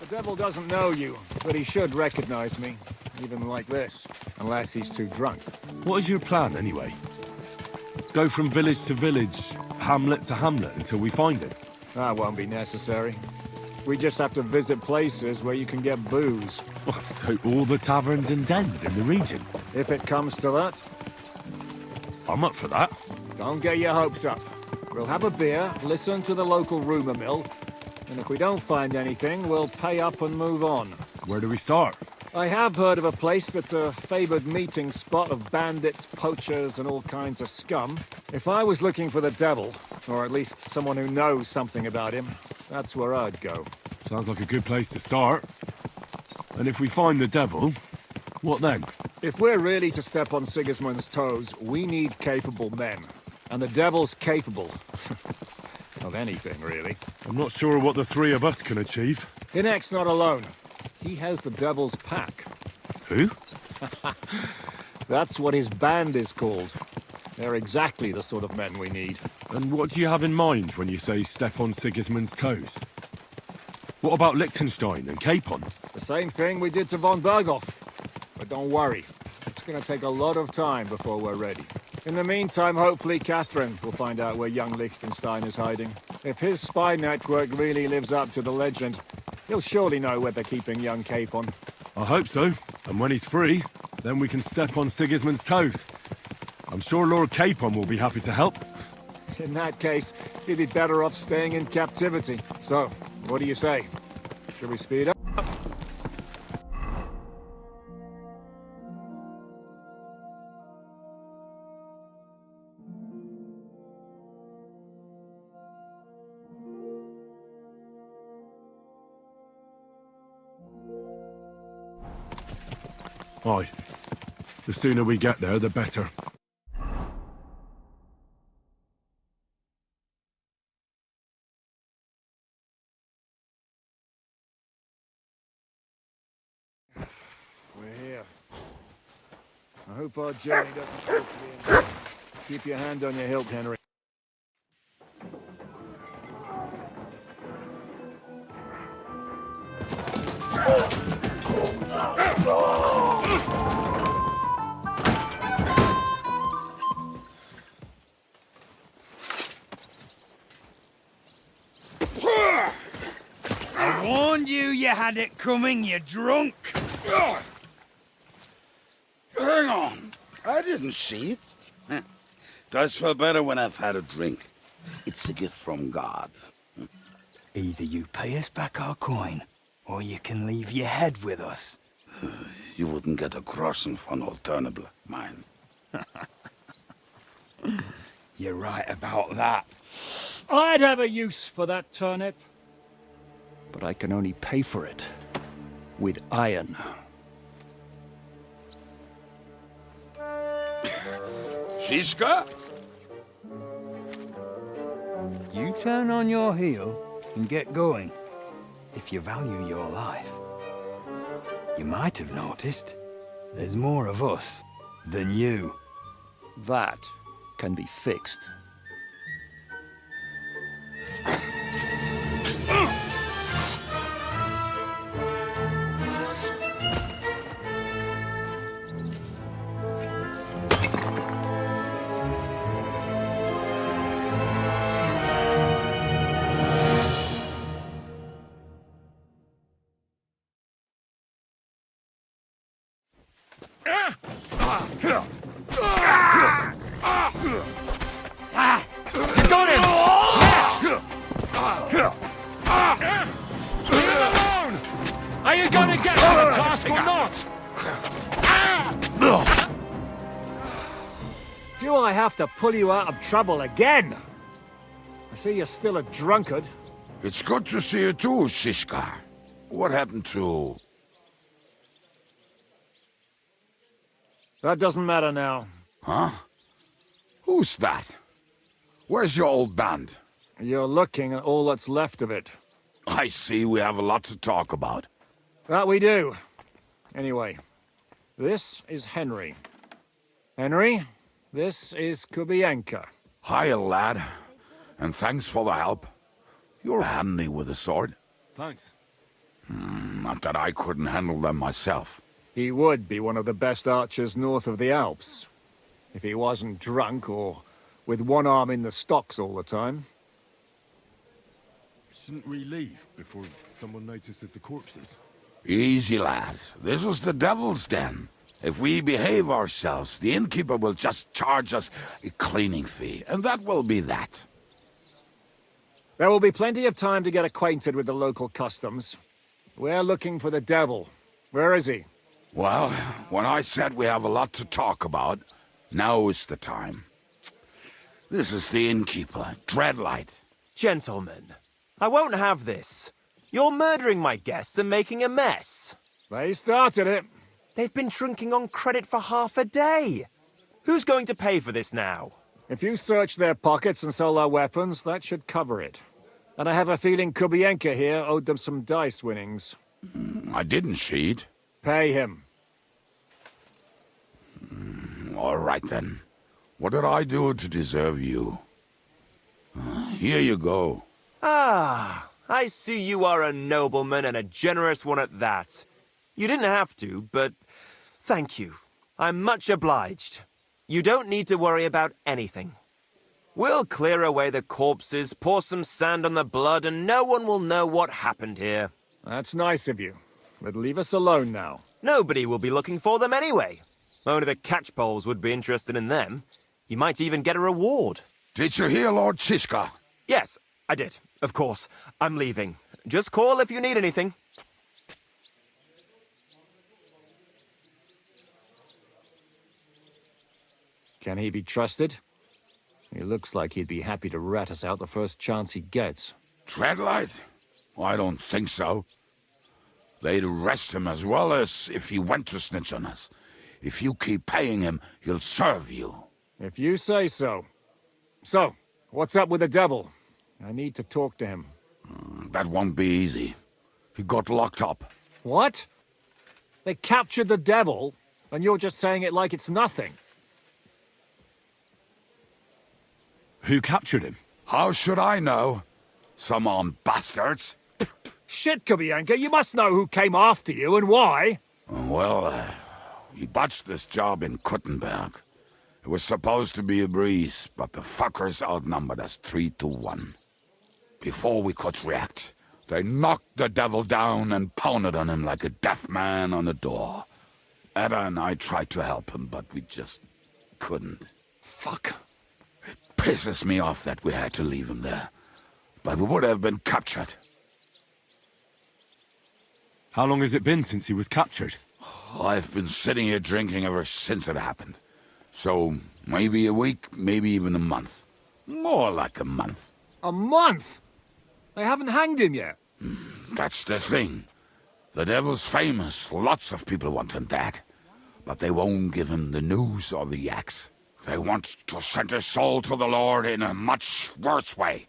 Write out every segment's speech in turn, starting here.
The devil doesn't know you, but he should recognize me, even like this, unless he's too drunk. What is your plan, anyway? Go from village to village, hamlet to hamlet, until we find him? That won't be necessary. We just have to visit places where you can get booze. So all the taverns and dens in the region? If it comes to that. I'm up for that. Don't get your hopes up. We'll have a beer, listen to the local rumor mill, and if we don't find anything, we'll pay up and move on. Where do we start? I have heard of a place that's a favored meeting spot of bandits, poachers, and all kinds of scum. If I was looking for the devil, or at least someone who knows something about him, that's where I'd go. Sounds like a good place to start. And if we find the devil, what then? If we're really to step on Sigismund's toes, we need capable men. And the devil's capable. Of anything, really. I'm not sure what the three of us can achieve. Hinek's not alone. He has the devil's pack. Who? That's what his band is called. They're exactly the sort of men we need. And what do you have in mind when you say step on Sigismund's toes? What about Liechtenstein and Capon? The same thing we did to von Berghoff. But don't worry. It's going to take a lot of time before we're ready. In the meantime, hopefully Katherine will find out where young Liechtenstein is hiding. If his spy network really lives up to the legend, he'll surely know where they're keeping young Capon. I hope so. And when he's free, then we can step on Sigismund's toes. I'm sure Lord Capon will be happy to help. In that case, he'd be better off staying in captivity. So, what do you say? Should we speed up? Aye. The sooner we get there, the better. We're here. I hope our journey doesn't go to the end. Keep your hand on your hilt, Henry. I warned you had it coming, you drunk. Hang on. I didn't see it. Does feel better when I've had a drink. It's a gift from God. Either you pay us back our coin, or you can leave your head with us. You wouldn't get a groschen for an alternative, mine. You're right about that. I'd have a use for that turnip. But I can only pay for it with iron. Shiska? You turn on your heel and get going, if you value your life. You might have noticed, there's more of us than you. That can be fixed. Got him! Are you gonna get to the task or not? Do I have to pull you out of trouble again? I see you're still a drunkard. It's good to see you too, Shiska. What happened to... That doesn't matter now. Huh? Who's that? Where's your old band? You're looking at all that's left of it. I see we have a lot to talk about. That we do. Anyway, this is Henry. Henry, this is Kubienka. Hiya, lad. And thanks for the help. You're handy with a sword. Thanks. Not that I couldn't handle them myself. He would be one of the best archers north of the Alps. If he wasn't drunk or with one arm in the stocks all the time. Shouldn't we leave before someone notices the corpses? Easy, lad. This was the devil's den. If we behave ourselves, the innkeeper will just charge us a cleaning fee, and that will be that. There will be plenty of time to get acquainted with the local customs. We're looking for the devil. Where is he? Well, when I said we have a lot to talk about, now is the time. This is the innkeeper, Dreadlight. Gentlemen, I won't have this. You're murdering my guests and making a mess. They started it. They've been drinking on credit for half a day. Who's going to pay for this now? If you search their pockets and sell their weapons, that should cover it. And I have a feeling Kubienka here owed them some dice winnings. I didn't cheat. Pay him. All right, then. What did I do to deserve you? Here you go. Ah, I see you are a nobleman and a generous one at that. You didn't have to, but thank you. I'm much obliged. You don't need to worry about anything. We'll clear away the corpses, pour some sand on the blood, and no one will know what happened here. That's nice of you. But leave us alone now. Nobody will be looking for them anyway. Only the catchpoles would be interested in them. You might even get a reward. Did you hear Lord Chishka? Yes, I did. Of course. I'm leaving. Just call if you need anything. Can he be trusted? He looks like he'd be happy to rat us out the first chance he gets. Dreadlight? I don't think so. They'd arrest him as well as if he went to snitch on us. If you keep paying him, he'll serve you. If you say so. So, what's up with the devil? I need to talk to him. That won't be easy. He got locked up. What? They captured the devil, and you're just saying it like it's nothing. Who captured him? How should I know? Some armed bastards. Shit, Kubienka, you must know who came after you and why. Well, he botched this job in Kuttenberg. It was supposed to be a breeze, but the fuckers outnumbered us 3-1. Before we could react, they knocked the devil down and pounded on him like a deaf man on a door. Ada and I tried to help him, but we just couldn't. Fuck. It pisses me off that we had to leave him there. But we would have been captured. How long has it been since he was captured? I've been sitting here drinking ever since it happened. So, maybe a week, maybe even a month. More like a month. A month? They haven't hanged him yet. That's the thing. The devil's famous. Lots of people want him dead. But they won't give him the news or the axe. They want to send his soul to the Lord in a much worse way.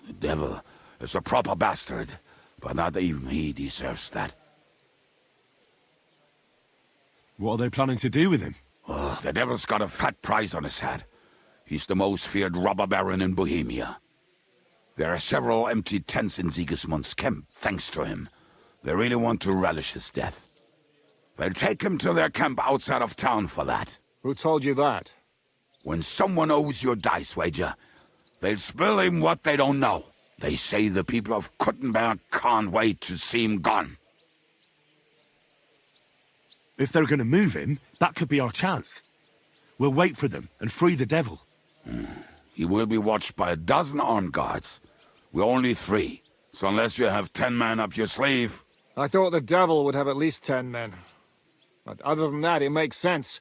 The devil is a proper bastard, but not even he deserves that. What are they planning to do with him? The devil's got a fat price on his head. He's the most feared robber baron in Bohemia. There are several empty tents in Sigismund's camp, thanks to him. They really want to relish his death. They'll take him to their camp outside of town for that. Who told you that? When someone owes you a dice wager, they'll spill him what they don't know. They say the people of Kuttenberg can't wait to see him gone. If they're going to move him, that could be our chance. We'll wait for them and free the devil. He will be watched by 12 armed guards. We're only 3, so unless you have 10 men up your sleeve... I thought the devil would have at least 10 men. But other than that, it makes sense.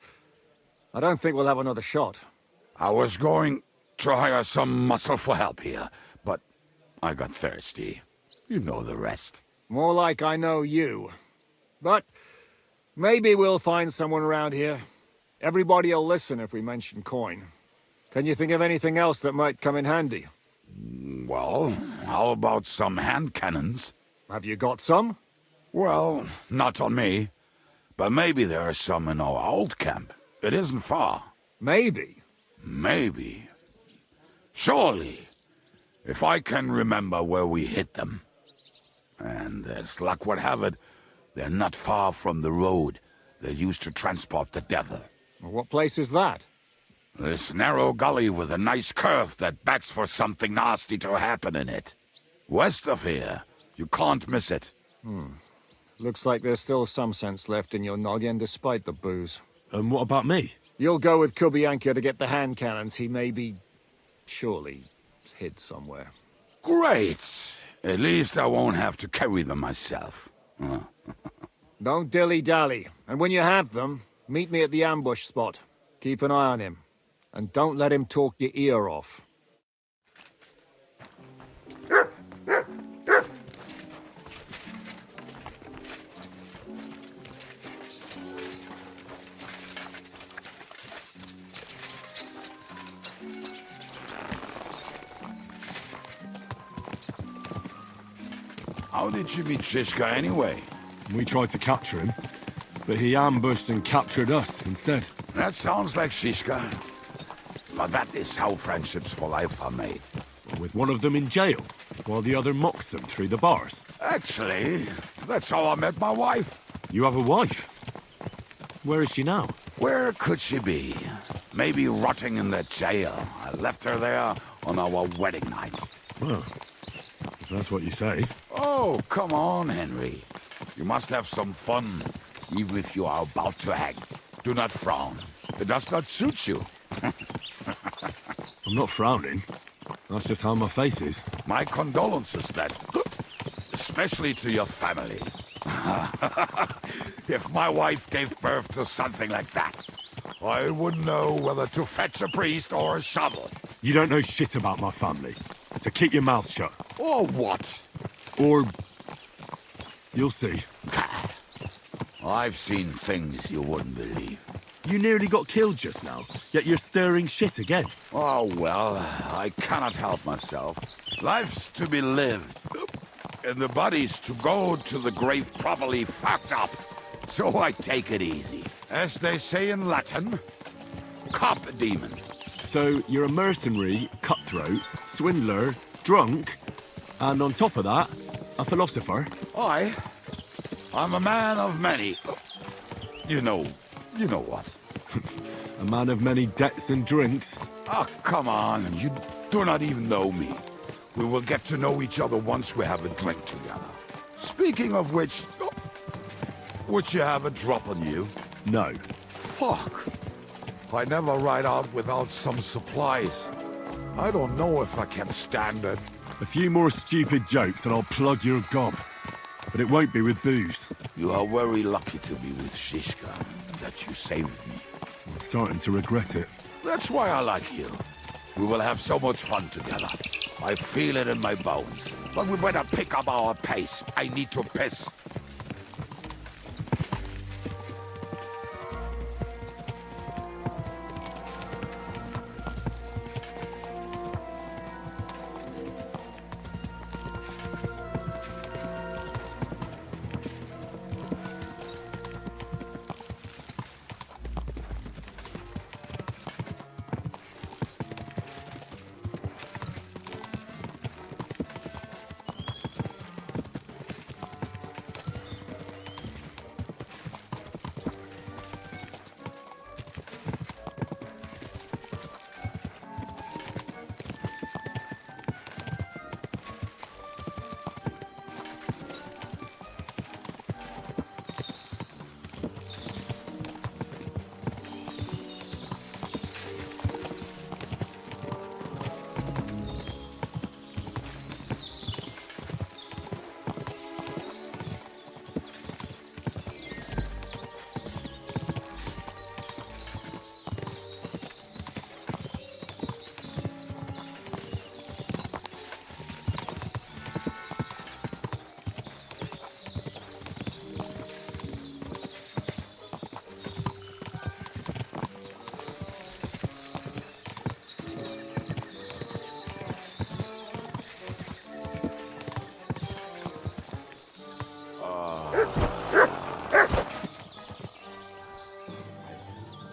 I don't think we'll have another shot. I was going to hire some muscle for help here, but I got thirsty. You know the rest. More like I know you. But maybe we'll find someone around here. Everybody'll listen if we mention coin. Can you think of anything else that might come in handy? Well, how about some hand cannons? Have you got some? Well, not on me. But maybe there are some in our old camp. It isn't far. Maybe. Maybe. Surely. If I can remember where we hid them. And as luck would have it, they're not far from the road they used to transport the devil. Well, what place is that? This narrow gully with a nice curve that backs for something nasty to happen in it. West of here, you can't miss it. Looks like there's still some sense left in your noggin despite the booze. And what about me? You'll go with Kubianka to get the hand cannons he may be... surely hid somewhere. Great! At least I won't have to carry them myself. Don't dilly-dally, and when you have them, meet me at the ambush spot. Keep an eye on him, and don't let him talk your ear off. How did you meet Shishka anyway? We tried to capture him, but he ambushed and captured us instead. That sounds like Shishka. But that is how friendships for life are made. With one of them in jail, while the other mocks them through the bars. Actually, that's how I met my wife. You have a wife? Where is she now? Where could she be? Maybe rotting in the jail. I left her there on our wedding night. Well, if that's what you say. Oh, come on, Henry. You must have some fun, even if you are about to hang. Do not frown. It does not suit you. I'm not frowning. That's just how my face is. My condolences, then. Especially to your family. If my wife gave birth to something like that, I wouldn't know whether to fetch a priest or a shovel. You don't know shit about my family, so keep your mouth shut. Or what? Or... you'll see. I've seen things you wouldn't believe. You nearly got killed just now, yet you're stirring shit again. Oh, well, I cannot help myself. Life's to be lived, and the body's to go to the grave properly fucked up. So I take it easy. As they say in Latin, cop demon. So you're a mercenary, cutthroat, swindler, drunk, and on top of that, a philosopher? I'm a man of many... You know what. A man of many debts and drinks? Oh, come on, you do not even know me. We will get to know each other once we have a drink together. Speaking of which, would you have a drop on you? No. Fuck. I never ride out without some supplies. I don't know if I can stand it. A few more stupid jokes and I'll plug your gob. But it won't be with booze. You are very lucky to be with Shishka, that you saved me. I'm starting to regret it. That's why I like you. We will have so much fun together. I feel it in my bones. But we better pick up our pace. I need to piss.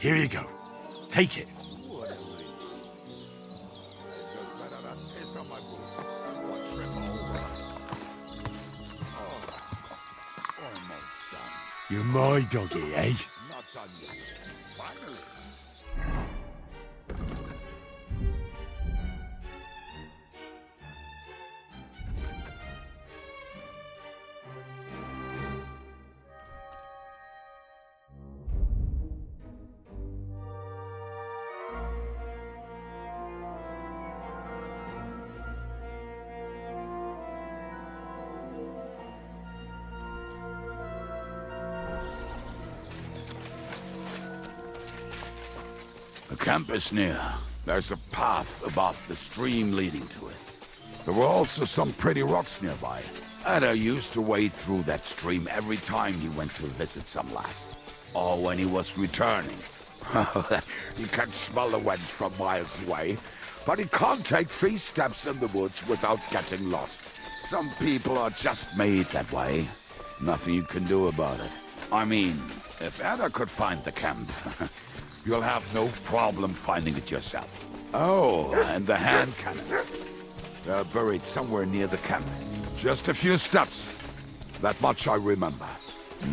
Here you go. Take it. You're my doggy, eh? Not done yet. Finally. The camp is near. There's a path above the stream leading to it. There were also some pretty rocks nearby. Ada used to wade through that stream every time he went to visit some lass. Or when he was returning. He can smell the wench from miles away, but he can't take 3 steps in the woods without getting lost. Some people are just made that way. Nothing you can do about it. I mean, if Ada could find the camp, you'll have no problem finding it yourself. Oh, and the hand cannons. They're buried somewhere near the camp. Just a few steps. That much I remember.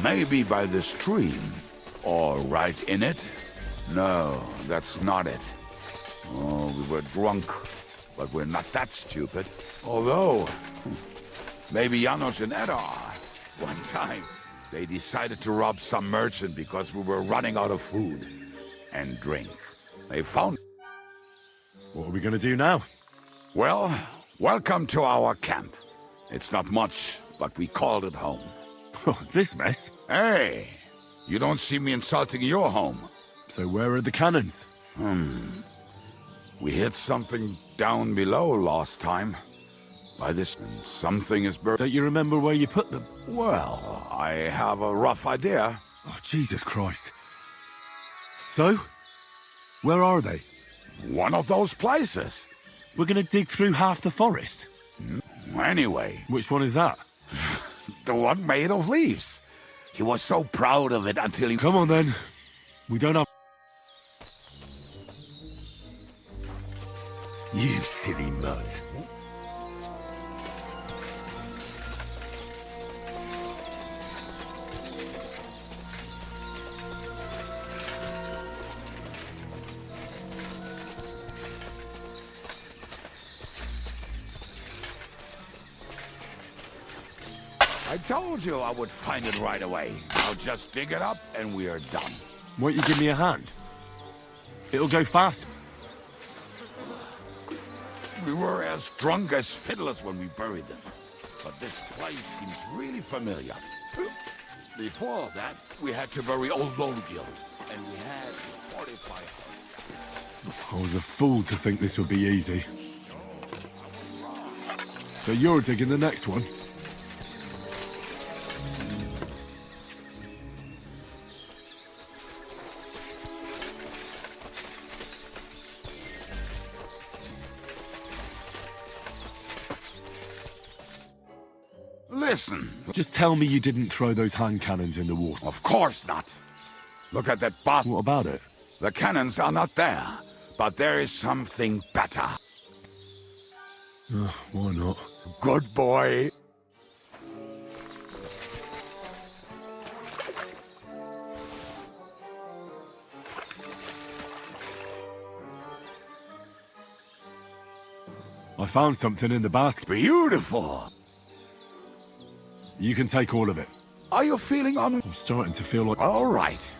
Maybe by the stream. Or right in it? No, that's not it. Oh, we were drunk. But we're not that stupid. Although, maybe Janos and Edda are. One time, they decided to rob some merchant because we were running out of food and drink. They found... What are we gonna do now? Well, welcome to our camp. It's not much, but we called it home. Oh, this mess? Hey, you don't see me insulting your home. So where are the cannons? We hit something down below last time. By this, something is buried. Don't you remember where you put them? Well, I have a rough idea. Oh, Jesus Christ. So? Where are they? One of those places. We're gonna dig through half the forest. Anyway, Which one is that? the one made of leaves. He was so proud of it until he... Come on then. We don't have... You silly mutt. I told you I would find it right away. I'll just dig it up and we are done. Won't you give me a hand? It'll go fast. We were as drunk as fiddlers when we buried them. But this place seems really familiar. Before that, we had to bury old Lodiel, and we had to fortify our... I was a fool to think this would be easy. So you're digging the next one? Listen, Just tell me you didn't throw those hand cannons in the water. of course not. Look at that bastard. What about it? The cannons are not there, but there is something better. Why not? Good boy. I found something in the basket. Beautiful. You can take all of it. Are you feeling on... I'm starting to feel like... All right.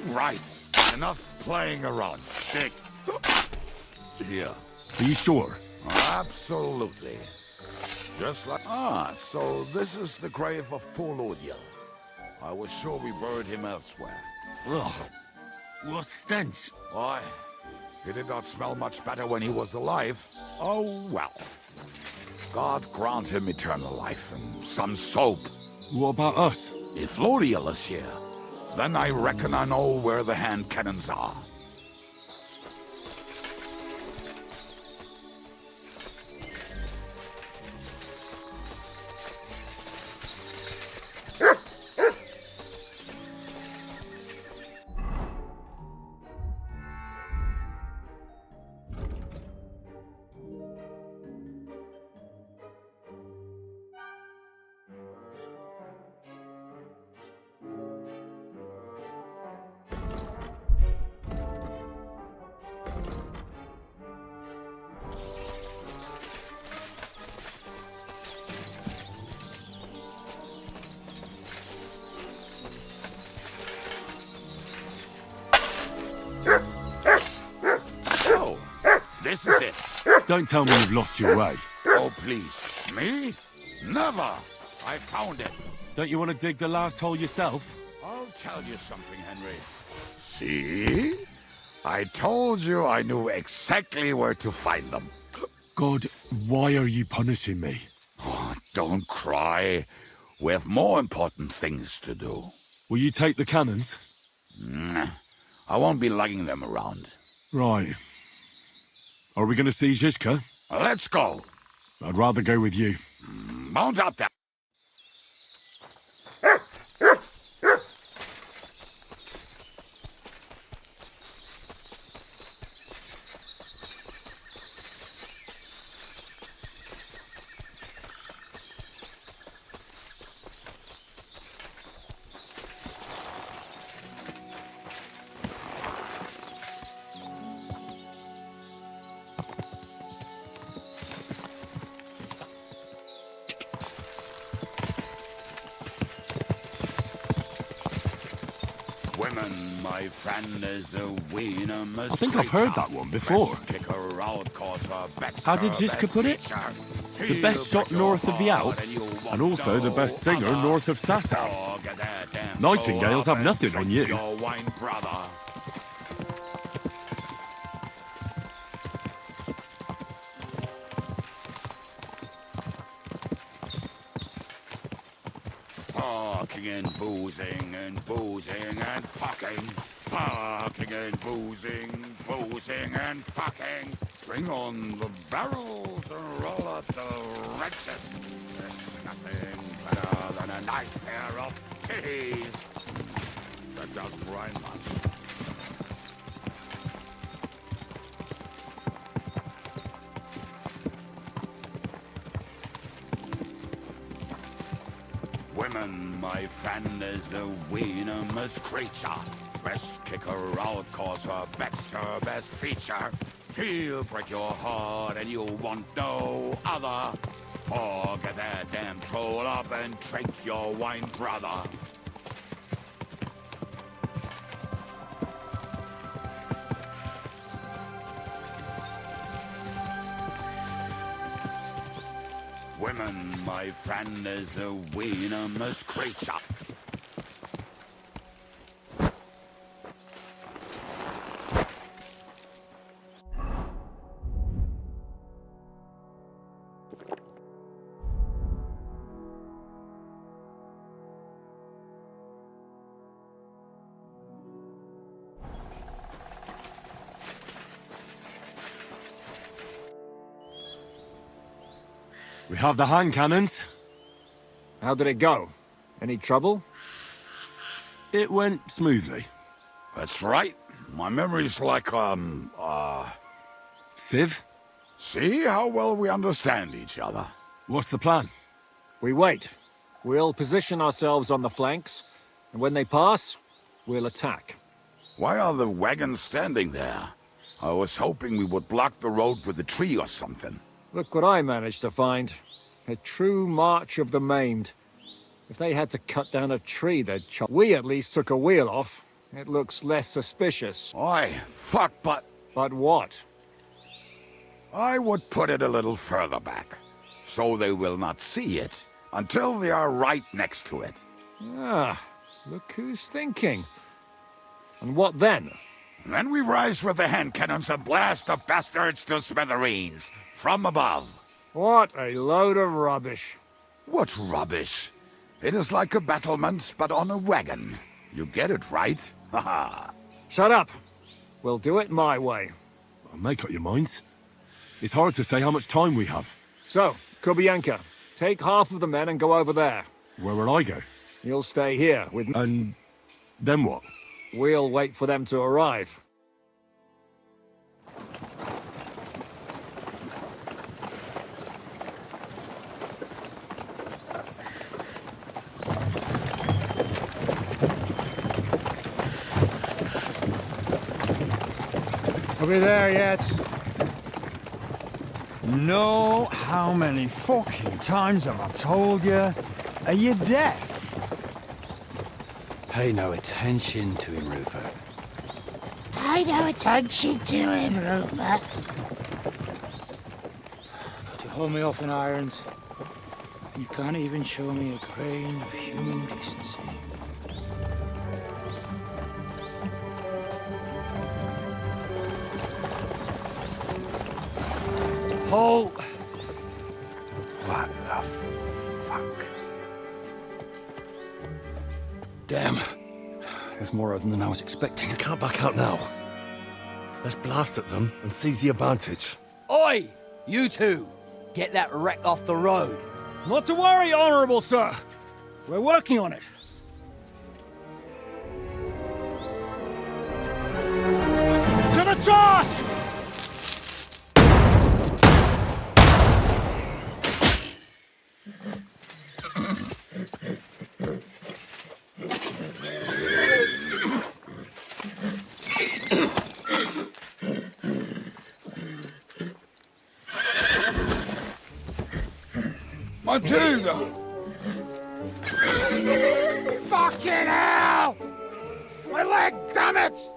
Right. Enough playing around. Dig. Here. Are you sure? Absolutely. Just like... Ah, so this is the grave of poor Lodiel. I was sure we buried him elsewhere. Ugh. What stench? Why? He did not smell much better when he was alive. Oh, well. God grant him eternal life and some soap. What about us? If Lodiel is here, then I reckon I know where the hand cannons are. So, this is it. Don't tell me you've lost your way. Oh, please. Me? Never. I found it. Don't you want to dig the last hole yourself? I'll tell you something, Henry. See? I told you I knew exactly where to find them. God, why are you punishing me? Oh, don't cry. We have more important things to do. Will you take the cannons? Nah, I won't be lugging them around. Right. Are we going to see Zizka? Let's go. I'd rather go with you. Mount up there. Women, my friend, is a wiener. I think I've heard that one before. How did Zizka put it? The best shot north of the Alps, and also the best singer north of Sasau. Nightingales have nothing on you. Fucking and boozing and boozing and fucking. Fucking and boozing, boozing and fucking. Bring on the barrels and roll out the wrenches. There's nothing better than a nice pair of titties. That doesn't rhyme much. Women, my friend, is a wienermous creature. Best kick her out, cause her back's her best feature. She'll break your heart and you'll want no other. Forget that damn troll up and drink your wine, brother. Women, my friend, is a wienermous creature. We have the hand cannons. How did it go? Any trouble? It went smoothly. That's right. My memory's like, Civ, see how well we understand each other. what's the plan? We wait. We'll position ourselves on the flanks, and when they pass, we'll attack. Why are the wagons standing there? I was hoping we would block the road with a tree or something. Look what I managed to find. A true march of the maimed. If they had to cut down a tree, they'd chop. We at least took a wheel off. It looks less suspicious. Oi, fuck, but But what? I would put it a little further back, so they will not see it until they are right next to it. Ah, Look who's thinking. And what then? Then we rise with the hand cannons and blast the bastards to smithereens, from above. What a load of rubbish. What rubbish? It is like a battlement, but on a wagon. You get it, right? Haha. Shut up. We'll do it my way. Well, make up your minds. It's hard to say how much time we have. So, Kubienka, take half of the men and go over there. Where will I go? You'll stay here with me. And then what? We'll wait for them to arrive. Are we there yet? No, how many fucking times have I told you? Are you deaf? Pay no attention to him, Rupert. Pay no attention to him, Rupert. To hold me up in irons, you can't even show me a grain of human decency. Halt! What the fuck? Damn. There's more of them than I was expecting. I can't back out now. Let's blast at them and seize the advantage. Oi! You two! Get that wreck off the road. Not to worry, Honourable Sir. We're working on it. To the task! Matilda! Fucking hell! My leg, damn it!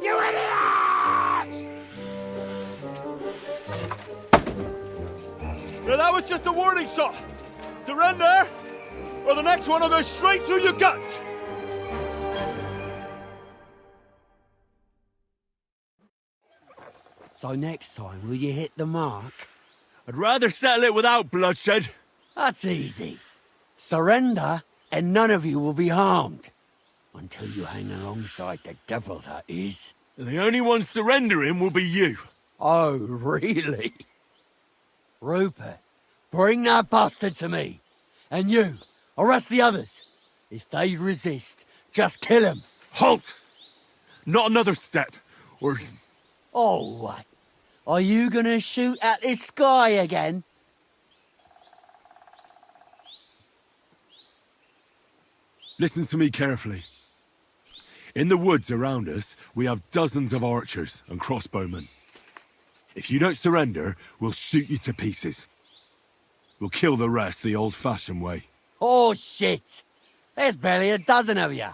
You idiots! Yeah, that was just a warning shot. Surrender, or the next one will go straight through your guts. So next time, will you hit the mark? I'd rather settle it without bloodshed. That's easy. Surrender, and none of you will be harmed. Until you hang alongside the devil, that is. The only one surrendering will be you. Oh, really? Rupert, bring that bastard to me. And you, arrest the others. If they resist, just kill them. Halt! Not another step, or... Oh, what? Are you gonna shoot at the sky again? Listen to me carefully. In the woods around us, we have dozens of archers and crossbowmen. If you don't surrender, we'll shoot you to pieces. We'll kill the rest the old-fashioned way. Oh, shit! There's barely a dozen of you.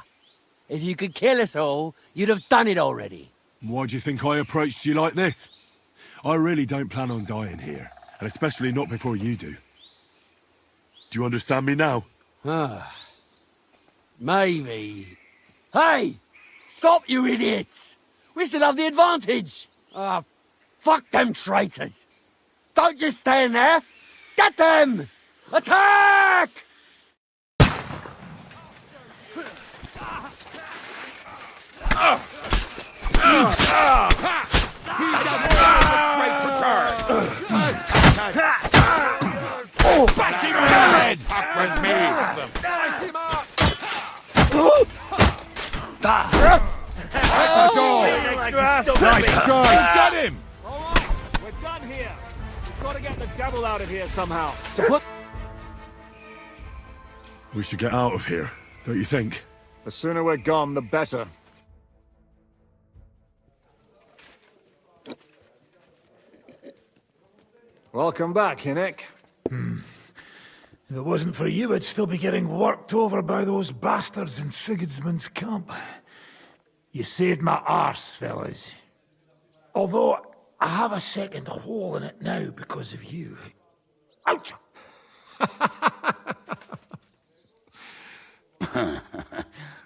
If you could kill us all, you'd have done it already. Why do you think I approached you like this? I really don't plan on dying here, and especially not before you do. Do you understand me now? Ah, maybe. Hey! Stop, you idiots! We still have the advantage! Ah, fuck them traitors! Don't just stand there! Get them! Attack! Back him head! Fuck with me! That's all! Got him! All right, we're done here. We've got to get the devil out of here somehow. So put... We should get out of here, don't you think? The sooner we're gone, the better. Welcome back, Hinnick. If it wasn't for you, I'd still be getting worked over by those bastards in Sigismund's camp. You saved my arse, fellas. Although, I have a second hole in it now because of you. Ouch!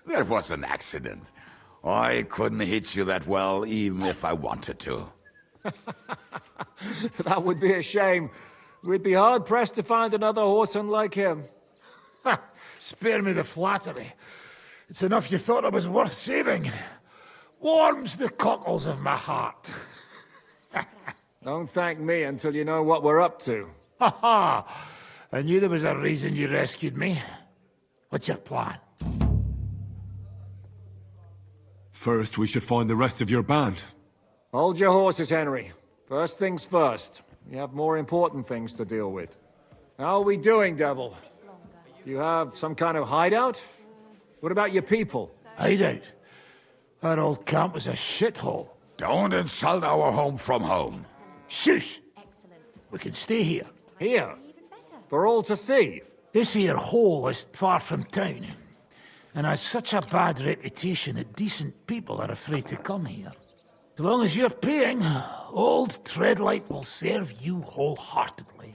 That was an accident. I couldn't hit you that well, even if I wanted to. That would be a shame. We'd be hard-pressed to find another horseman like him. Spare me the flattery. It's enough you thought I was worth saving. Warms the cockles of my heart. Don't thank me until you know what we're up to. Ha ha! I knew there was a reason you rescued me. What's your plan? First, we should find the rest of your band. Hold your horses, Henry. First things first. You have more important things to deal with. How are we doing, Devil? Do you have some kind of hideout? What about your people? Hideout? That old camp was a shithole. Don't insult our home from home. Shush! We can stay here. Here? For all to see? This here hole is far from town, and has such a bad reputation that decent people are afraid to come here. As long as you're paying, old Treadlight will serve you wholeheartedly.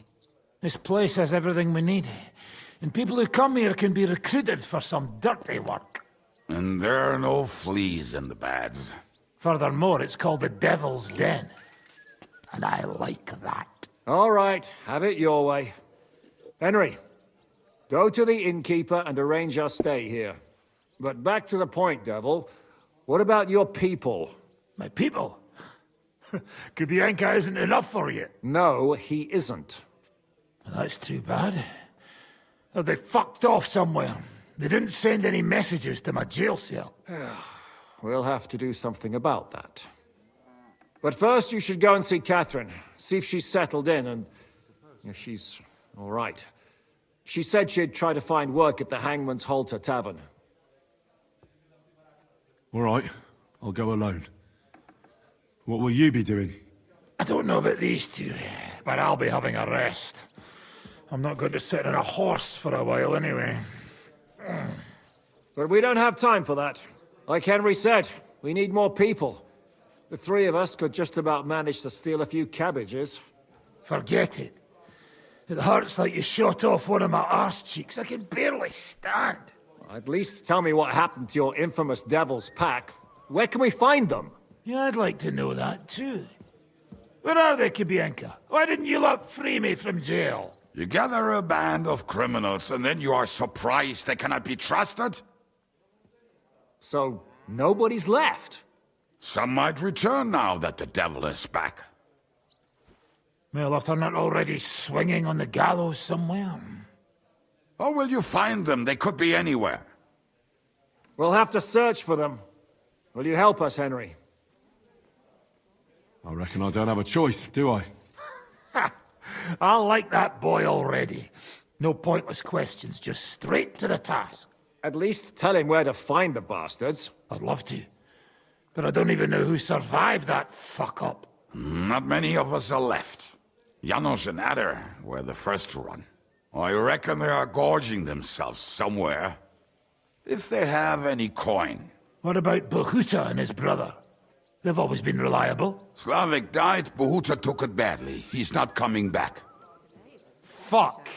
This place has everything we need, and people who come here can be recruited for some dirty work. And there are no fleas in the beds. Furthermore, it's called the Devil's Den, and I like that. All right, have it your way. Henry, go to the innkeeper and arrange our stay here. But back to the point, Devil. What about your people? My people? Kubienka isn't enough for you. No, he isn't. That's too bad. Oh, they fucked off somewhere. They didn't send any messages to my jail cell. We'll have to do something about that. But first you should go and see Katherine. See if she's settled in and if she's all right. She said she'd try to find work at the Hangman's Halter Tavern. All right, I'll go alone. What will you be doing? I don't know about these two, but I'll be having a rest. I'm not going to sit on a horse for a while anyway. But we don't have time for that. Like Henry said, we need more people. The three of us could just about manage to steal a few cabbages. Forget it. It hurts like you shot off one of my arse cheeks. I can barely stand. At least tell me what happened to your infamous Devil's Pack. Where can we find them? Yeah, I'd like to know that too. Where are they, Kubienka? Why didn't you lot free me from jail? You gather a band of criminals and then you are surprised they cannot be trusted? So, nobody's left? Some might return now that the devil is back. Well, if they're not already swinging on the gallows somewhere. How will you find them? They could be anywhere. We'll have to search for them. Will you help us, Henry? I reckon I don't have a choice, do I? I like that boy already. No pointless questions, just straight to the task. At least tell him where to find the bastards. I'd love to. But I don't even know who survived that fuck-up. Not many of us are left. Janos and Adder were the first to run. I reckon they are gorging themselves somewhere. If they have any coin. What about Bohuta and his brother? They've always been reliable. Slavik died, Bohuta took it badly. He's not coming back. Fuck.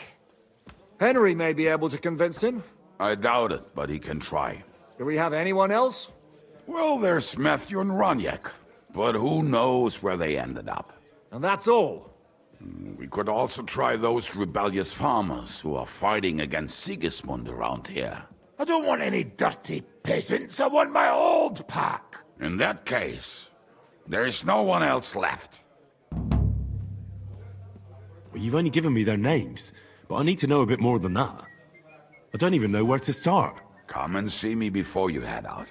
Henry may be able to convince him. I doubt it, but he can try. Do we have anyone else? Well, there's Matthew and Roniak, but who knows where they ended up. And that's all. We could also try those rebellious farmers who are fighting against Sigismund around here. I don't want any dirty peasants. I want my old pack. In that case, there is no one else left. Well, you've only given me their names, but I need to know a bit more than that. I don't even know where to start. Come and see me before you head out.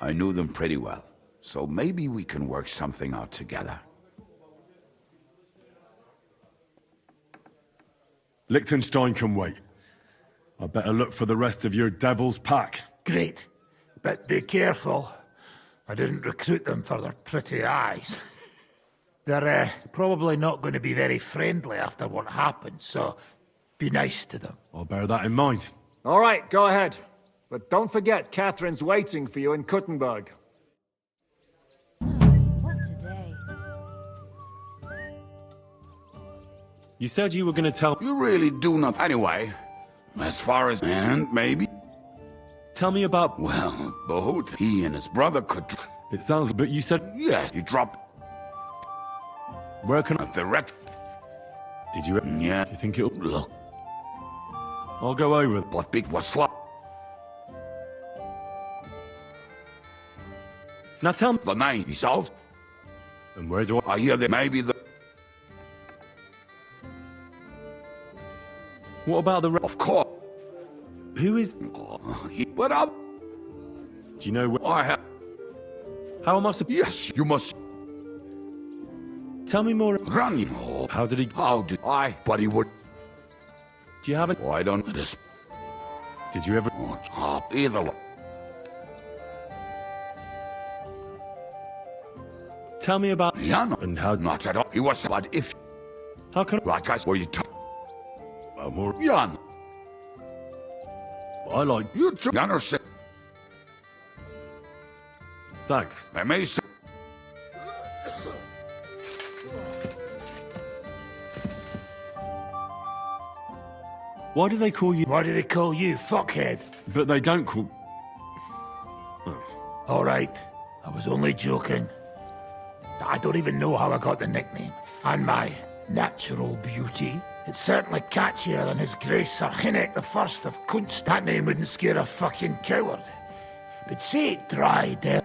I knew them pretty well, so maybe we can work something out together. Liechtenstein can wait. I better look for the rest of your Devil's Pack. Great. But be careful. I didn't recruit them for their pretty eyes. They're probably not going to be very friendly after what happened, so be nice to them. I'll bear that in mind. All right, go ahead. But don't forget, Katherine's waiting for you in Kuttenberg. What a day. You said you were going to tell... You really do not... Anyway, as far as... And maybe... Tell me about... Well, Bahut, he and his brother could... It sounds... But you said... Yes, you dropped... Where can I... The wreck... Did you... Yeah. You think it'll... Look. I'll go over. But big was slot. Now tell me... The name he solves. And where do I... I hear that maybe the... What about the... Of course. Who is... But I'll... Do you know where... I have... How am I supposed... Yes, you must... Tell me more... Run, you know. How did he... How did I... But he would... Do you have it? Why don't... This... Did you ever... Either way. Tell me about... Yeah, no. And how... Not at all. He was... But if... How can... Like I... Were you... more... Jan. I like... You too. You understand? Thanks. I may say... Why do they call you... Why do they call you fuckhead? But they don't call... All right, I was only joking. I don't even know how I got the nickname. And my natural beauty. It's certainly catchier than His Grace Sir Hinnick the First of Kunst. That name wouldn't scare a fucking coward. But say it dry, there.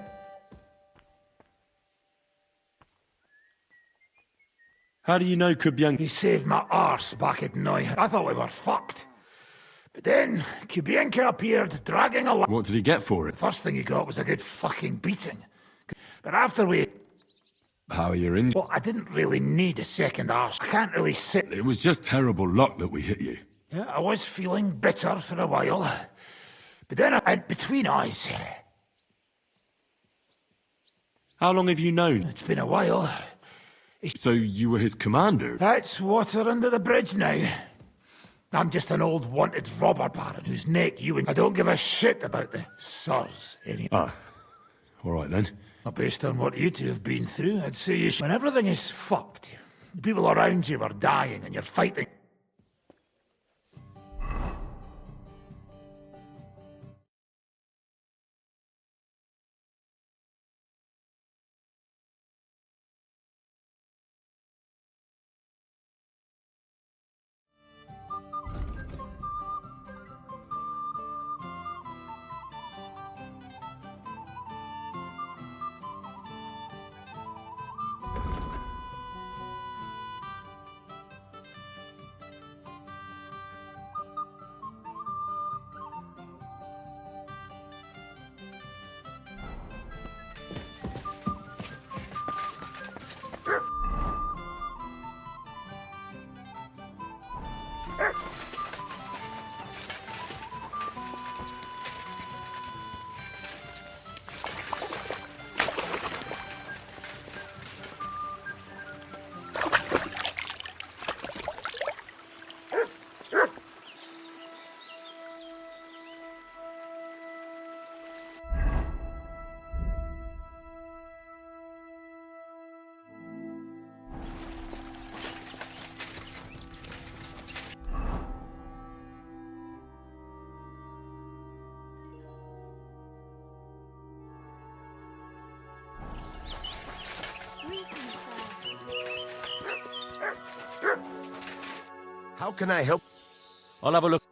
How do you know Kubian... He saved my arse back at Neuhaus. I thought we were fucked. But then, Kubienka appeared, dragging a... What did he get for it? First thing he got was a good fucking beating. But after we... How are you in? Well, I didn't really need a second arse. I can't really sit... It was just terrible luck that we hit you. Yeah, I was feeling bitter for a while. But then I went between eyes. How long have you known? It's been a while. So you were his commander? That's water under the bridge now. I'm just an old wanted robber baron whose neck you and... I don't give a shit about the sirs anymore. Ah, all right then. Well, based on what you two have been through, I'd say you should... When everything is fucked, the people around you are dying and you're fighting... How can I help? I'll have a look.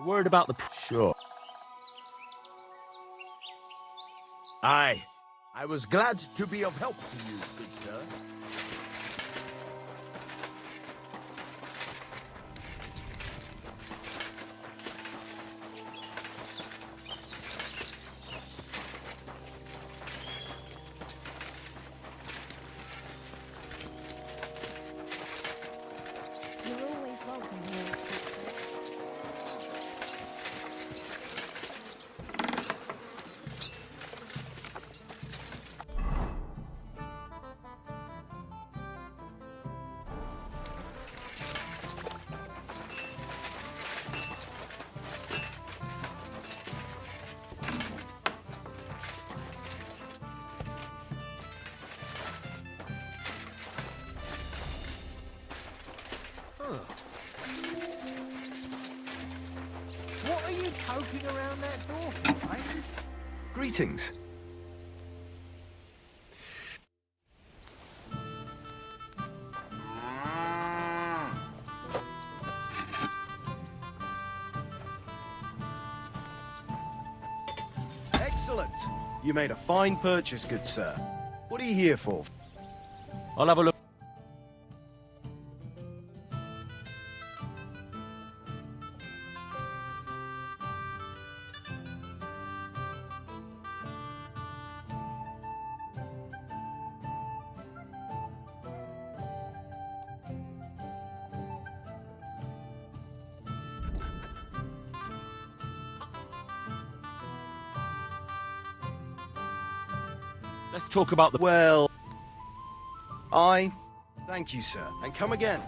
Word about the... Sure. Aye. I was glad to be of help to you, good sir. poking around that door for, eh? Greetings. Excellent. You made a fine purchase, good sir. What are you here for? I'll have a look. Let's talk about the... Well, thank you, sir, and come again.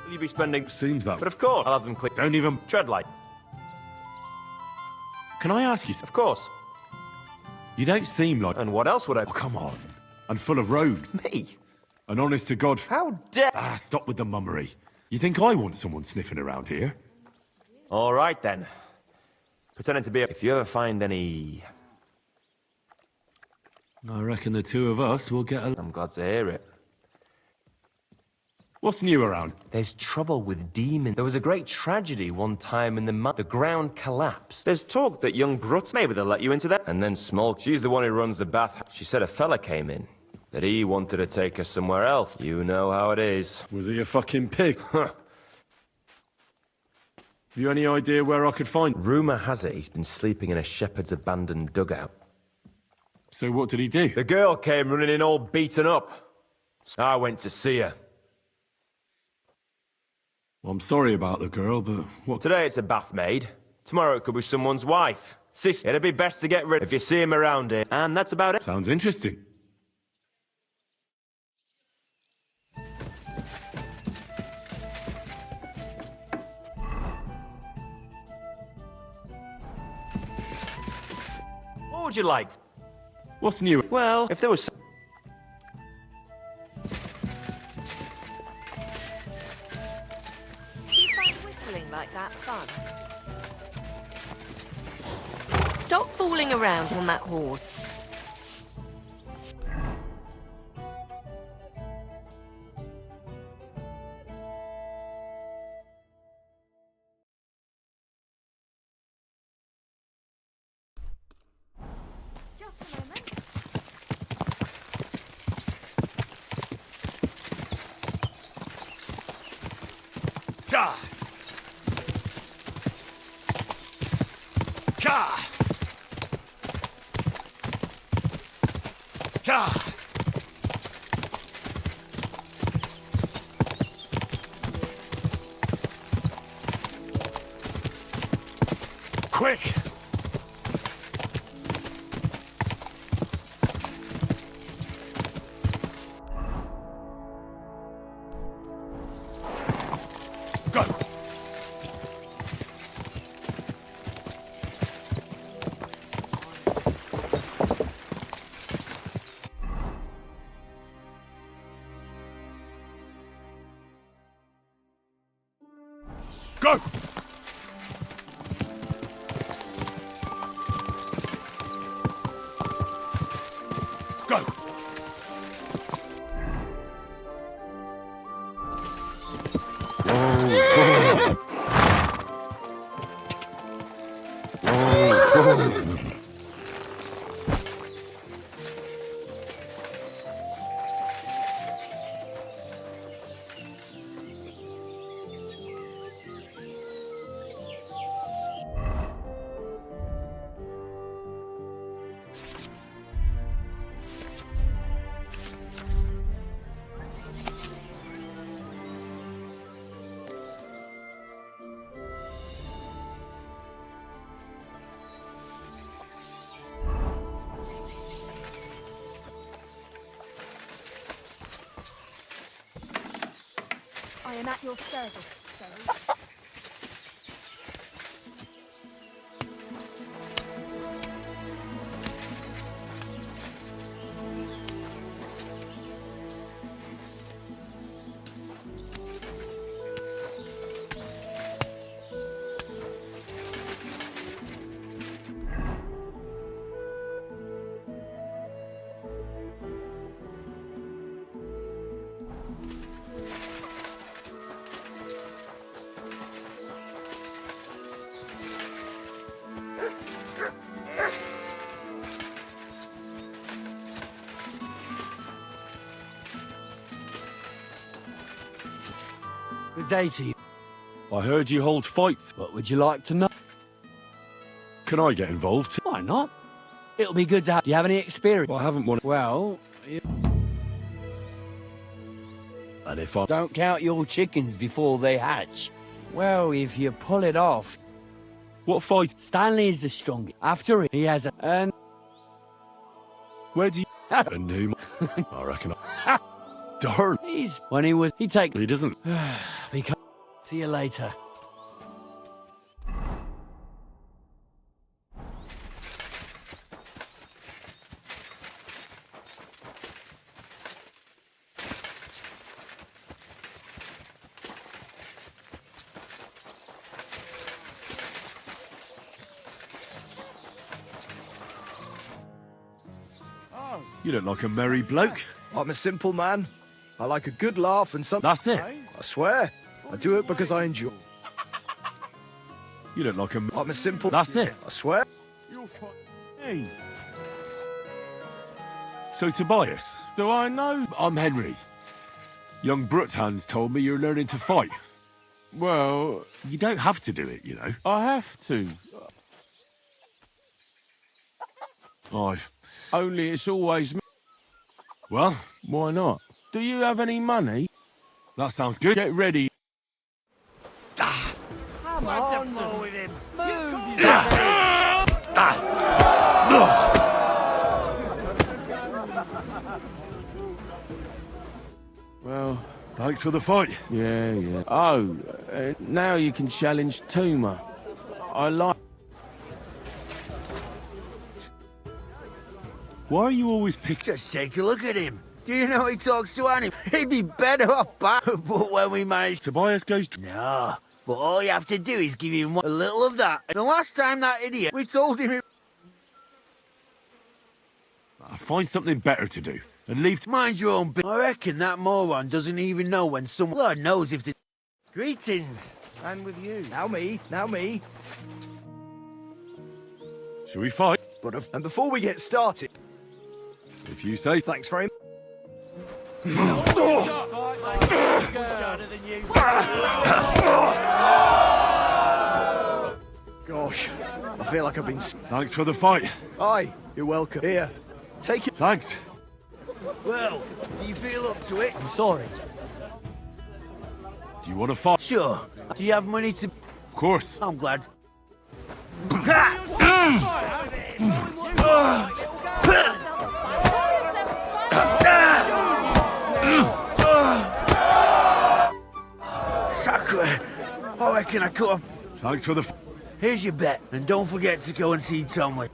Will you be spending... Seems that... But of course, I'll have them click... Don't even... Tread light. Can I ask you... Of course. You don't seem like... And what else would I... Oh, come on. And full of rogues. Me? And honest to God... How dare... Ah, stop with the mummery. You think I want someone sniffing around here? All right, then. Pretending to be... If you ever find any... I reckon the two of us will get a... I'm glad to hear it. What's new around? There's trouble with demons. There was a great tragedy one time in the ground collapsed. There's talk that young Brut, maybe they'll let you into that. And then Small, she's the one who runs the bath. She said a fella came in, that he wanted to take her somewhere else. You know how it is. Was he a fucking pig? Huh. Have you any idea where I could find... Rumour has it he's been sleeping in a shepherd's abandoned dugout. So what did he do? The girl came running in all beaten up. So I went to see her. Well, I'm sorry about the girl, but what... Today it's a bath maid. Tomorrow it could be someone's wife. Sister, it'd be best to get rid if you see him around here. And that's about it. Sounds interesting. What would you like? What's new? Well, if there was... Like that fun. Stop fooling around on that horse. Just a moment. Gah! Ka! Ka! Quick! Go! Go! Go! I am at your service, sir. Good day to you. I heard you hold fights. What would you like to know? Can I get involved? Why not? It'll be good to have. Do you have any experience? Well, I haven't won. Well, And if I don't count your chickens before they hatch. Well, if you pull it off. What fight? Stanley is the strongest. After he has a... And... Where do you... and who... I reckon I... Darn. He's... When he was... He take... He doesn't... Because... See you later. You look like a merry bloke. I'm a simple man. I like a good laugh and something. That's it. I swear. I do it because I enjoy. You look like a... I'm a simple... That's it. I swear. Hey. So, Tobias. Do I know? I'm Henry. Young Bruthands told me you're learning to fight. Well, You don't have to do it, you know. I have to. I've... Only it's always me. Well, Why not? Do you have any money? that sounds good. Get ready. Come on, move with him. Move, Well, Thanks for the fight. yeah. Oh, now you can challenge Tuma. I like... Why are you always picking... Just take a look at him. Do you know he talks to animals? He'd be better off back. But when we manage... Tobias goes... No. But all you have to do is give him a little of that. And the last time that idiot, we told him... Find something better to do. And leave... Mind your own business. I reckon that moron doesn't even know when someone... Lord knows if the... Greetings. And with you. Now me. Now me. Shall we fight? And before we get started... If you say... Thanks very much. Gosh, I feel like I've been... Thanks for the fight. Aye, you're welcome. Here, take it. Thanks. Well, do you feel up to it? I'm sorry. Do you want to fight? Sure. Do you have money to... Of course. I'm glad. Sacre! I reckon I could have... Thanks for the... Here's your bet, and don't forget to go and see Tomlin.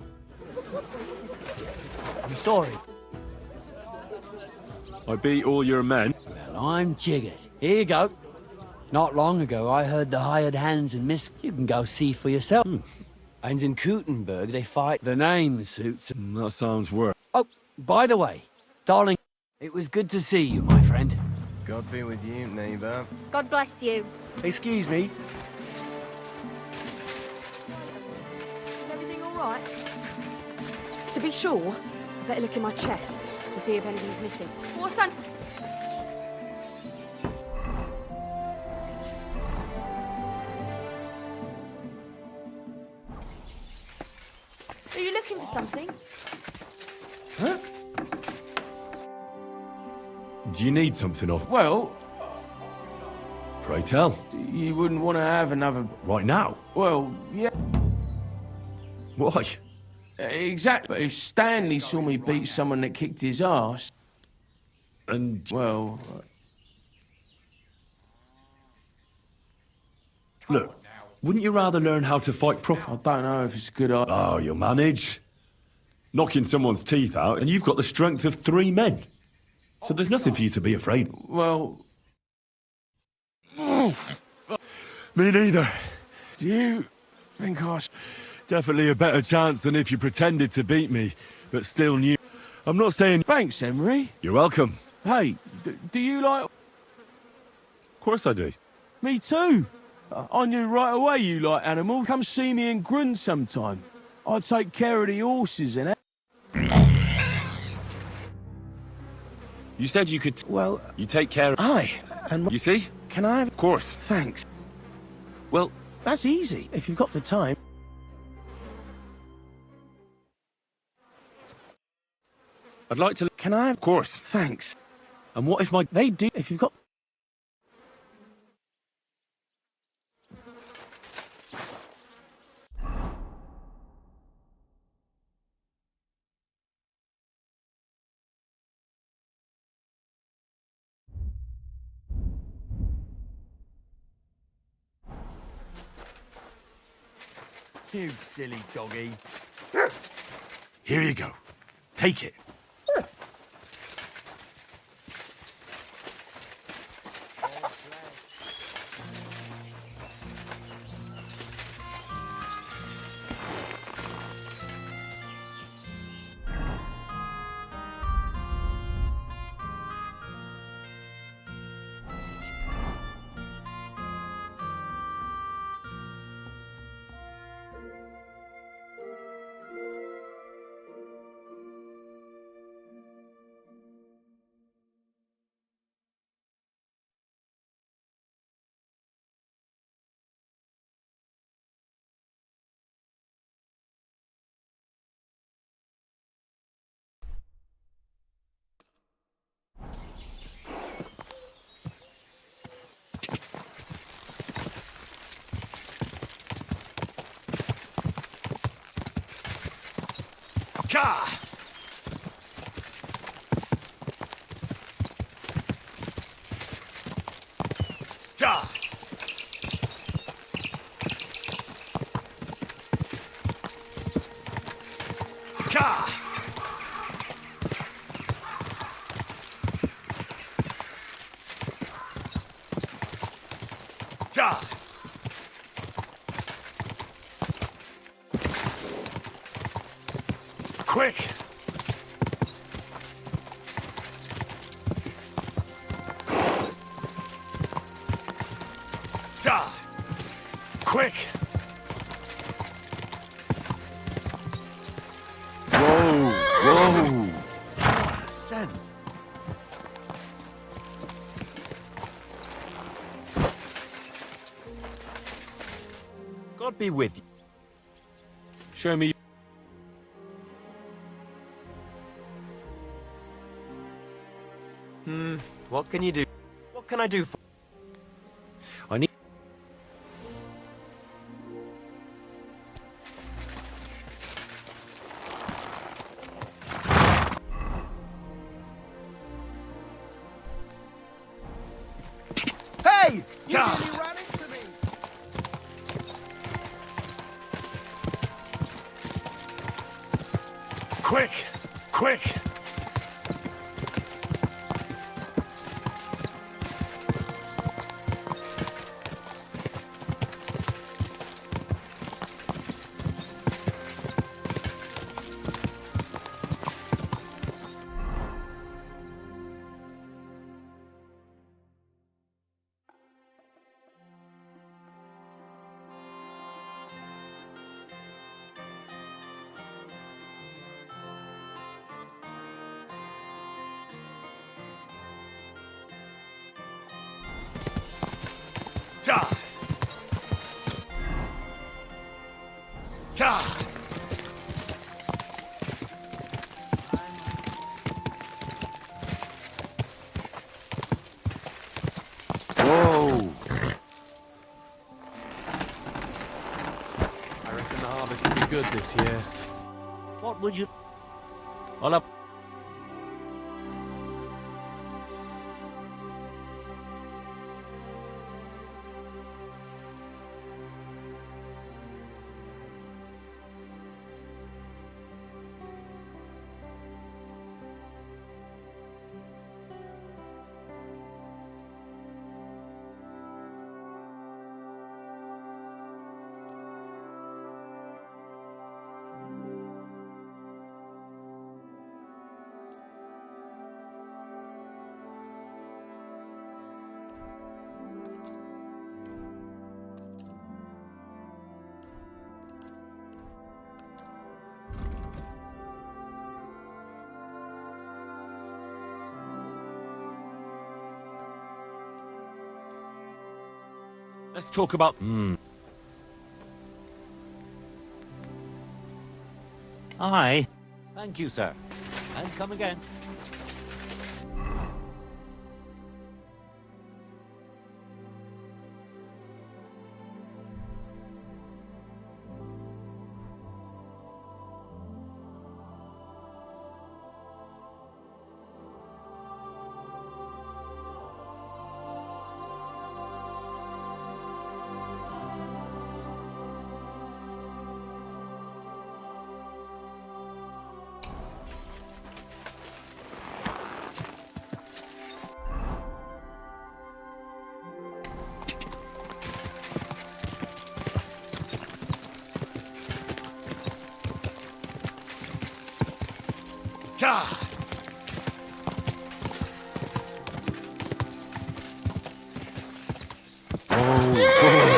I'm sorry. I beat all your men. Well, I'm jiggered. Here you go. Not long ago, I heard the hired hands in Misk. You can go see for yourself. And in Kuttenberg, they fight. The name suits. That sounds worse. Oh, by the way, darling, it was good to see you, my friend. God be with you, neighbor. God bless you. Excuse me. Is everything all right? To be sure, I better look in my chest to see if anything's missing. What's that? Are you looking for something? Huh? Do you need something off? Well, pray tell. You wouldn't want to have another... Right now? Well, yeah. Why? Exactly. But if Stanley saw me beat someone that kicked his ass... And... Well... Look, wouldn't you rather learn how to fight properly? I don't know if it's a good idea. Oh, you'll manage. Knocking someone's teeth out, and you've got the strength of 3 men. So there's nothing for you to be afraid of. Well... Me neither. Do you think Definitely a better chance than if you pretended to beat me, but still knew. I'm not saying... Thanks, Emery. You're welcome. Hey, do you like... Of course I do. Me too. I knew right away you like animals. Come see me in Grun sometime. I'll take care of the horses and... You said you could... Well... You take care of... Aye, and... You see? Can I have... Of course. Thanks. Well... That's easy, if you've got the time. I'd like to... Can I have... Of course. Thanks. And what if my... They do, if you've got... You silly doggy. Here you go. Take it. Ka! Ja! Ka! Ja! Quick! Ja! Quick! Whoa! Whoa! Send. God be with you. Show me... What can you do? What can I do for... I need... Hey! You Ja! nearly ran into me! Quick! Quick! Whoa! I reckon the harvest will be good this year. What would you... I'll up. Let's talk about... Aye. Thank you, sir. And come again.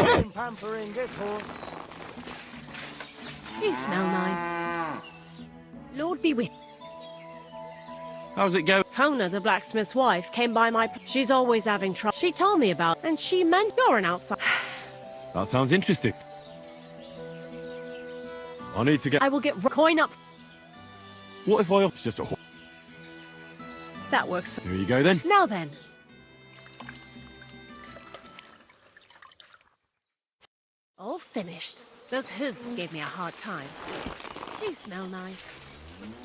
I'm pampering this horse. You smell nice. Lord be with. How's it go? Kona, the blacksmith's wife, came by my... She's always having trouble. She told me about... And she meant you're an outside... That sounds interesting. I need to get... I will get coin up. What if I... It's just a... That works for... Here you go then. Now then. All finished. Those hooves gave me a hard time. You smell nice.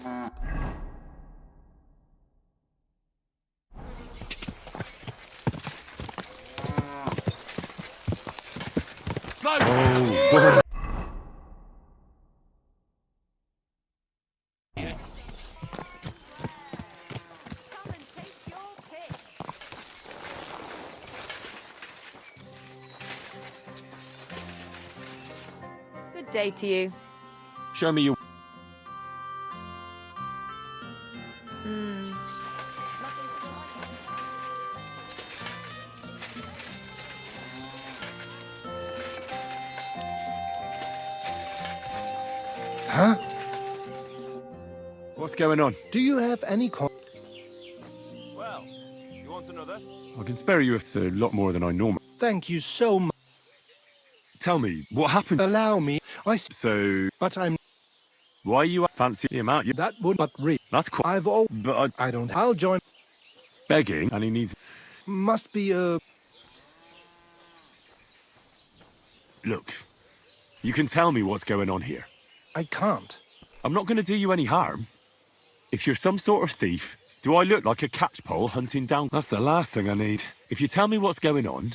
Oh. Good day to you. Show me your... Huh? What's going on? Do you have any Well, you want another? I can spare you if it's a lot more than I normally... Thank you so much. Tell me, what happened? Allow me. So... But I'm... Why you fancy the amount you... That would but read. That's cool. I've all... But I don't... I'll join... Begging, and he needs... Must be a... Look, you can tell me what's going on here. I can't. I'm not going to do you any harm. If you're some sort of thief, do I look like a catchpole hunting down... That's the last thing I need. If you tell me what's going on...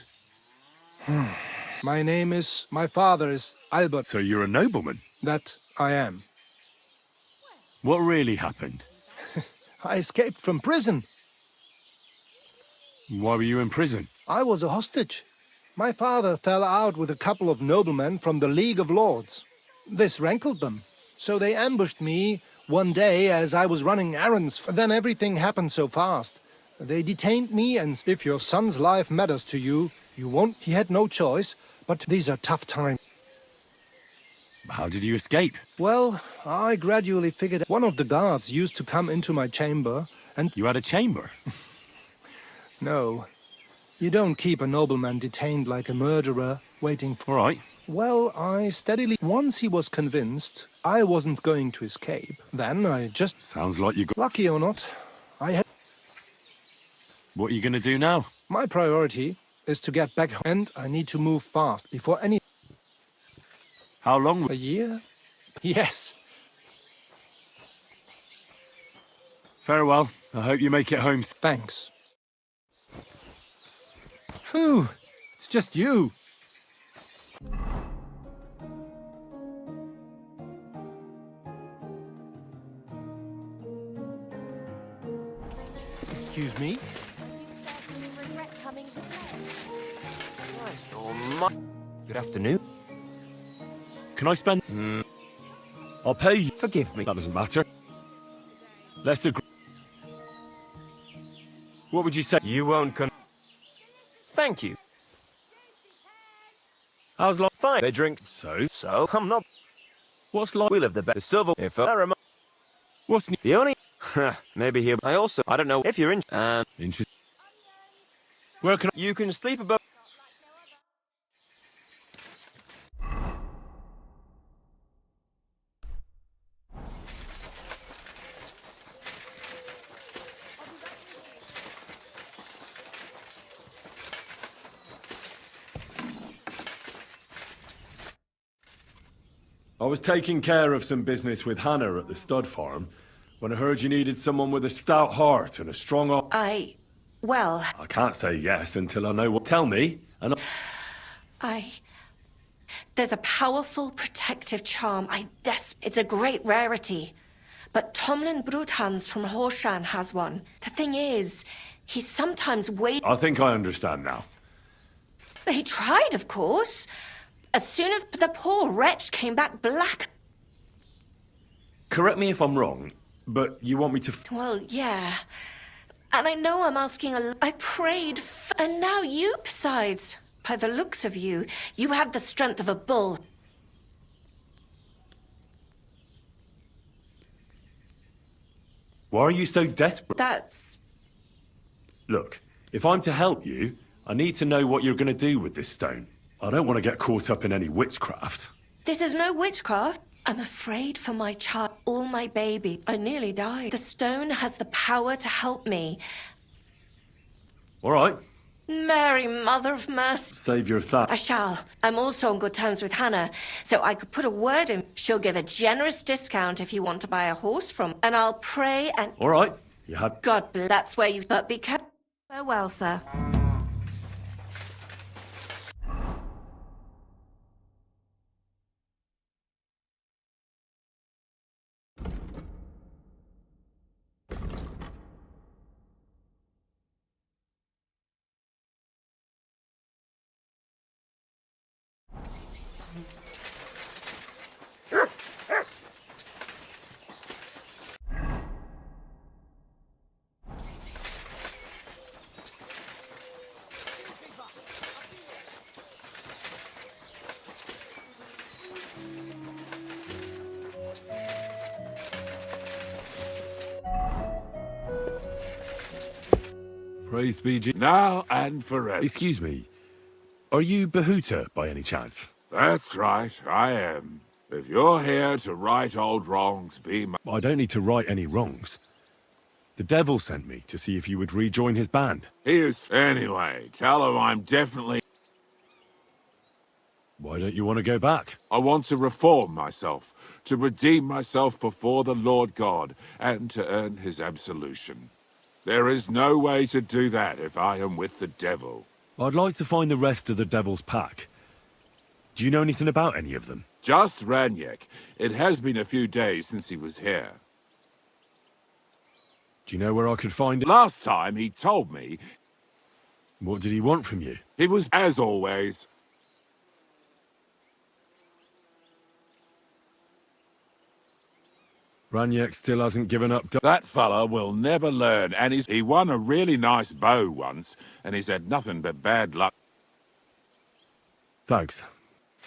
My name is... My father is Albert. So you're a nobleman? That I am. What really happened? I escaped from prison. Why were you in prison? I was a hostage. My father fell out with a couple of noblemen from the League of Lords. This rankled them, so they ambushed me one day as I was running errands. Then everything happened so fast. They detained me, and if your son's life matters to you, you won't... He had no choice, but these are tough times. How did you escape? Well, I gradually figured one of the guards used to come into my chamber, and... You had a chamber? No. You don't keep a nobleman detained like a murderer, waiting for... All right. Well, I steadily... Once he was convinced I wasn't going to escape, then I just... Sounds like you got... Lucky or not, I had... What are you going to do now? My priority is to get back home, and I need to move fast before any... How long? A year? Yes. Farewell. I hope you make it home. Thanks. Phew, it's just you. Excuse me? Christ almighty. Good afternoon. Can I spend... I'll pay you. Forgive me. That doesn't matter. Let's agree. What would you say? You won't Thank you. How's life? Fine. They drink. So? I'm not. What's life? We live the best. The silver. If I remember. What's new? The only. Maybe here. I don't know if you're in. Interesting. Where can I... You can sleep above. I was taking care of some business with Hannah at the stud farm when I heard you needed someone with a stout heart and a strong arm. Well... I can't say yes until I know what... Tell me, and There's a powerful protective charm. It's a great rarity. But Tomlin Bruthans from Horshan has one. The thing is, he's sometimes I think I understand now. He tried, of course. As soon as the poor wretch came back black... Correct me if I'm wrong, but you want me to... Well, yeah. And I know I'm asking I prayed and now you, besides. By the looks of you, you have the strength of a bull. Why are you so desperate? That's... Look, if I'm to help you, I need to know what you're going to do with this stone. I don't want to get caught up in any witchcraft. This is no witchcraft. I'm afraid for my child, all my baby. I nearly died. The stone has the power to help me. All right. Mary, Mother of Mercy. Save your thought. I shall. I'm also on good terms with Hannah, so I could put a word in. She'll give a generous discount if you want to buy a horse from. And I'll pray and... All right. You have... God bless. That's where you've... But be careful. Farewell, sir. Praise be now and forever. Excuse me. Are you Bahuta by any chance? That's right, I am. If you're here to right old wrongs, be my... I don't need to right any wrongs. The devil sent me to see if you would rejoin his band. He is... Anyway, tell him I'm definitely... Why don't you want to go back? I want to reform myself, to redeem myself before the Lord God, and to earn his absolution. There is no way to do that if I am with the devil. I'd like to find the rest of the devil's pack. Do you know anything about any of them? Just Ranyek. It has been a few days since he was here. Do you know where I could find it? Last time he told me... What did he want from you? He was, as always... Ranyek still hasn't given up. That fella will never learn, and he won a really nice bow once, and he's had nothing but bad luck. Thanks.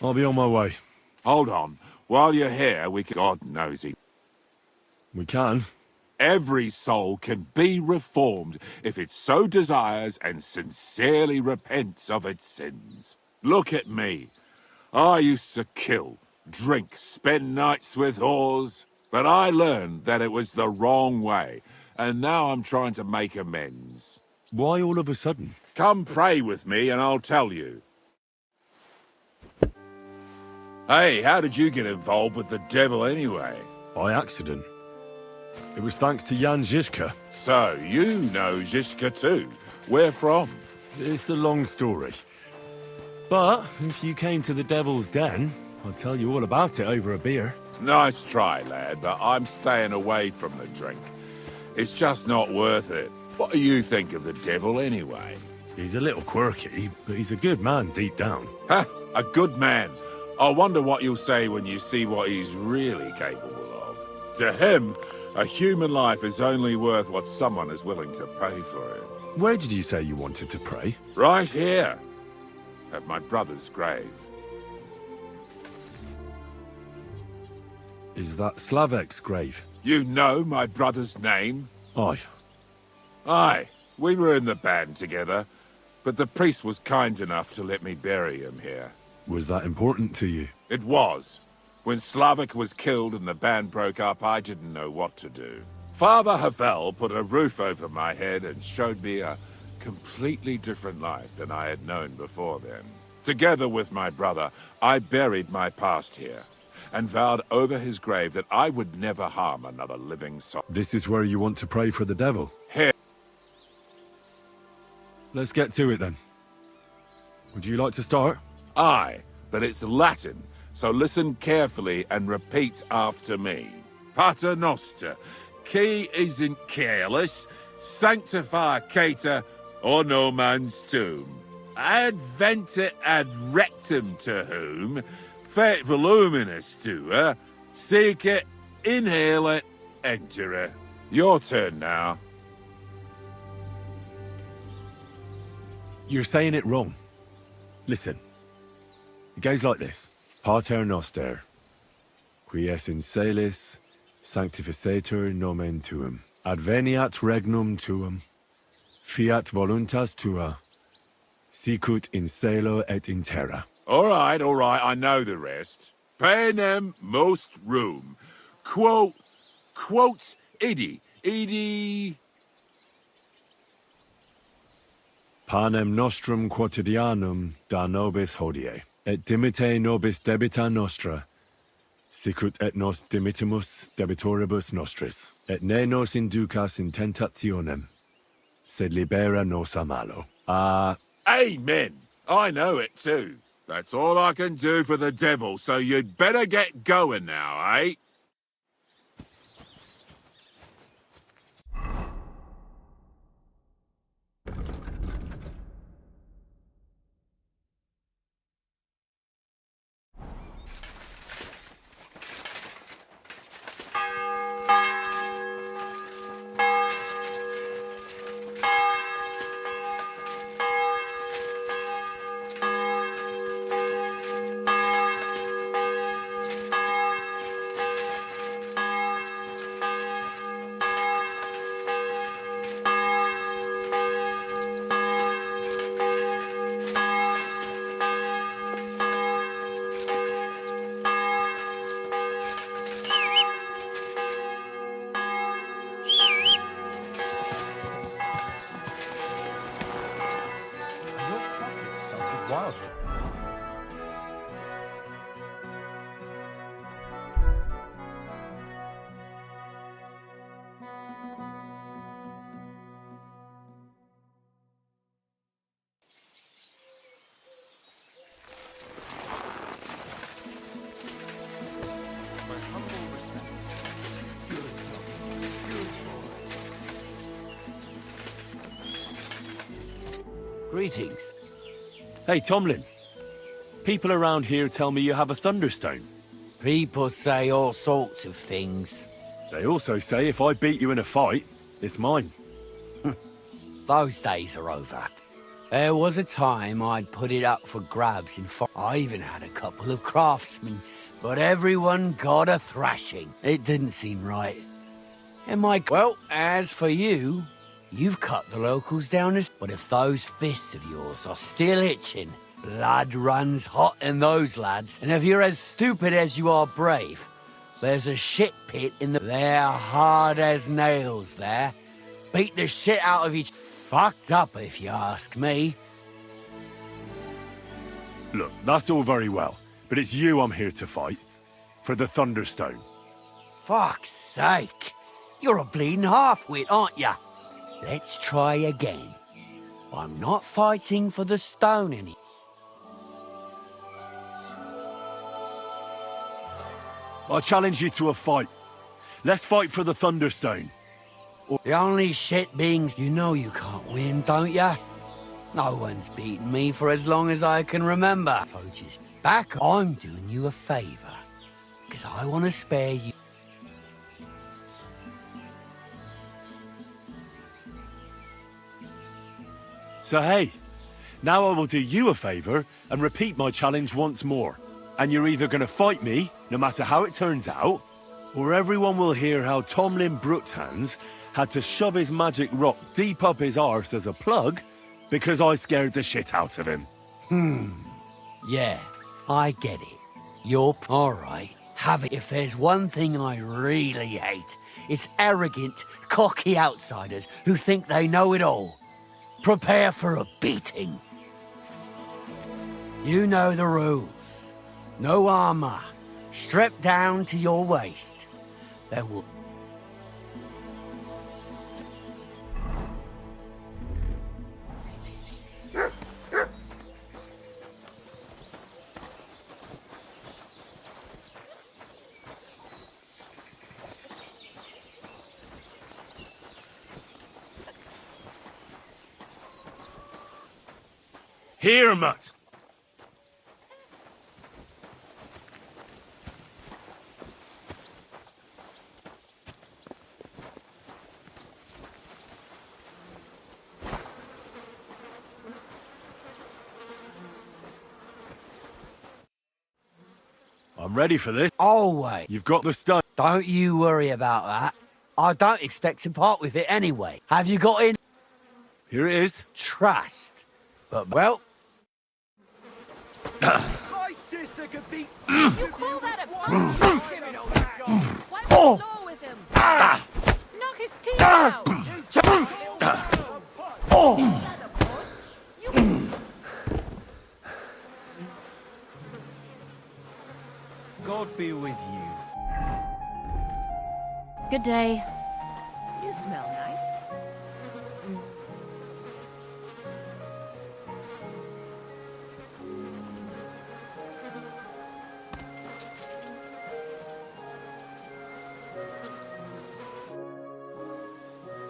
I'll be on my way. Hold on. While you're here, God knows he... We can. Every soul can be reformed if it so desires and sincerely repents of its sins. Look at me. I used to kill, drink, spend nights with whores, but I learned that it was the wrong way, and now I'm trying to make amends. Why all of a sudden? Come pray with me and I'll tell you. Hey, how did you get involved with the devil anyway? By accident. It was thanks to Jan Žižka. So, you know Žižka too. Where from? It's a long story. But if you came to the Devil's Den, I'll tell you all about it over a beer. Nice try, lad, but I'm staying away from the drink. It's just not worth it. What do you think of the devil anyway? He's a little quirky, but he's a good man deep down. Ha! A good man. I wonder what you'll say when you see what he's really capable of. To him, a human life is only worth what someone is willing to pay for it. Where did you say you wanted to pray? Right here. At my brother's grave. Is that Slavek's grave? You know my brother's name? Aye. Aye. We were in the band together, but the priest was kind enough to let me bury him here. Was that important to you? It was. When Slavek was killed and the band broke up, I didn't know what to do. Father Havel put a roof over my head and showed me a completely different life than I had known before then. Together with my brother, I buried my past here, and vowed over his grave that I would never harm another living soul. This is where you want to pray for the devil? Here. Let's get to it then. Would you like to start? Aye, but it's Latin, so listen carefully and repeat after me. Pater Noster, qui is in careless, sanctificator, or no man's tomb. Adventure ad rectum to whom, fet voluminous to her, seek it, inhale it, enter it. Your turn now. You're saying it wrong. Listen. It goes like this. Pater Noster, qui es in celis, sanctificator nomen tuum. Adveniat regnum tuum. Fiat voluntas tua. Sicut in celo et in terra. All right, I know the rest. Panem most room. Quote, idi. Panem nostrum quotidianum da nobis hodie, et dimite nobis debita nostra, sicut et nos dimitimus debitoribus nostris, et ne nos inducas in tentationem, sed libera nos a malo. Amen. I know it too. That's all I can do for the devil, so you'd better get going now, eh? Greetings. Hey, Tomlin. People around here tell me you have a Thunderstone. People say all sorts of things. They also say if I beat you in a fight, it's mine. Those days are over. There was a time I'd put it up for grabs in I even had a couple of craftsmen, but everyone got a thrashing. It didn't seem right. And well, as for you, you've cut the locals down as... But if those fists of yours are still itching, blood runs hot in those lads. And if you're as stupid as you are brave, there's a shit pit in the... They're hard as nails there. Beat the shit out of each... Fucked up, if you ask me. Look, that's all very well, but it's you I'm here to fight. For the Thunderstone. Fuck's sake. You're a bleeding half-wit, aren't ya? Let's try again. I'm not fighting for the stone any... I challenge you to a fight. Let's fight for the Thunderstone. The only shit beings... You know you can't win, don't ya? No one's beaten me for as long as I can remember. So just back up. I'm doing you a favour. Because I want to spare you... So hey, now I will do you a favour and repeat my challenge once more. And you're either going to fight me, no matter how it turns out, or everyone will hear how Tomlin Brookhands had to shove his magic rock deep up his arse as a plug because I scared the shit out of him. Yeah, I get it. You're alright. Have it. If there's one thing I really hate, it's arrogant, cocky outsiders who think they know it all. Prepare for a beating. You know the rules. No armor. Stripped down to your waist. There will... Here, Mutt! I'm ready for this. Always. You've got the stone. Don't you worry about that. I don't expect to part with it anyway. Have you got in? Here it is. Trust. But, well... My sister could be... You call that a punch? Why was law with him? Knock his teeth out! God be with you. Good day. You smell nice.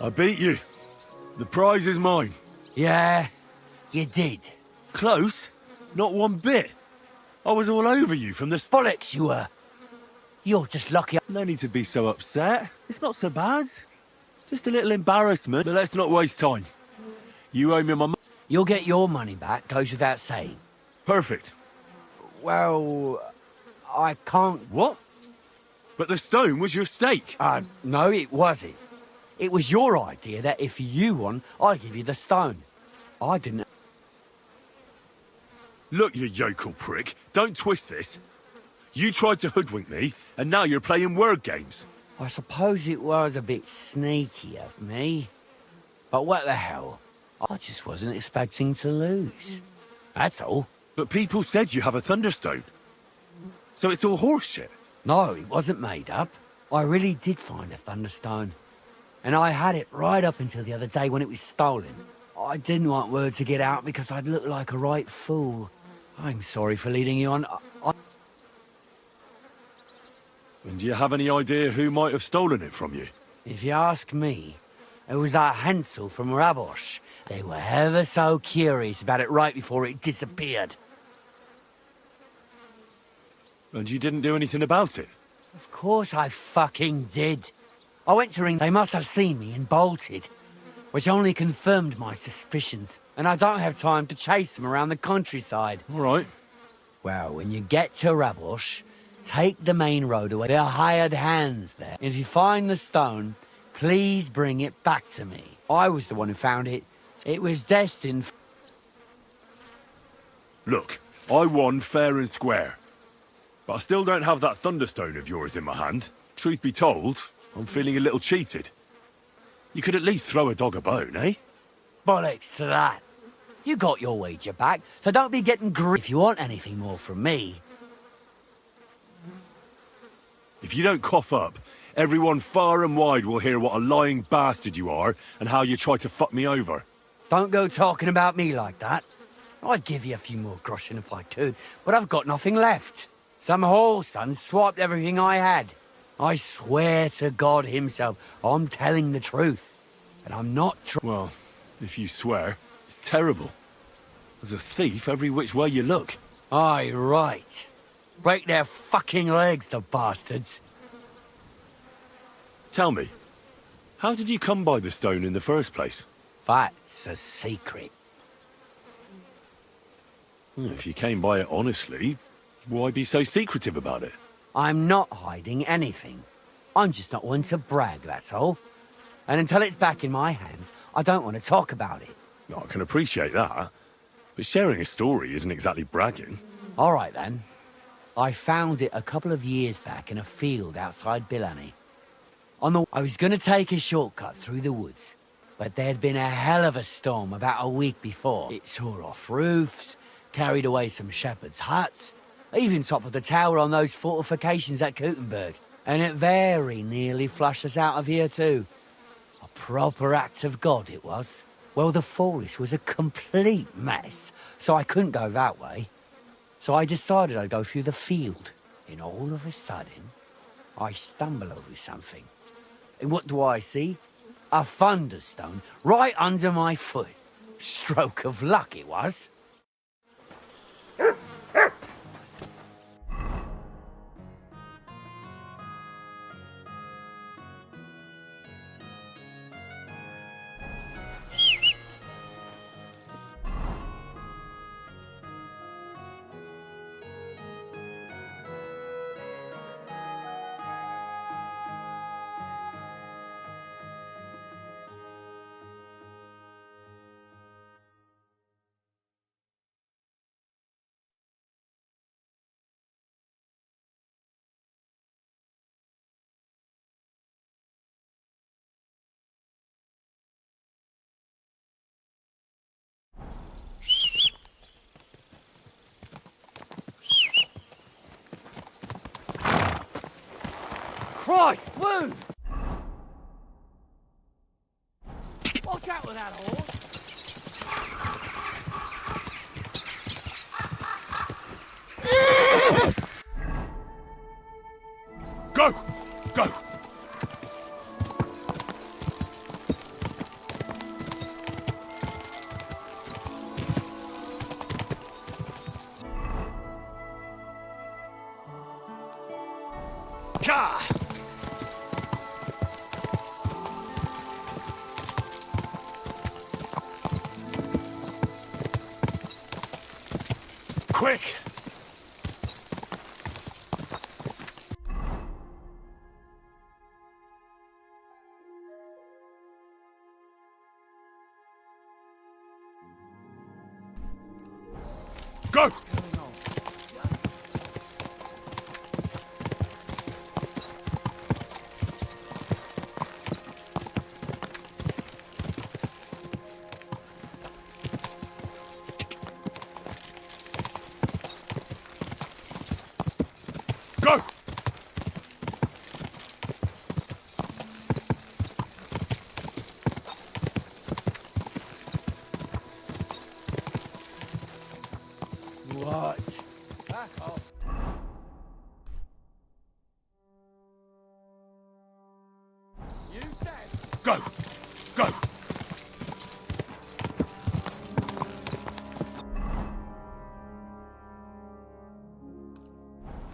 I beat you. The prize is mine. Yeah, you did. Close? Not one bit. I was all over you from the... Bollocks you were. You're just lucky. No need to be so upset. It's not so bad. Just a little embarrassment. But let's not waste time. You owe me my... You'll get your money back, goes without saying. Perfect. Well, I can't... What? But the stone was your stake. No, it wasn't. It was your idea that if you won, I'd give you the stone. I didn't... Look, you yokel prick. Don't twist this. You tried to hoodwink me, and now you're playing word games. I suppose it was a bit sneaky of me. But what the hell? I just wasn't expecting to lose. That's all. But people said you have a Thunderstone. So it's all horseshit. No, it wasn't made up. I really did find a Thunderstone. And I had it right up until the other day when it was stolen. I didn't want word to get out because I'd look like a right fool. I'm sorry for leading you on. And do you have any idea who might have stolen it from you? If you ask me, it was that Hansel from Rabosh. They were ever so curious about it right before it disappeared. And you didn't do anything about it? Of course I fucking did. I went to ring. They must have seen me and bolted, which only confirmed my suspicions. And I don't have time to chase them around the countryside. All right. Well, when you get to Rabosh, take the main road away. There are hired hands there. And if you find the stone, Please bring it back to me. I was the one who found it. It was destined for... Look, I won fair and square. But I still don't have that Thunderstone of yours in my hand. Truth be told, I'm feeling a little cheated. You could at least throw a dog a bone, eh? Bollocks to that. You got your wager back, so don't be getting greedy if you want anything more from me. If you don't cough up, everyone far and wide will hear what a lying bastard you are and how you tried to fuck me over. Don't go talking about me like that. I'd give you a few more groschen if I could, but I've got nothing left. Some whoreson swiped everything I had. I swear to God himself, I'm telling the truth. And I'm not Well, if you swear, it's terrible. There's a thief every which way you look. Aye, right. Break their fucking legs, the bastards. Tell me, how did you come by the stone in the first place? That's a secret. If you came by it honestly, why be so secretive about it? I'm not hiding anything. I'm just not one to brag, that's all. And until it's back in my hands, I don't want to talk about it. I can appreciate that, but sharing a story isn't exactly bragging. All right, then. I found it a couple of years back in a field outside Billany. I was going to take a shortcut through the woods, but there'd been a hell of a storm about a week before. It tore off roofs, carried away some shepherds' huts, even toppled the tower on those fortifications at Gutenberg. And it very nearly flushed us out of here too. A proper act of God it was. Well, the forest was a complete mess, so I couldn't go that way. So I decided I'd go through the field. And all of a sudden, I stumble over something. And what do I see? A Thunderstone right under my foot. Stroke of luck it was. Christ, move! Watch out with that horse! Go! Go! Ka! Quick! Go! Go! What? Back off. You dead? Go! Go!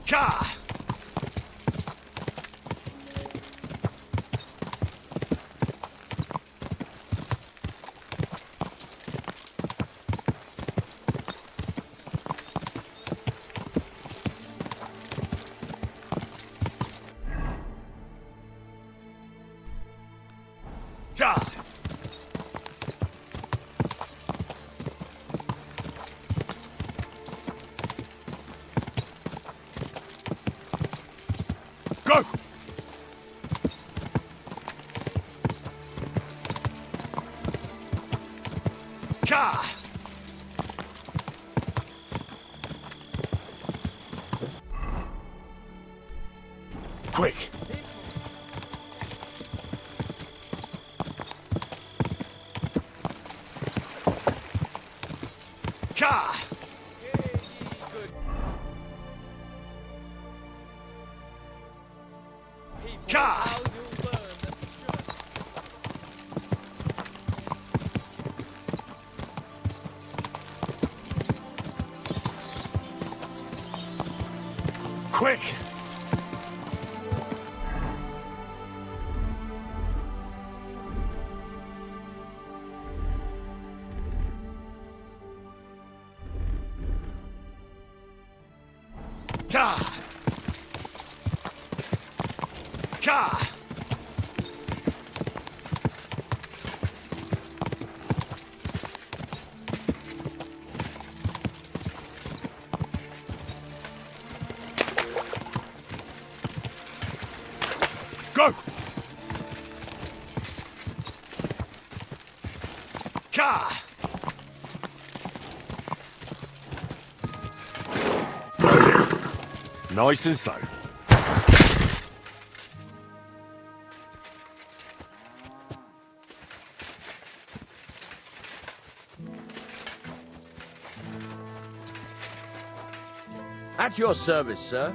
Ka! Go! Ka! Quick! Ka! Ka! Quick! Ka! Ka! Go! Ka! Nice and slow. At your service, sir.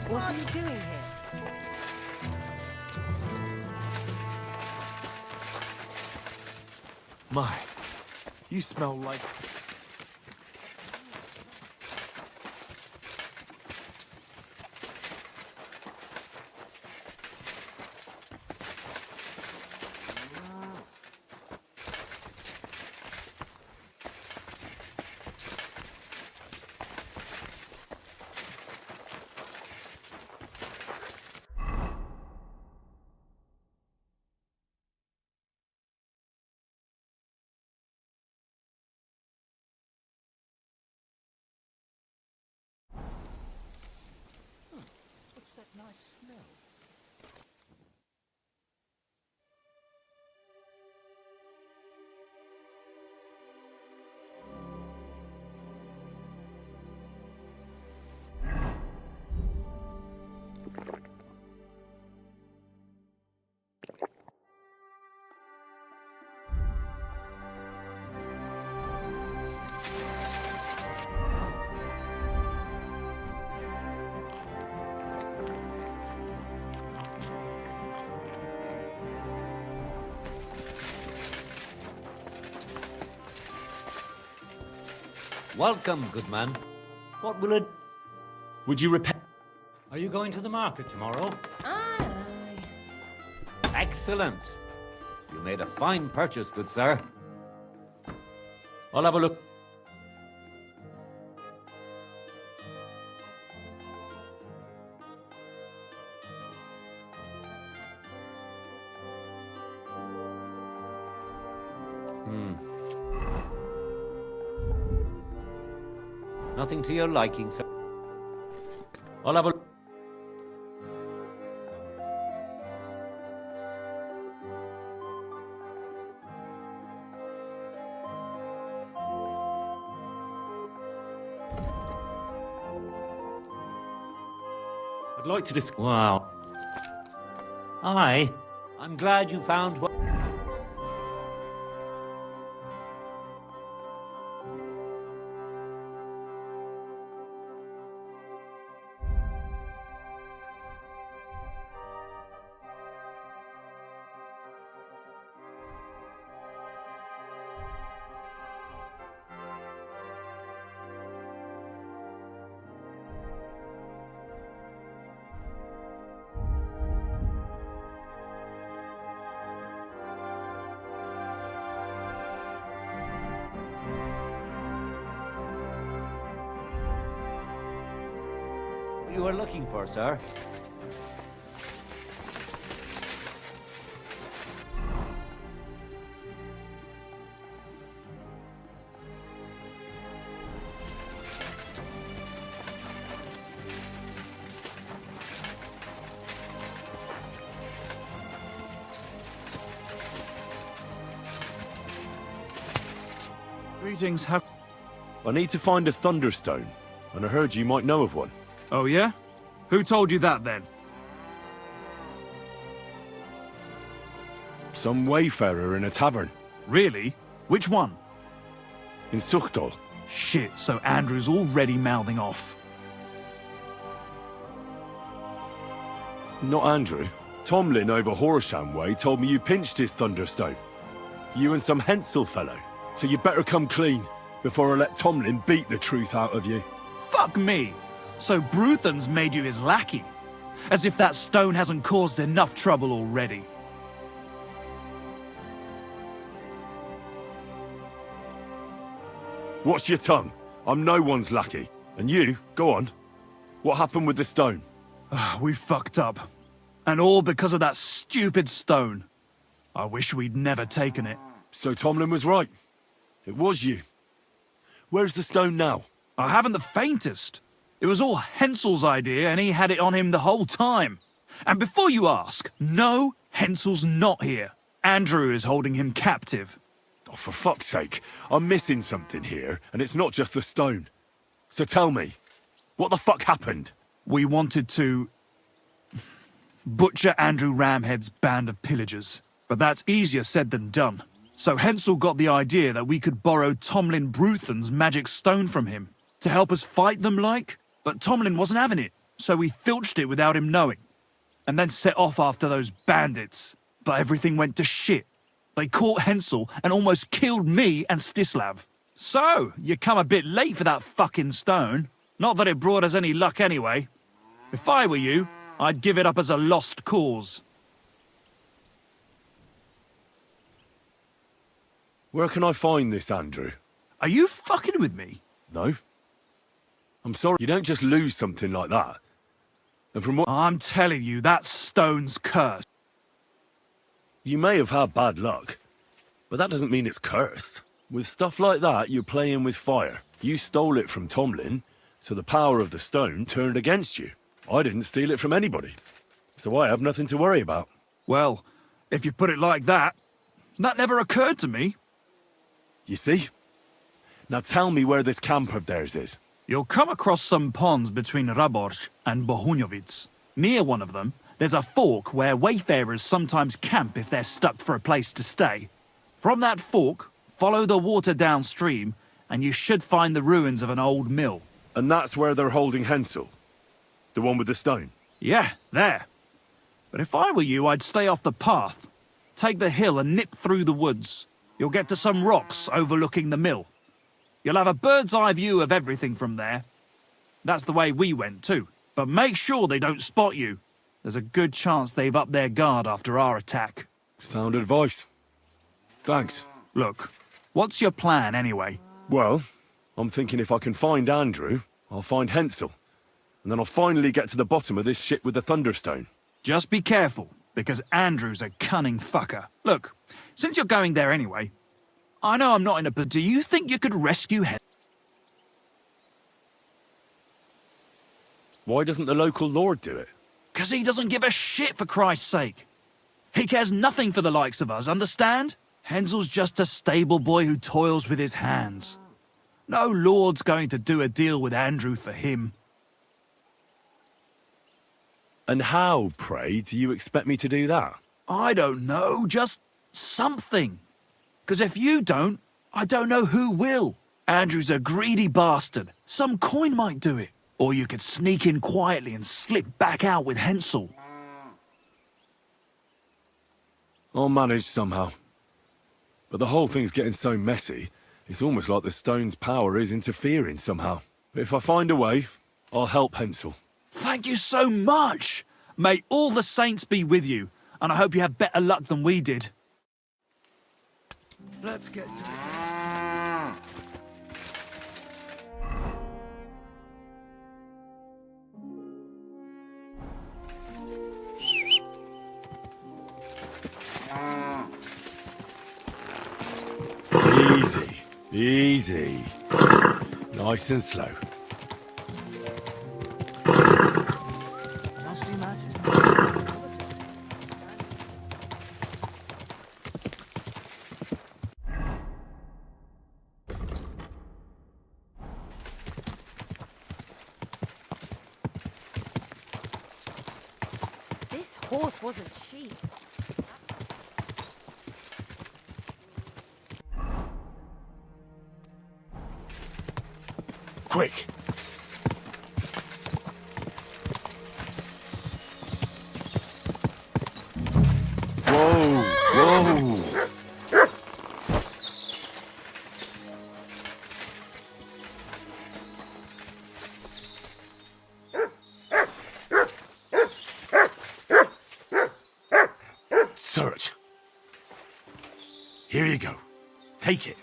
What are you doing here? My, you smell like... Welcome, good man. What will it... Would you repair... Are you going to the market tomorrow? Aye. Excellent. You made a fine purchase, good sir. I'll have a look. Nothing to your liking, sir. I'll have a... I'd like to discuss... Wow. Aye. I'm glad you found what... you were looking for, sir. Greetings, how... I need to find a Thunderstone, and I heard you might know of one. Oh, yeah? Who told you that, then? Some wayfarer in a tavern. Really? Which one? In Suchtol. Shit, so Andrew's already mouthing off. Not Andrew. Tomlin over Horsham way told me you pinched his Thunderstone. You and some Hensel fellow. So you better come clean, before I let Tomlin beat the truth out of you. Fuck me! So Bruthan's made you his lackey? As if that stone hasn't caused enough trouble already. Watch your tongue. I'm no one's lackey. And you, go on. What happened with the stone? We fucked up. And all because of that stupid stone. I wish we'd never taken it. So Tomlin was right. It was you. Where's the stone now? I haven't the faintest. It was all Hensel's idea and he had it on him the whole time. And before you ask, no, Hensel's not here. Andrew is holding him captive. Oh, for fuck's sake. I'm missing something here, and it's not just the stone. So tell me, what the fuck happened? We wanted to... butcher Andrew Ramhead's band of pillagers. But that's easier said than done. So Hensel got the idea that we could borrow Tomlin Bruthan's magic stone from him. To help us fight them, like? But Tomlin wasn't having it, so we filched it without him knowing. And then set off after those bandits. But everything went to shit. They caught Hensel and almost killed me and Stislav. So, you come a bit late for that fucking stone. Not that it brought us any luck anyway. If I were you, I'd give it up as a lost cause. Where can I find this, Andrew? Are you fucking with me? No. I'm sorry, you don't just lose something like that. And from what... I'm telling you, that stone's cursed. You may have had bad luck, but that doesn't mean it's cursed. With stuff like that, you're playing with fire. You stole it from Tomlin, so the power of the stone turned against you. I didn't steal it from anybody, so I have nothing to worry about. Well, if you put it like that, that never occurred to me. You see? Now tell me where this camp of theirs is. You'll come across some ponds between Raborj and Bohunjovic. Near one of them, there's a fork where wayfarers sometimes camp if they're stuck for a place to stay. From that fork, follow the water downstream, and you should find the ruins of an old mill. And that's where they're holding Hensel? The one with the stone? Yeah, there. But if I were you, I'd stay off the path. Take the hill and nip through the woods. You'll get to some rocks overlooking the mill. You'll have a bird's eye view of everything from there. That's the way we went too. But make sure they don't spot you. There's a good chance they've upped their guard after our attack. Sound advice. Thanks. Look, what's your plan anyway? Well, I'm thinking if I can find Andrew, I'll find Hensel. And then I'll finally get to the bottom of this shit with the Thunderstone. Just be careful, because Andrew's a cunning fucker. Look, since you're going there anyway, I know I'm not in a... but do you think you could rescue Hensel? Why doesn't the local lord do it? Because he doesn't give a shit, for Christ's sake. He cares nothing for the likes of us, understand? Hensel's just a stable boy who toils with his hands. No lord's going to do a deal with Andrew for him. And how, pray, do you expect me to do that? I don't know, just something. Because if you don't, I don't know who will. Andrew's a greedy bastard. Some coin might do it. Or you could sneak in quietly and slip back out with Hensel. I'll manage somehow. But the whole thing's getting so messy, it's almost like the stone's power is interfering somehow. But if I find a way, I'll help Hensel. Thank you so much! May all the saints be with you, and I hope you have better luck than we did. Let's get to it. Easy, easy. Nice and slow. Just imagine. horse wasn't cheap. Quick! Whoa! Whoa! Search. Here you go. Take it.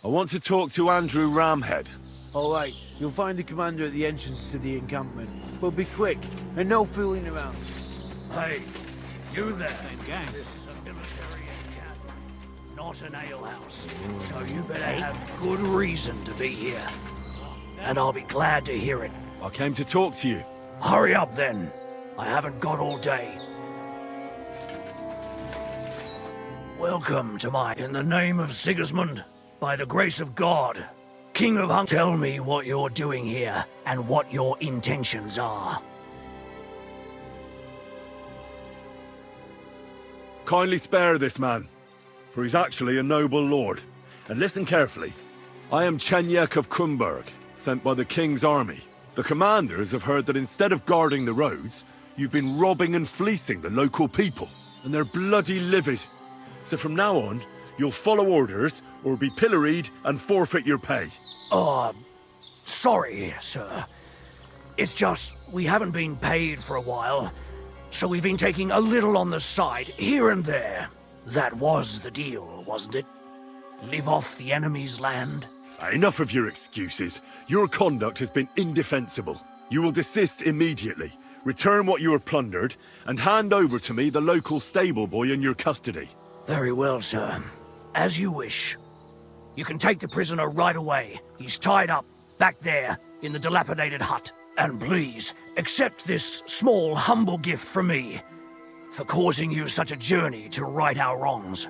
I want to talk to Andrew Ramhead. All right, you'll find the commander at the entrance to the encampment. But be quick, and no fooling around. Hey, you there. Gang. This is a military encampment, not an alehouse. So you better have good reason to be here. And I'll be glad to hear it. I came to talk to you. Hurry up then. I haven't got all day. Welcome to my... In the name of Sigismund, by the grace of God, King of Hung... Tell me what you're doing here, and what your intentions are. Kindly spare this man, for he's actually a noble lord. And listen carefully. I am Chenyek of Krumberg, sent by the king's army. The commanders have heard that instead of guarding the roads, you've been robbing and fleecing the local people, and they're bloody livid. So from now on, you'll follow orders, or be pilloried and forfeit your pay. Sorry, sir. It's just, we haven't been paid for a while, so we've been taking a little on the side, here and there. That was the deal, wasn't it? Live off the enemy's land? Enough of your excuses. Your conduct has been indefensible. You will desist immediately, return what you were plundered, and hand over to me the local stable boy in your custody. Very well, sir. As you wish. You can take the prisoner right away. He's tied up, back there, in the dilapidated hut. And please, accept this small, humble gift from me, for causing you such a journey to right our wrongs.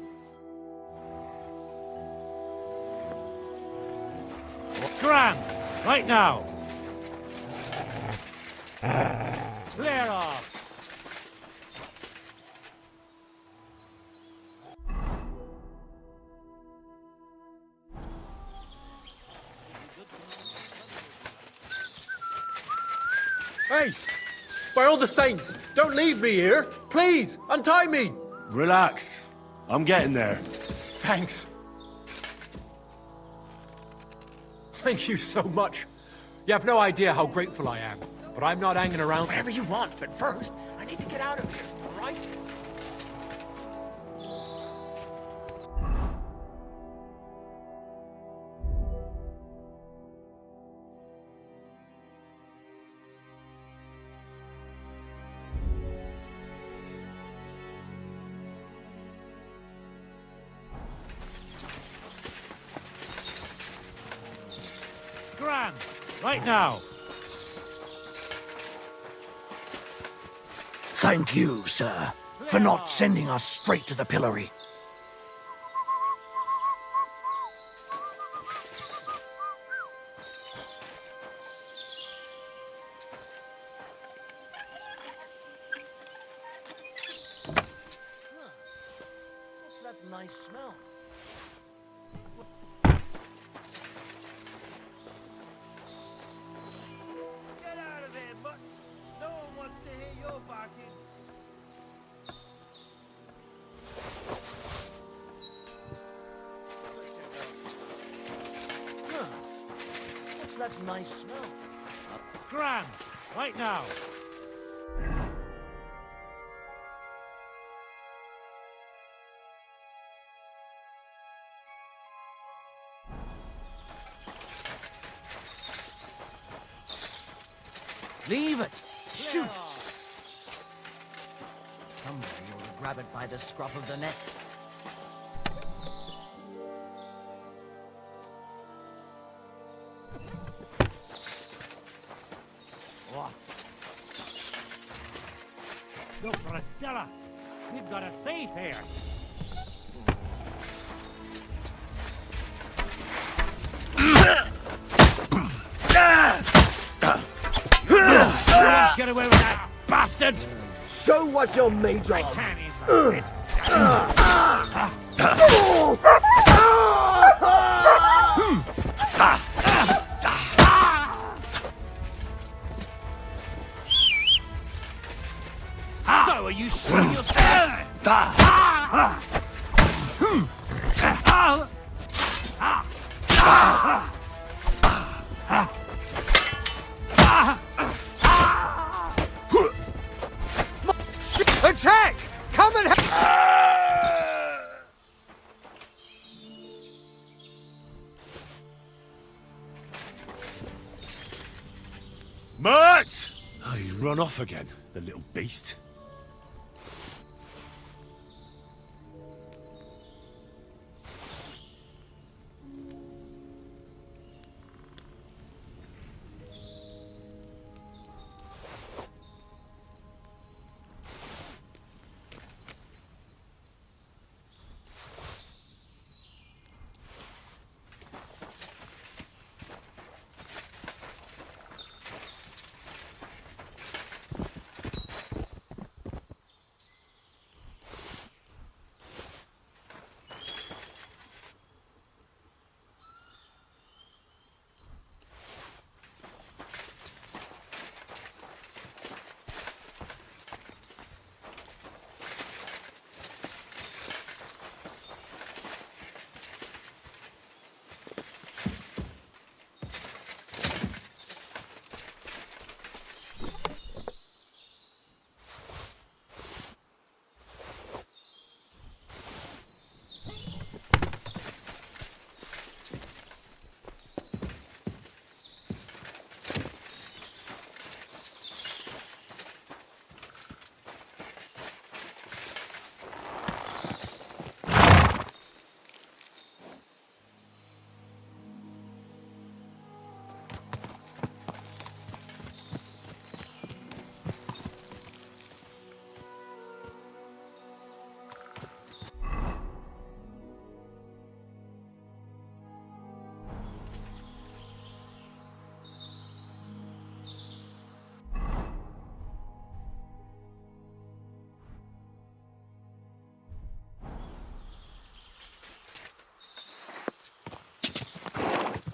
Graham, right now. Clear off. Hey! By all the saints, don't leave me here! Please, untie me! Relax. I'm getting there. Thanks. Thank you so much. You have no idea how grateful I am, but I'm not hanging around. Whatever you want, but first, I need to get out of here, all right? Graham, right now. Thank you, sir, for not sending us straight to the pillory. What's that nice smell? Get out of there, mutt! No one wants to hear your barking. What's that nice smell? Grand, right now. Leave it! Shoot! Somebody ought to grab it by the scruff of the neck. What? Look for a Stella! We've got a thief here! Get away with that, bastard! Show what you're made of! I can't even this. So are you shooting yourself? Attack! Come and Mert! Oh, he's run off again, the little beast.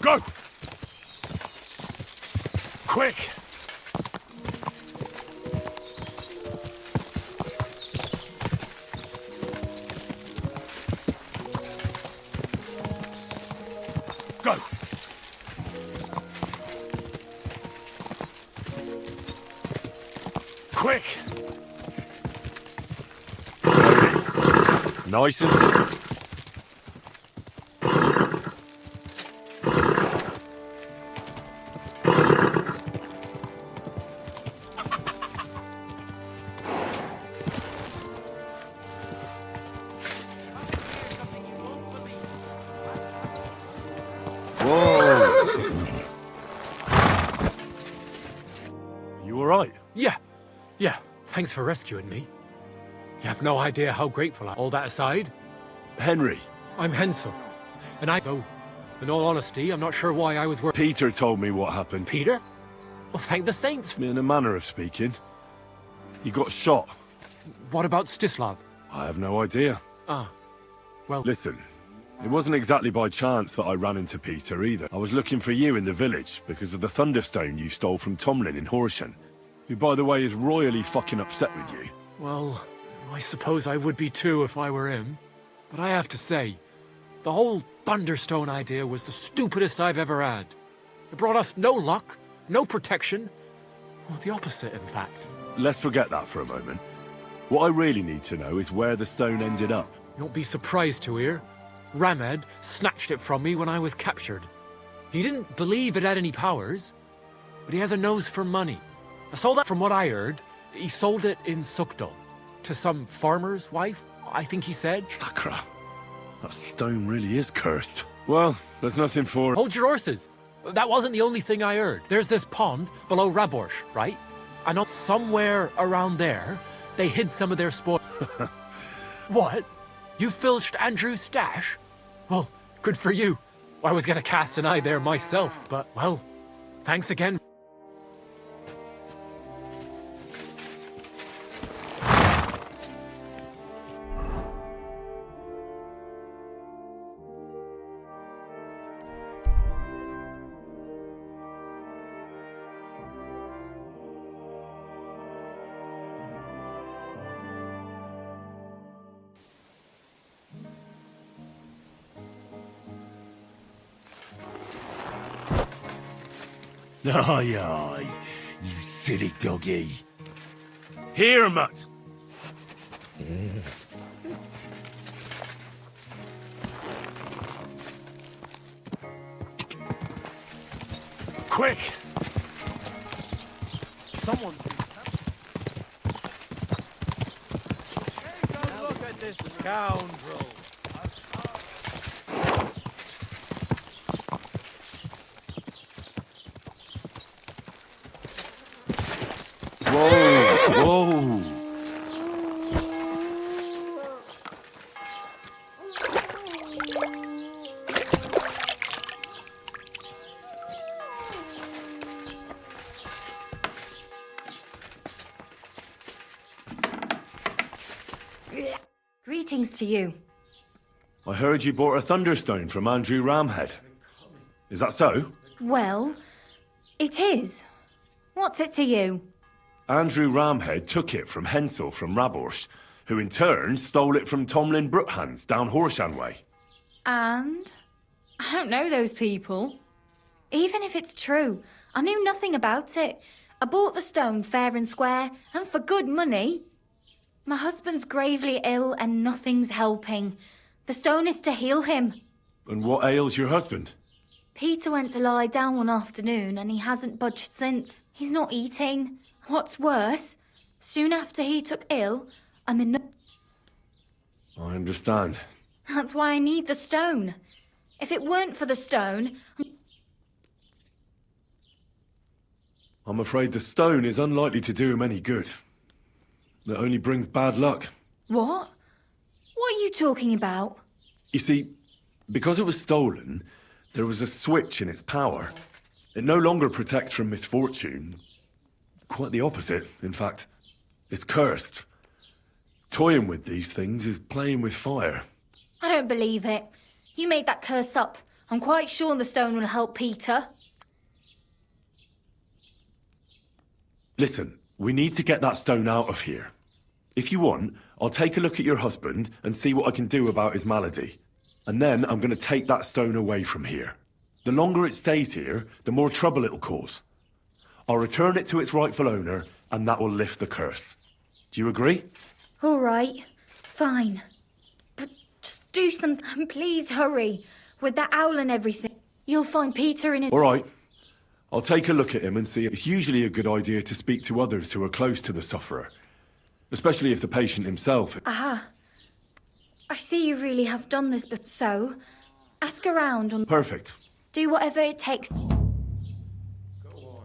Go! Quick! Go! Quick! Nice and... Yeah, thanks for rescuing me. You have no idea how grateful I am. All that aside... Henry. I'm Hensel. And though, in all honesty, I'm not sure why I was Peter told me what happened. Peter? Well, thank the saints. In a manner of speaking. He got shot. What about Stislav? I have no idea. Ah, well... Listen, it wasn't exactly by chance that I ran into Peter either. I was looking for you in the village because of the Thunderstone you stole from Tomlin in Horsham. Who, by the way, is royally fucking upset with you. Well, I suppose I would be too if I were him. But I have to say, the whole Thunderstone idea was the stupidest I've ever had. It brought us no luck, no protection. Well, the opposite, in fact. Let's forget that for a moment. What I really need to know is where the stone ended up. You won't be surprised to hear. Ramed snatched it from me when I was captured. He didn't believe it had any powers, but he has a nose for money. I sold that from what I heard. He sold it in Sukdal to some farmer's wife, I think he said. Sakra. That stone really is cursed. Well, there's nothing for... Hold your horses. That wasn't the only thing I heard. There's this pond below Raborsh, right? I know somewhere around there, they hid some of their spoil. What? You filched Andrew's stash? Well, good for you. I was gonna cast an eye there myself, but, well, thanks again. Aye, aye, you silly doggy. Here, Mutt. Quick! Someone... Now look at this scoundrel. Whoa! Greetings to you. I heard you bought a Thunderstone from Andrew Ramhead. Is that so? Well, it is. What's it to you? Andrew Ramhead took it from Hensel from Raborsh, who in turn stole it from Tomlin Brookhans down Horshan way. And? I don't know those people. Even if it's true, I knew nothing about it. I bought the stone fair and square, and for good money. My husband's gravely ill and nothing's helping. The stone is to heal him. And what ails your husband? Peter went to lie down one afternoon and he hasn't budged since. He's not eating. What's worse, soon after he took ill, I'm in the... I understand. That's why I need the stone. If it weren't for the stone... I'm afraid the stone is unlikely to do him any good. It only brings bad luck. What? What are you talking about? You see, because it was stolen, there was a switch in its power. It no longer protects from misfortune. Quite the opposite, in fact. It's cursed. Toying with these things is playing with fire. I don't believe it. You made that curse up. I'm quite sure the stone will help Peter. Listen, we need to get that stone out of here. If you want, I'll take a look at your husband and see what I can do about his malady. And then I'm going to take that stone away from here. The longer it stays here, the more trouble it'll cause. I'll return it to its rightful owner, and that will lift the curse. Do you agree? All right. Fine. But just do something. Please hurry. With that owl and everything, you'll find Peter in his... All right. I'll take a look at him and see. It's usually a good idea to speak to others who are close to the sufferer. Especially if the patient himself... Aha. I see you really have done this, but so... Ask around and... Perfect. Do whatever it takes.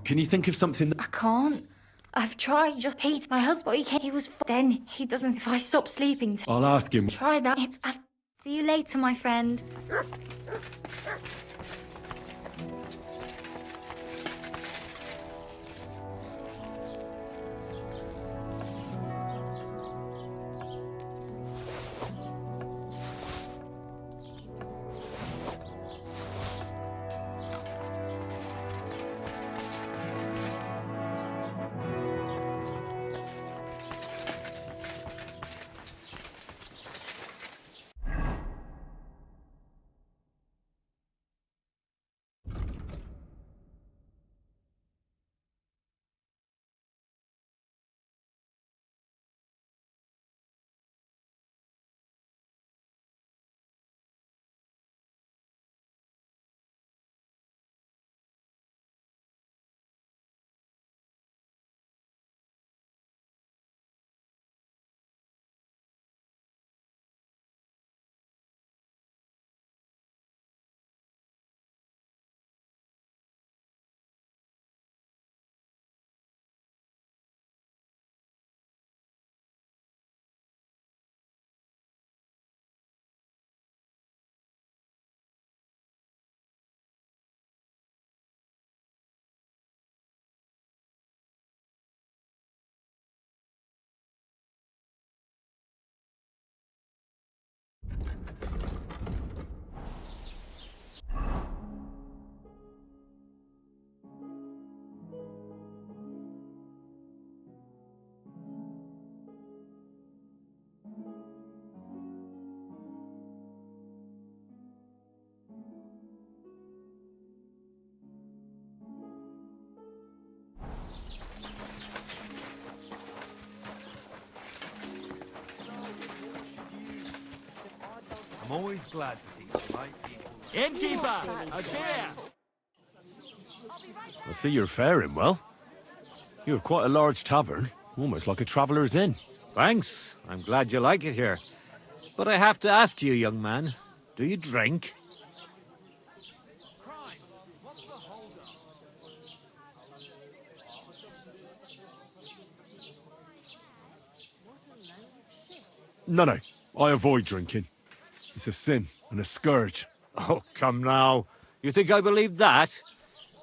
Can you think of something that... I can't. I've tried. Just Pete, my husband, he was... Then he doesn't... If I stop sleeping... I'll ask him. Try that. See you later, my friend. I'm always glad to see polite people. Innkeeper! A beer! I see you're faring well. You have quite a large tavern, almost like a traveller's inn. Thanks. I'm glad you like it here. But I have to ask you, young man, do you drink? No, I avoid drinking. It's a sin and a scourge. Oh, come now. You think I believe that?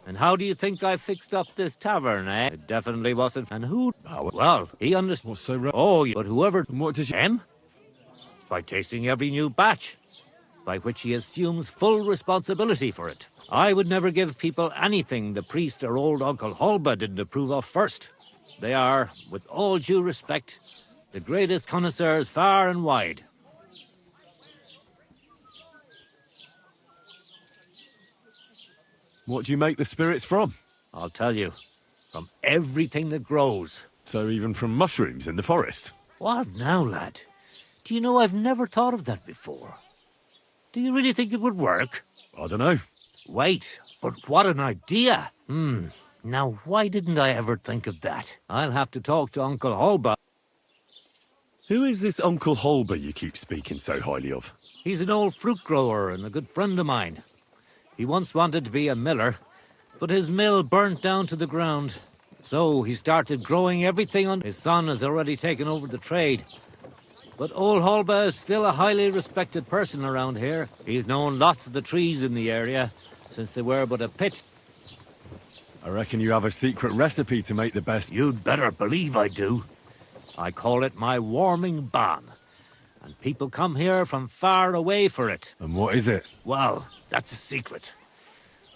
And how do you think I fixed up this tavern, eh? It definitely wasn't. And who? Oh, well, he understood. What's so wrong? Oh, but whoever... What does him? By tasting every new batch, by which he assumes full responsibility for it. I would never give people anything the priest or old Uncle Holba didn't approve of first. They are, with all due respect, the greatest connoisseurs far and wide. What do you make the spirits from? I'll tell you. From everything that grows. So even from mushrooms in the forest? What now, lad? Do you know I've never thought of that before? Do you really think it would work? I don't know. Wait, but what an idea! Now why didn't I ever think of that? I'll have to talk to Uncle Holba. Who is this Uncle Holba you keep speaking so highly of? He's an old fruit grower and a good friend of mine. He once wanted to be a miller, but his mill burnt down to the ground. So he started growing everything on. His son has already taken over the trade. But old Holba is still a highly respected person around here. He's known lots of the trees in the area, since they were but a pit. I reckon you have a secret recipe to make the best. You'd better believe I do. I call it my warming balm. And people come here from far away for it. And what is it? Well, that's a secret.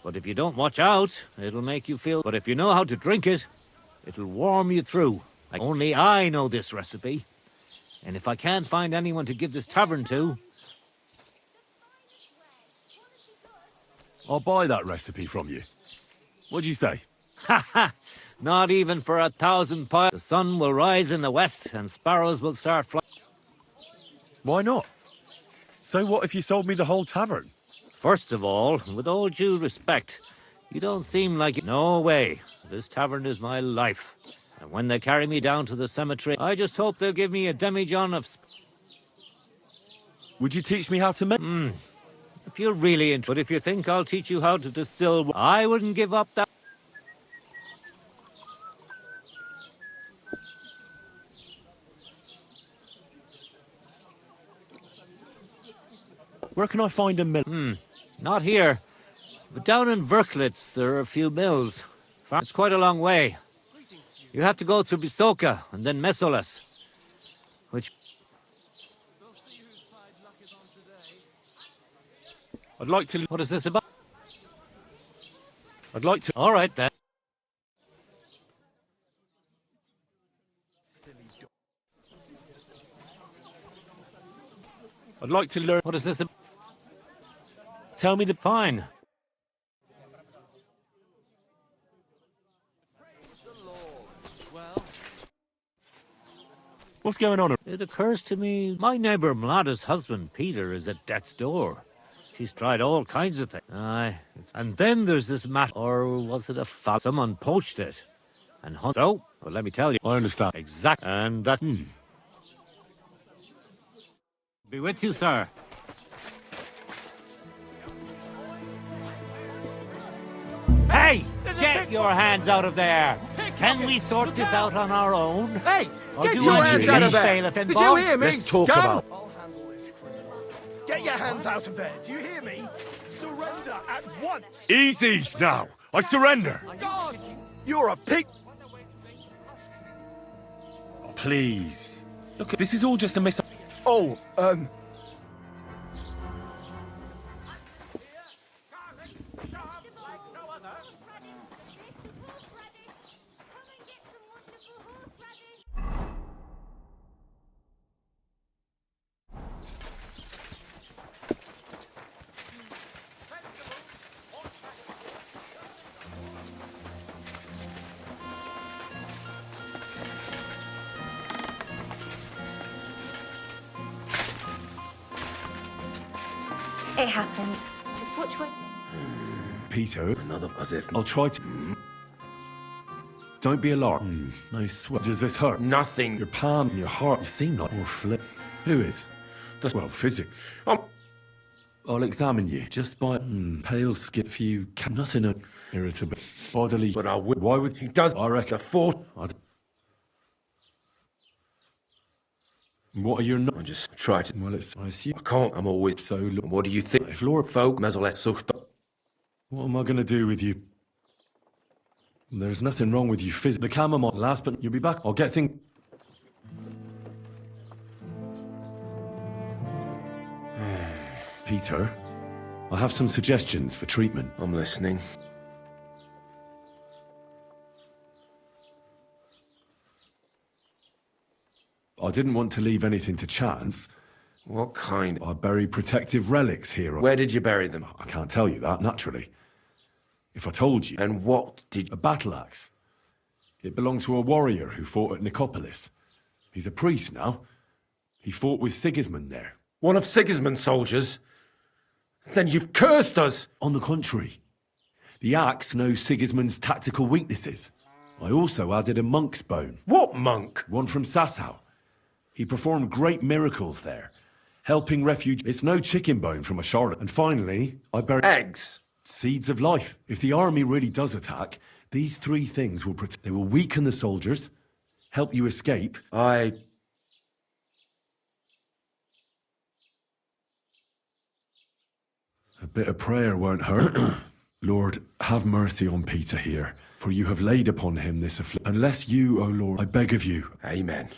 But if you don't watch out, it'll make you feel... But if you know how to drink it, it'll warm you through. Like only I know this recipe. And if I can't find anyone to give this tavern to... I'll buy that recipe from you. What'd you say? Ha ha! Not even for 1,000 piles. The sun will rise in the west and sparrows will start flying. Why not? So what if you sold me the whole tavern? First of all, with all due respect, you don't seem like it. No way. This tavern is my life. And when they carry me down to the cemetery, I just hope they'll give me a demijohn of... Would you teach me how to make... If you're really interested, but if you think I'll teach you how to distill... I wouldn't give up that... Where can I find a mill? Not here. But down in Verklitz, there are a few mills. It's quite a long way. You have to go through Bisoka and then Mesolas. Which... I'd like to... What is this about? I'd like to... All right, then. I'd like to learn... What is this about? Tell me the... Fine. What's going on? It occurs to me, my neighbour Mlada's husband, Peter, is at death's door. She's tried all kinds of things. Aye. And then there's this matter, or was it a foul? Someone poached it. And so, well, let me tell you. I understand. Exactly. And that... Be with you, sir. Hey! Get your hands out of there! Can we sort this out on our own? Hey! Or Get do your we hands need out of a there! bailiff Did involved? you hear me? Let's talk Scum? about... I'll handle this criminal. Get your hands out of there. Do you hear me? Surrender at once. Easy now. I surrender. God, you're a pig. Please. Look, this is all just a miss... Oh, It happens. Just watch what... Peter, Another as if... I'll try to... Don't be alarmed. No sweat. Does this hurt? Nothing. Your palm and your heart, you seem like more flip. Who is? That's, well, physics. I'll examine you, just by pale skin, if you can. Nothing irritable, bodily. But I would... Why would... He does... I reckon... The fort... What are your... I just try to... Well, it's... I assume... I can't. I'm always... So, look... What do you think? If Lord Folk, Mezzole, Sucht... What am I going to do with you? There's nothing wrong with you physically. The chamomile, last but you'll be back. I'll get things... Peter, I have some suggestions for treatment. I'm listening. I didn't want to leave anything to chance. What kind? I buried protective relics here. Where did you bury them? I can't tell you that, naturally. If I told you... And what did... A battle axe. It belonged to a warrior who fought at Nicopolis. He's a priest now. He fought with Sigismund there. One of Sigismund's soldiers? Then you've cursed us! On the contrary. The axe knows Sigismund's tactical weaknesses. I also added a monk's bone. What monk? One from Sasau. He performed great miracles there, helping refugees. It's no chicken bone from a charlotte. And finally, I buried... Eggs! Seeds of life. If the army really does attack, these three things will protect... They will weaken the soldiers, help you escape... A bit of prayer won't hurt. Lord, have mercy on Peter here, for you have laid upon him this affliction. Unless you, O Lord, I beg of you. Amen.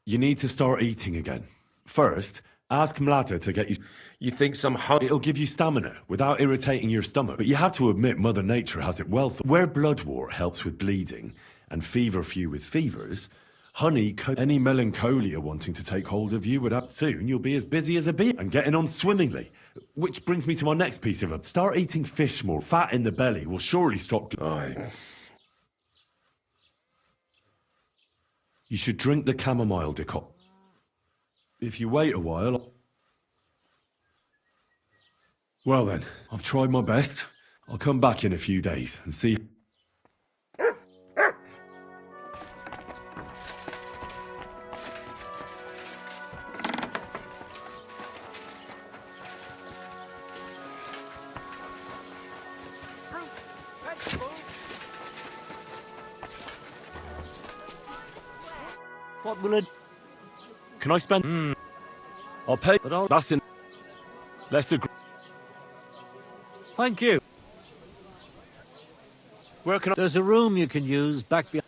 You need to start eating again. First, ask Mlada to get you... You think some It'll give you stamina, without irritating your stomach. But you have to admit Mother Nature has it well. Where bloodwort helps with bleeding, and feverfew with fevers... Honey, any melancholia wanting to take hold of you would up soon. You'll be as busy as a bee and getting on swimmingly. Which brings me to my next piece of it. Start eating fish more. Fat in the belly will surely stop... You should drink the chamomile decoct. If you wait a while... Well then, I've tried my best. I'll come back in a few days and see... What will it... Can I spend... I'll pay... But that's in... Let's agree... Thank you. Where can I... There's a room you can use back behind...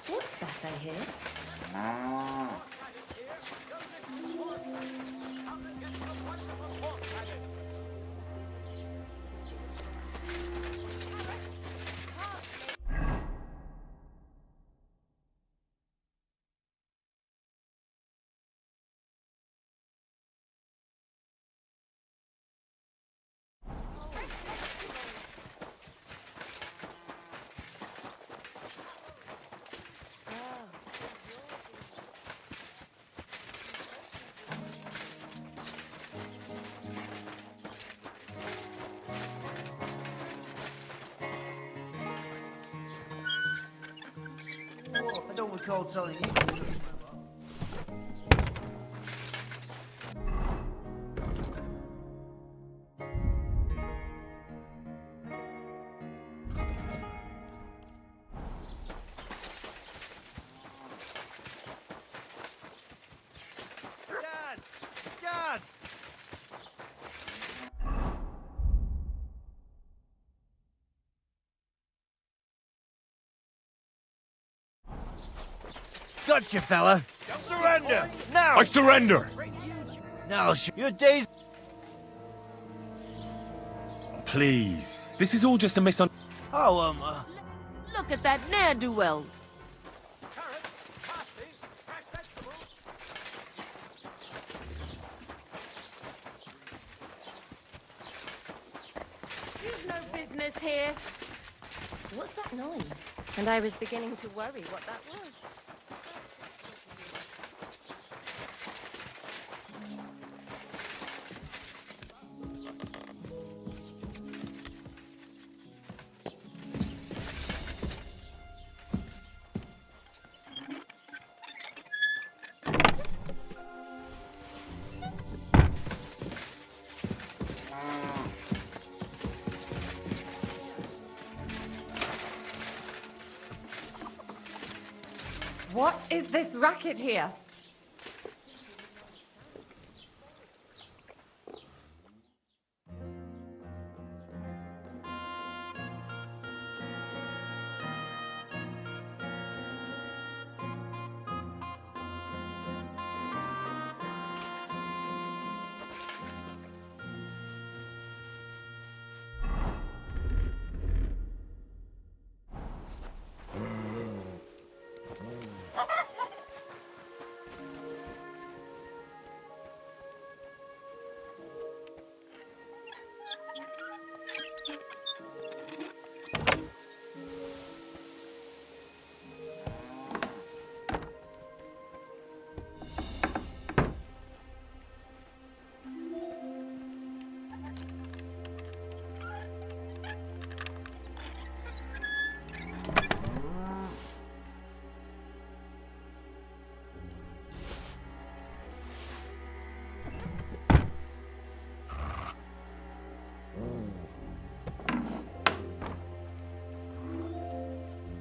What's that I hear? I don't recall telling you. Gotcha, fella. Surrender! Now! I surrender! Now, your days... Please. This is all just a misunderstanding. Oh, Look at that ne'er-do-well. business here. What's that noise? And I was beginning to worry what that was. What is this racket here?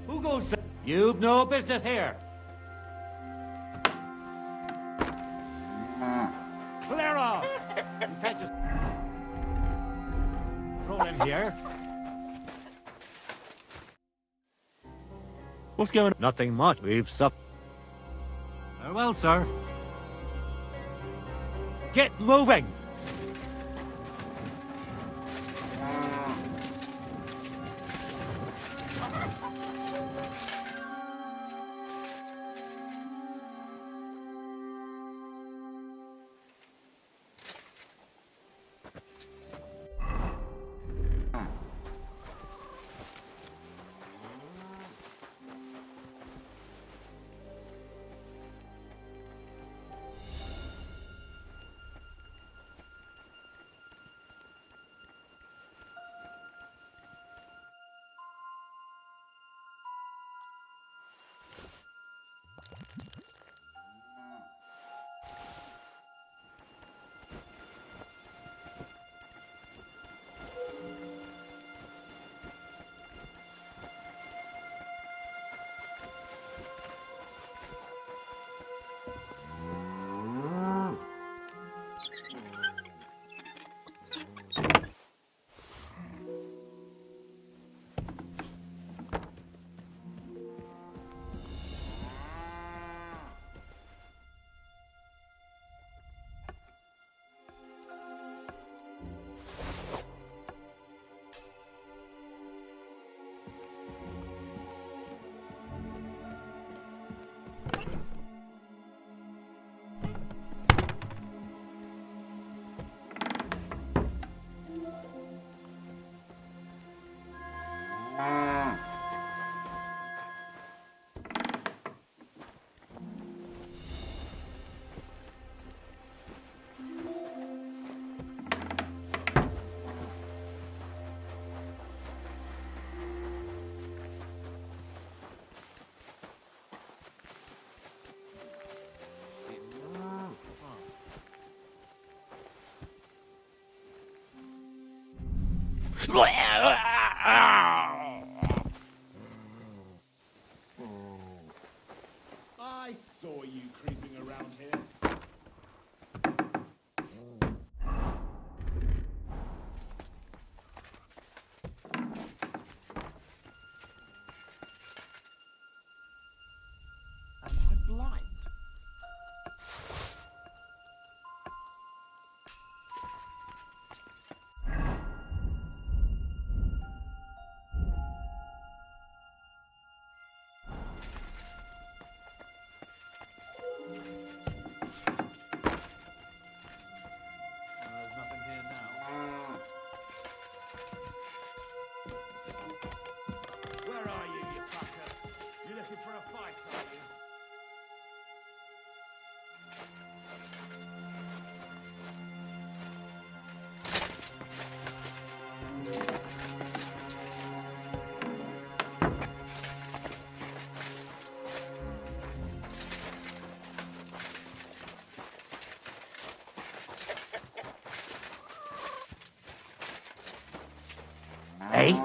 Who goes there? You've no business here. Clear off! You can't just roll in here. What's going on? Nothing much. We've supped. Very well, sir. Get moving! I saw you creeping around here. Am I blind? Eh?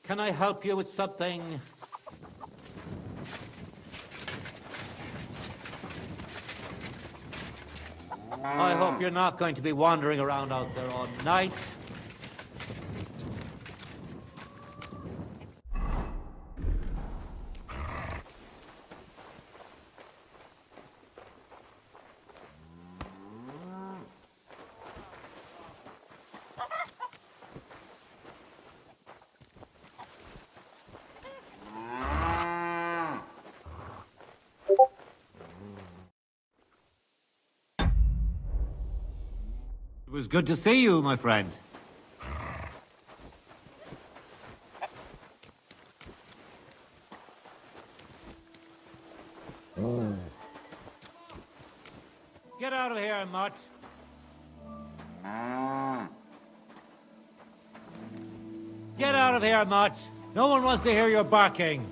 Can I help you with something? I hope you're not going to be wandering around out there all night. It was good to see you, my friend. Get out of here, mutt. Get out of here, mutt. No one wants to hear your barking.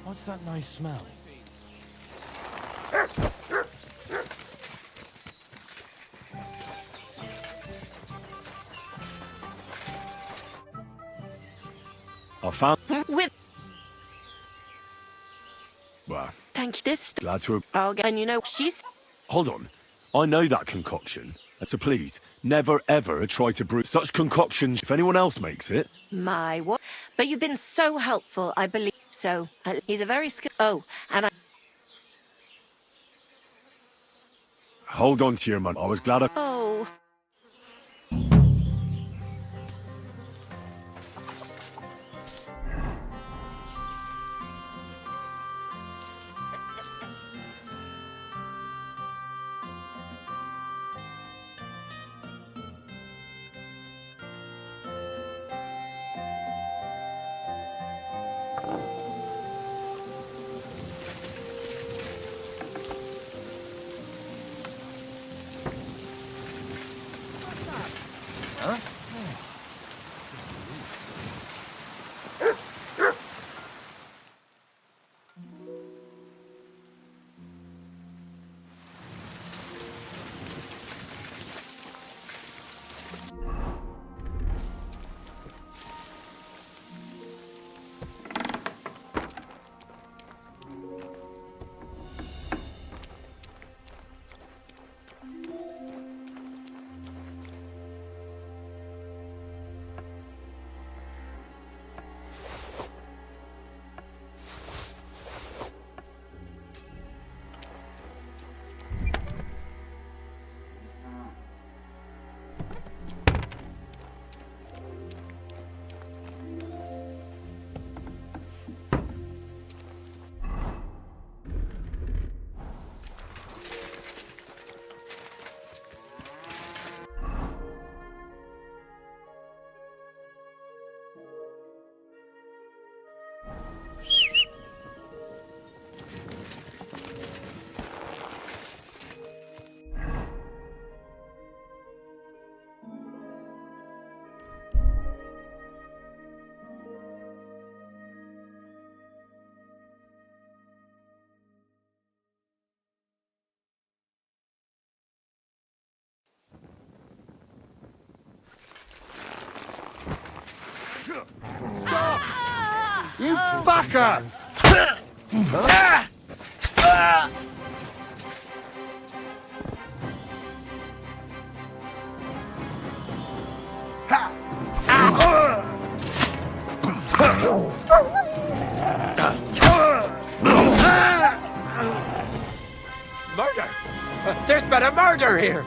What's that nice smell? I found... With... Well, Thank you. This... glad to have... I'll get... And you know, she's... Hold on. I know that concoction. So please, never ever try to brew such concoctions if anyone else makes it. My what? But you've been so helpful, I believe so. He's a very skilled... Oh, and I... Hold on to your man. I was glad I... Oh... Huh? Stop! You fucker! Murder! There's been a murder here!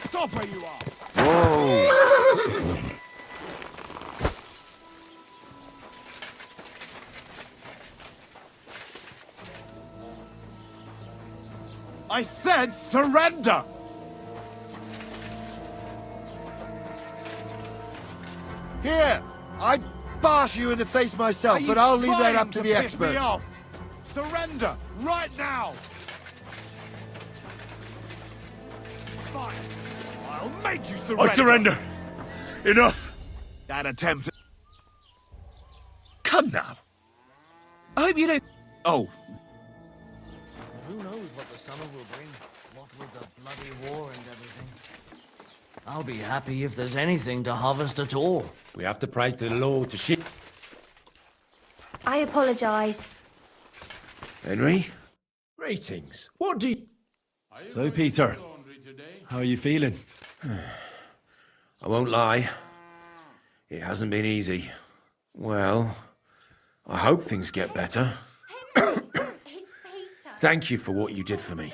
Stop where you are! Whoa! I said surrender! Here! I'd bash you in the face myself, but I'll leave that up to the experts. Surrender! Right now! Fine. I'll make you surrender! I surrender! Enough! That attempt... Come now! I hope you don't... Oh. Who knows what the summer will bring? What with the bloody war and everything. I'll be happy if there's anything to harvest at all. We have to pray to the Lord to ship. I apologise. Henry? Greetings. What do you... So, Peter, how are you feeling? I won't lie. It hasn't been easy. Well, I hope things get better. Thank you for what you did for me.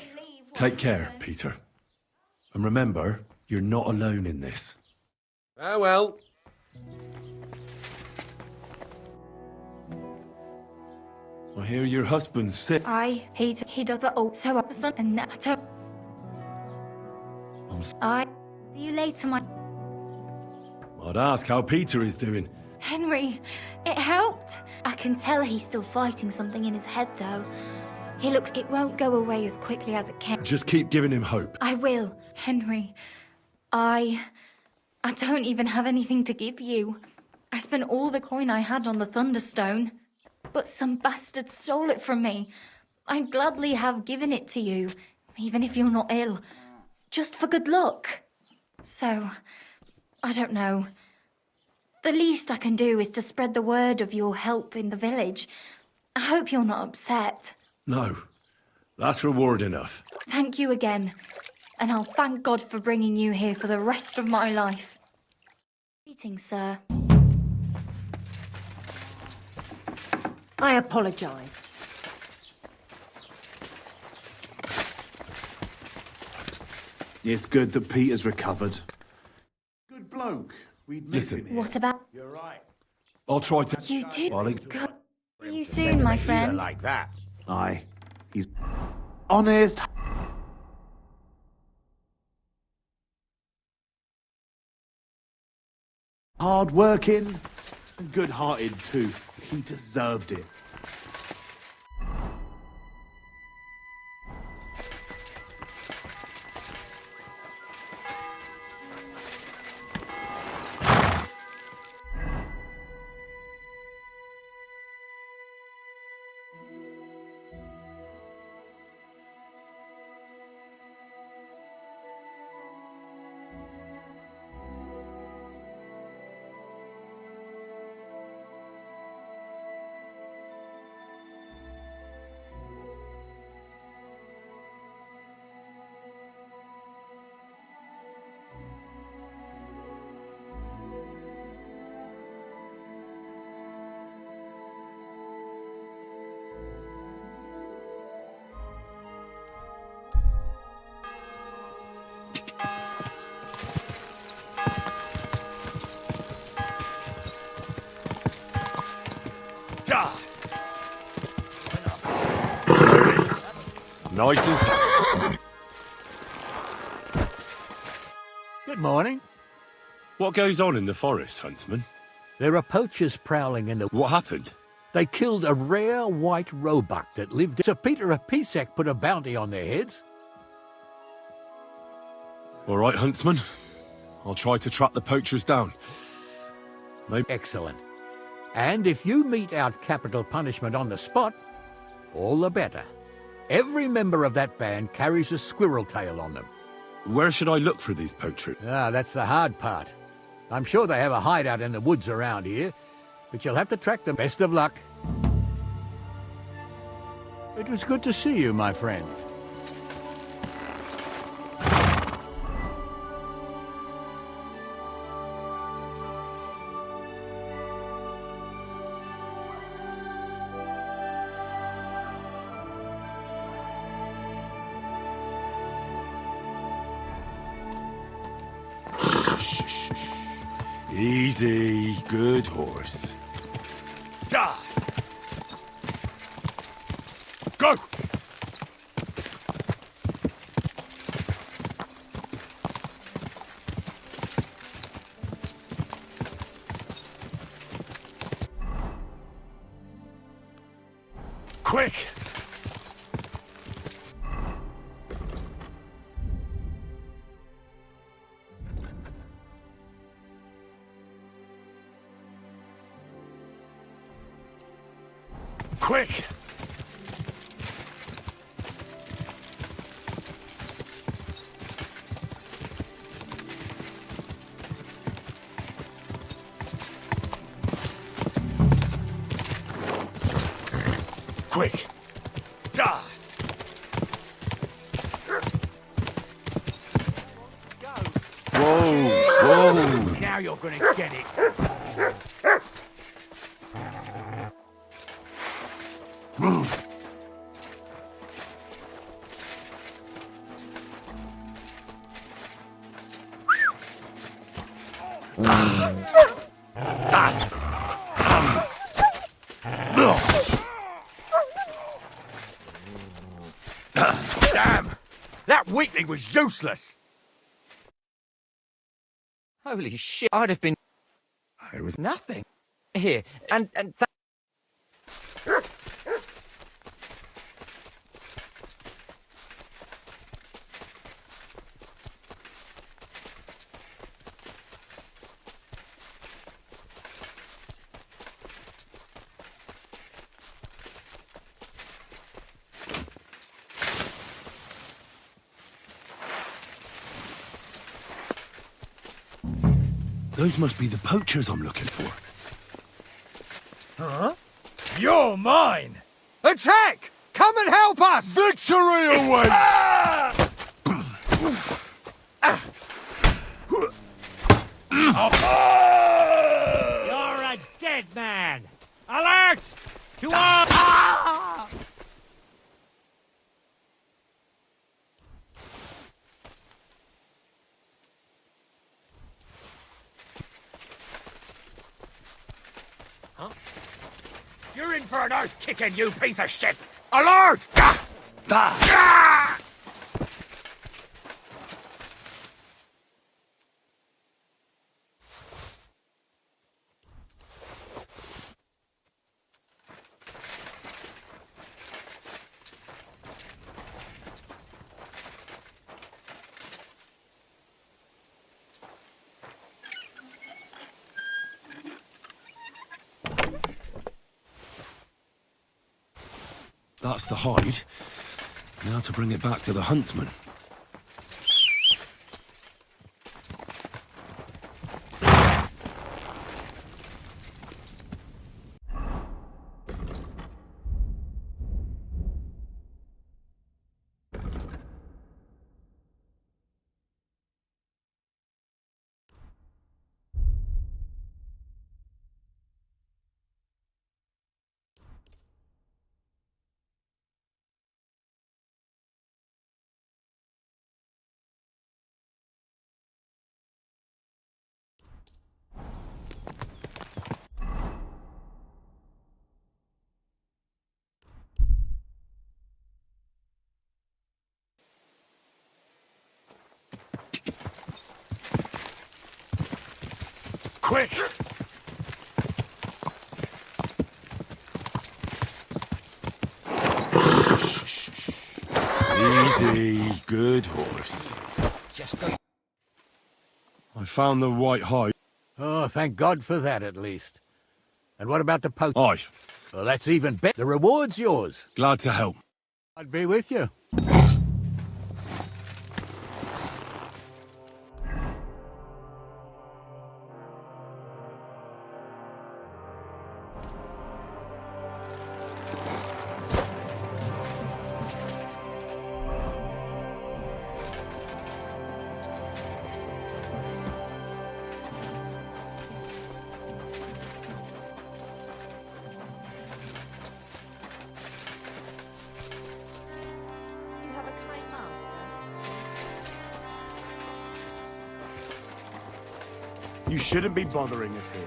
Take care, Peter. And remember, you're not alone in this. Oh, well. I hear your husband's sick. He does the also up the and that. See you later, my... I'd ask how Peter is doing. Henry, it helped. I can tell he's still fighting something in his head, though. He looks... It won't go away as quickly as it can. Just keep giving him hope. I will, Henry. I don't even have anything to give you. I spent all the coin I had on the Thunderstone, but some bastard stole it from me. I'd gladly have given it to you, even if you're not ill, just for good luck. So, I don't know. The least I can do is to spread the word of your help in the village. I hope you're not upset. No, that's reward enough. Thank you again, and I'll thank God for bringing you here for the rest of my life. Greetings, sir. I apologise. It's good that Peter's recovered. Good bloke. We'd miss him. What about... You're right. I'll try to... You do? Ollie. God. See you soon, my friend. Like that. Aye. He's honest. Hard-working. And good-hearted, too. He deserved it. Nice and... Good morning. What goes on in the forest, Huntsman? There are poachers prowling in the... What happened? They killed a rare white roebuck that lived... Sir Peter of Pisek put a bounty on their heads. All right, Huntsman. I'll try to track the poachers down. Maybe... Excellent. And if you mete out capital punishment on the spot, all the better. Every member of that band carries a squirrel tail on them. Where should I look for these poachers? Ah, that's the hard part. I'm sure they have a hideout in the woods around here, but you'll have to track them. Best of luck. It was good to see you, my friend. Easy, good horse. Die! Go! Quick! Quick! Quick! Die! Whoa! Whoa! Now you're gonna get it. Damn! That weakling was useless! Holy shit, I'd have been... It was nothing. Here, and Those must be the poachers I'm looking for. Huh? You're mine! Attack! Come and help us! Victory awaits! You're a dead man! Alert! To all... You're in for an arse kicking, you piece of shit! Alert! Ah! Ah! That's the hide. Now to bring it back to the huntsman. Quick! Easy, good horse. I found the white hide. Oh, thank God for that, at least. And what about the poach? Aye. Well, that's even better. The reward's yours. Glad to help. I'd be with you. You have a kind master. You shouldn't be bothering us here.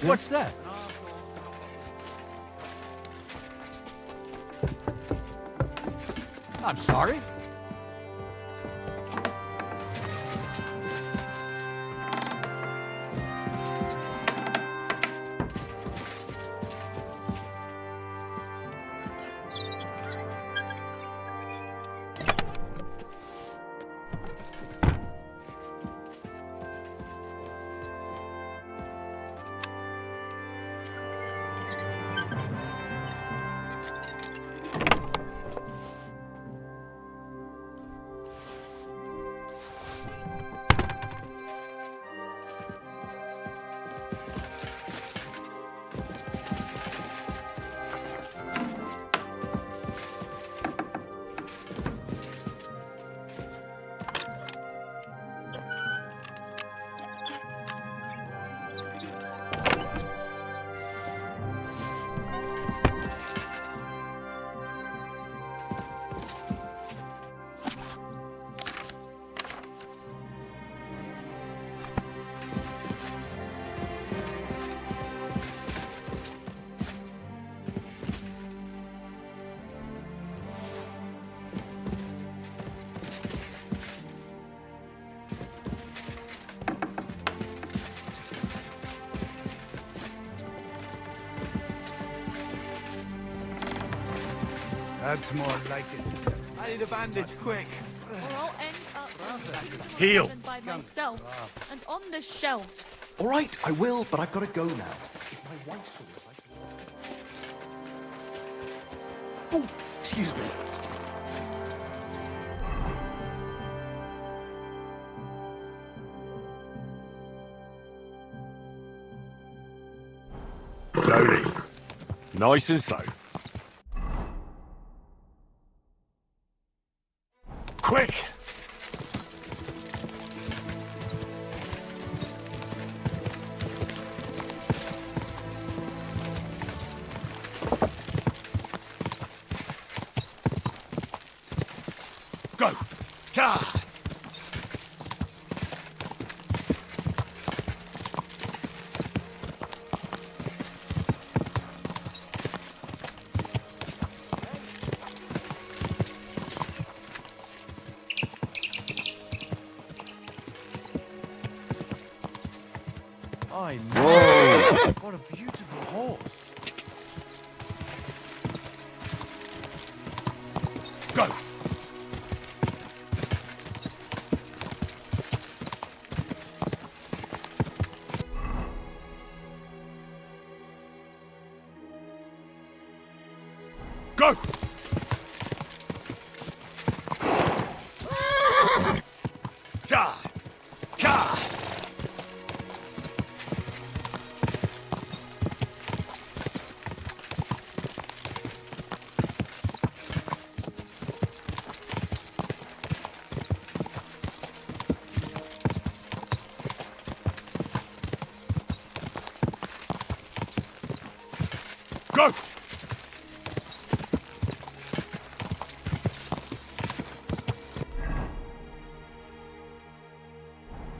What's that? I'm sorry. That's more like it. I need a bandage, quick. Or I'll end up Heal. by myself and on this shelf. All right, I will, but I've got to go now. If my wife saw us, Oh, excuse me. Slowly. Nice and slow. Quick! Go! Ka! I know. Whoa. What a beautiful horse. Go! Go! Ka! Ka! Go!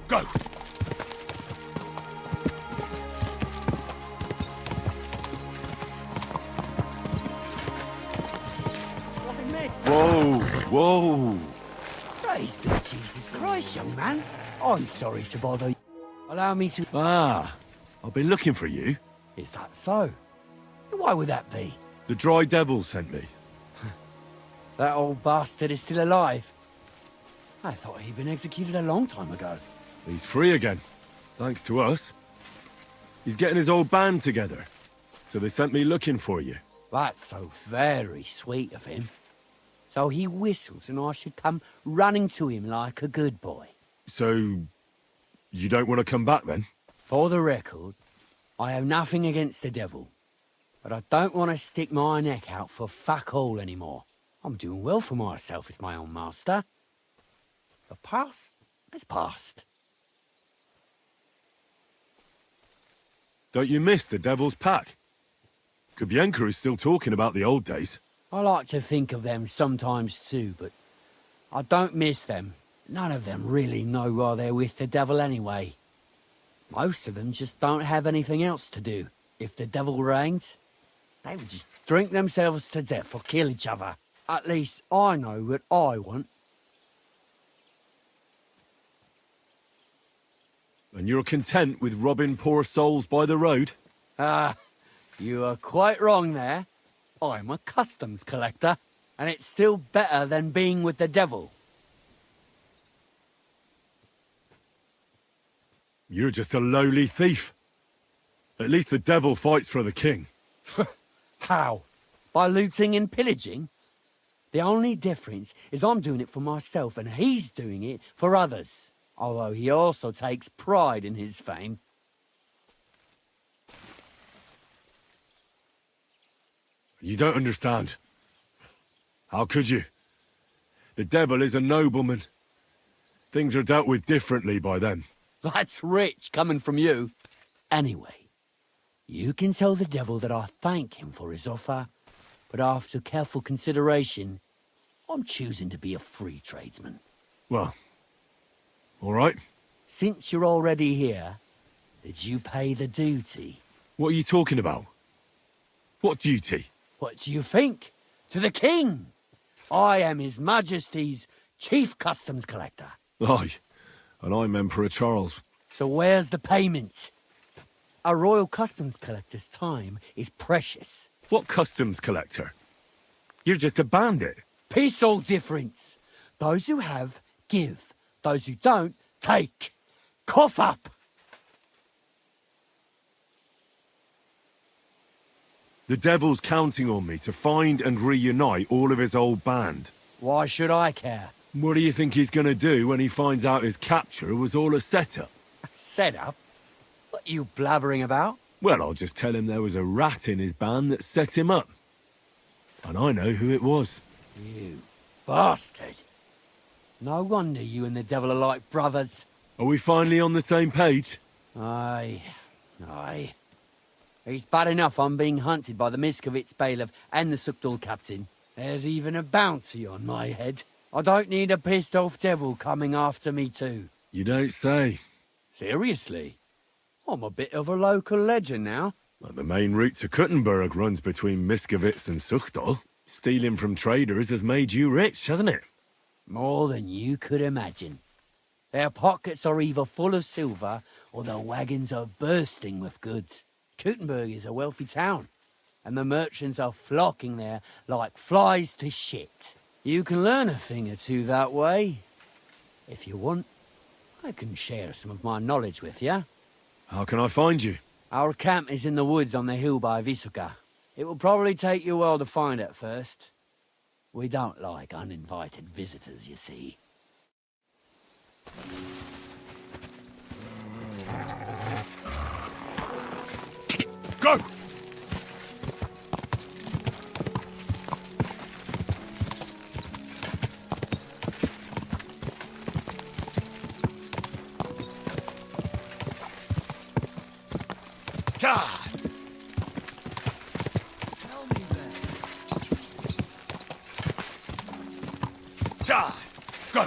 Go! Why me? Whoa, whoa. Praise be Jesus Christ, young man. I'm sorry to bother you. Allow me to... Ah, I've been looking for you. Is that so? Why would that be? The Dry Devil sent me. That old bastard is still alive. I thought he'd been executed a long time ago. He's free again, thanks to us. He's getting his old band together, so they sent me looking for you. That's so very sweet of him. So he whistles and I should come running to him like a good boy. So, you don't want to come back then? For the record, I have nothing against the devil. But I don't want to stick my neck out for fuck all anymore. I'm doing well for myself as my own master. The past is past. Don't you miss the Devil's Pack? Kubienka is still talking about the old days. I like to think of them sometimes too, but I don't miss them. None of them really know why they're with the devil anyway. Most of them just don't have anything else to do. If the devil reigned, they would just drink themselves to death or kill each other. At least I know what I want. And you're content with robbing poor souls by the road? Ah, you are quite wrong there. I'm a customs collector, and it's still better than being with the devil. You're just a lowly thief. At least the devil fights for the king. How? By looting and pillaging? The only difference is I'm doing it for myself and he's doing it for others. Although he also takes pride in his fame. You don't understand. How could you? The devil is a nobleman. Things are dealt with differently by them. That's rich coming from you. Anyway, you can tell the devil that I thank him for his offer, but after careful consideration, I'm choosing to be a free tradesman. Well, all right. Since you're already here, did you pay the duty? What are you talking about? What duty? What do you think? To the king! I am His Majesty's Chief Customs Collector. Aye, and I'm Emperor Charles. So where's the payment? A royal customs collector's time is precious. What customs collector? You're just a bandit. Peace all difference. Those who have, give. Those who don't, take. Cough up! The devil's counting on me to find and reunite all of his old band. Why should I care? What do you think he's gonna do when he finds out his capture was all a setup? A setup? What are you blabbering about? Well, I'll just tell him there was a rat in his band that set him up. And I know who it was. You bastard. No wonder you and the devil are like brothers. Are we finally on the same page? Aye. It's bad enough I'm being hunted by the Miskovitz bailiff and the Sukdal captain. There's even a bounty on my head. I don't need a pissed-off devil coming after me too. You don't say. Seriously? I'm a bit of a local legend now. Well, the main route to Kuttenberg runs between Miskovitz and Sukdal. Stealing from traders has made you rich, hasn't it? More than you could imagine. Their pockets are either full of silver or their wagons are bursting with goods. Kuttenberg is a wealthy town, and the merchants are flocking there like flies to shit. You can learn a thing or two that way. If you want, I can share some of my knowledge with you. How can I find you? Our camp is in the woods on the hill by Visuka. It will probably take you a while to find it first. We don't like uninvited visitors, you see. Go! God! Tell me then. God! Go!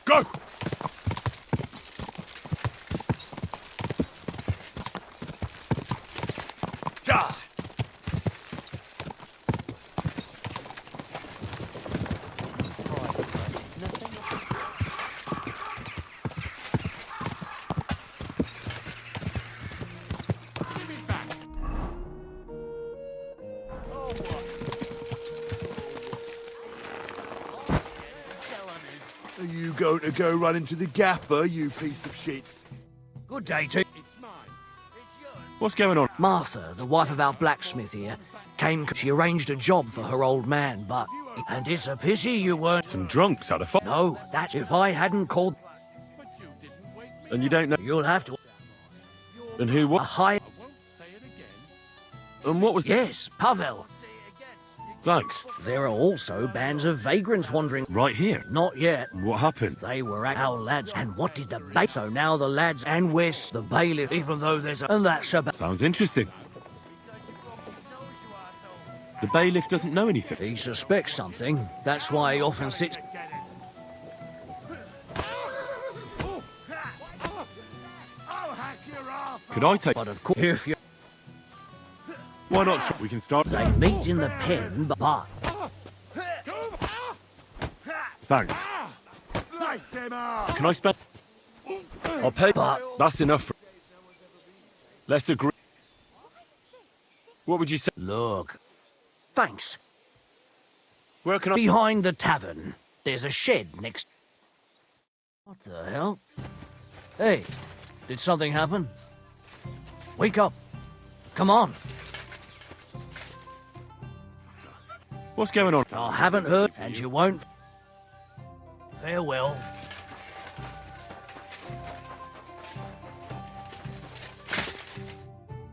Go! God! going to go run into the gaffer, you piece of shit? Good day to What's going on? Martha, the wife of our blacksmith here, came. She arranged a job for her old man, but. And it's a pity you weren't. Some drunks had a fight. No, that's if I hadn't called. And you don't know. You'll have to. And who A what? high. And what was. Yes, Pavel. Thanks. There are also bands of vagrants wandering. Right here? Not yet. What happened? They were our lads. And what did the bailiff? So now the lads and West, the bailiff, even though there's a. And that's about. Sounds interesting. The bailiff doesn't know anything. He suspects something. That's why he often sits. Could I take. But of course, if you. Why not? We can start. They meet in the pen, but. Thanks. Can I spend. I'll pay. But. That's enough. Let's agree. What would you say? Look. Thanks. Where can I? Behind the tavern, there's a shed next. What the hell? Hey, did something happen? Wake up. Come on. What's going on? I haven't heard, and you won't. Farewell.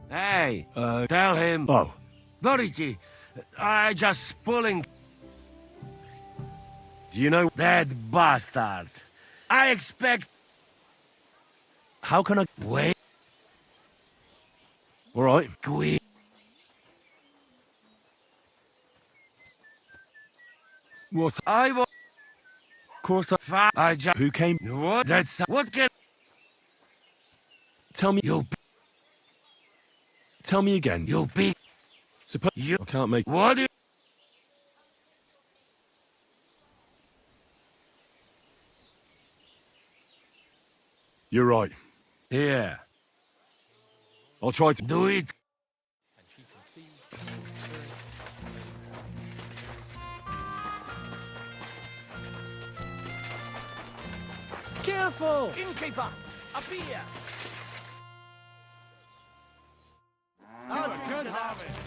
Hey, tell him. Oh. Dorothy, I just pulling. Do you know? That bastard. I expect. How can I. Wait. All right. Quick. What? I will. Of course I just. Who came? What? That's. What can. Tell me. You. Tell me again. You be. Suppose. You. I can't make. What? Do You're right. Yeah. I'll try to. Do it. Careful! Innkeeper! Up here! Good harvest.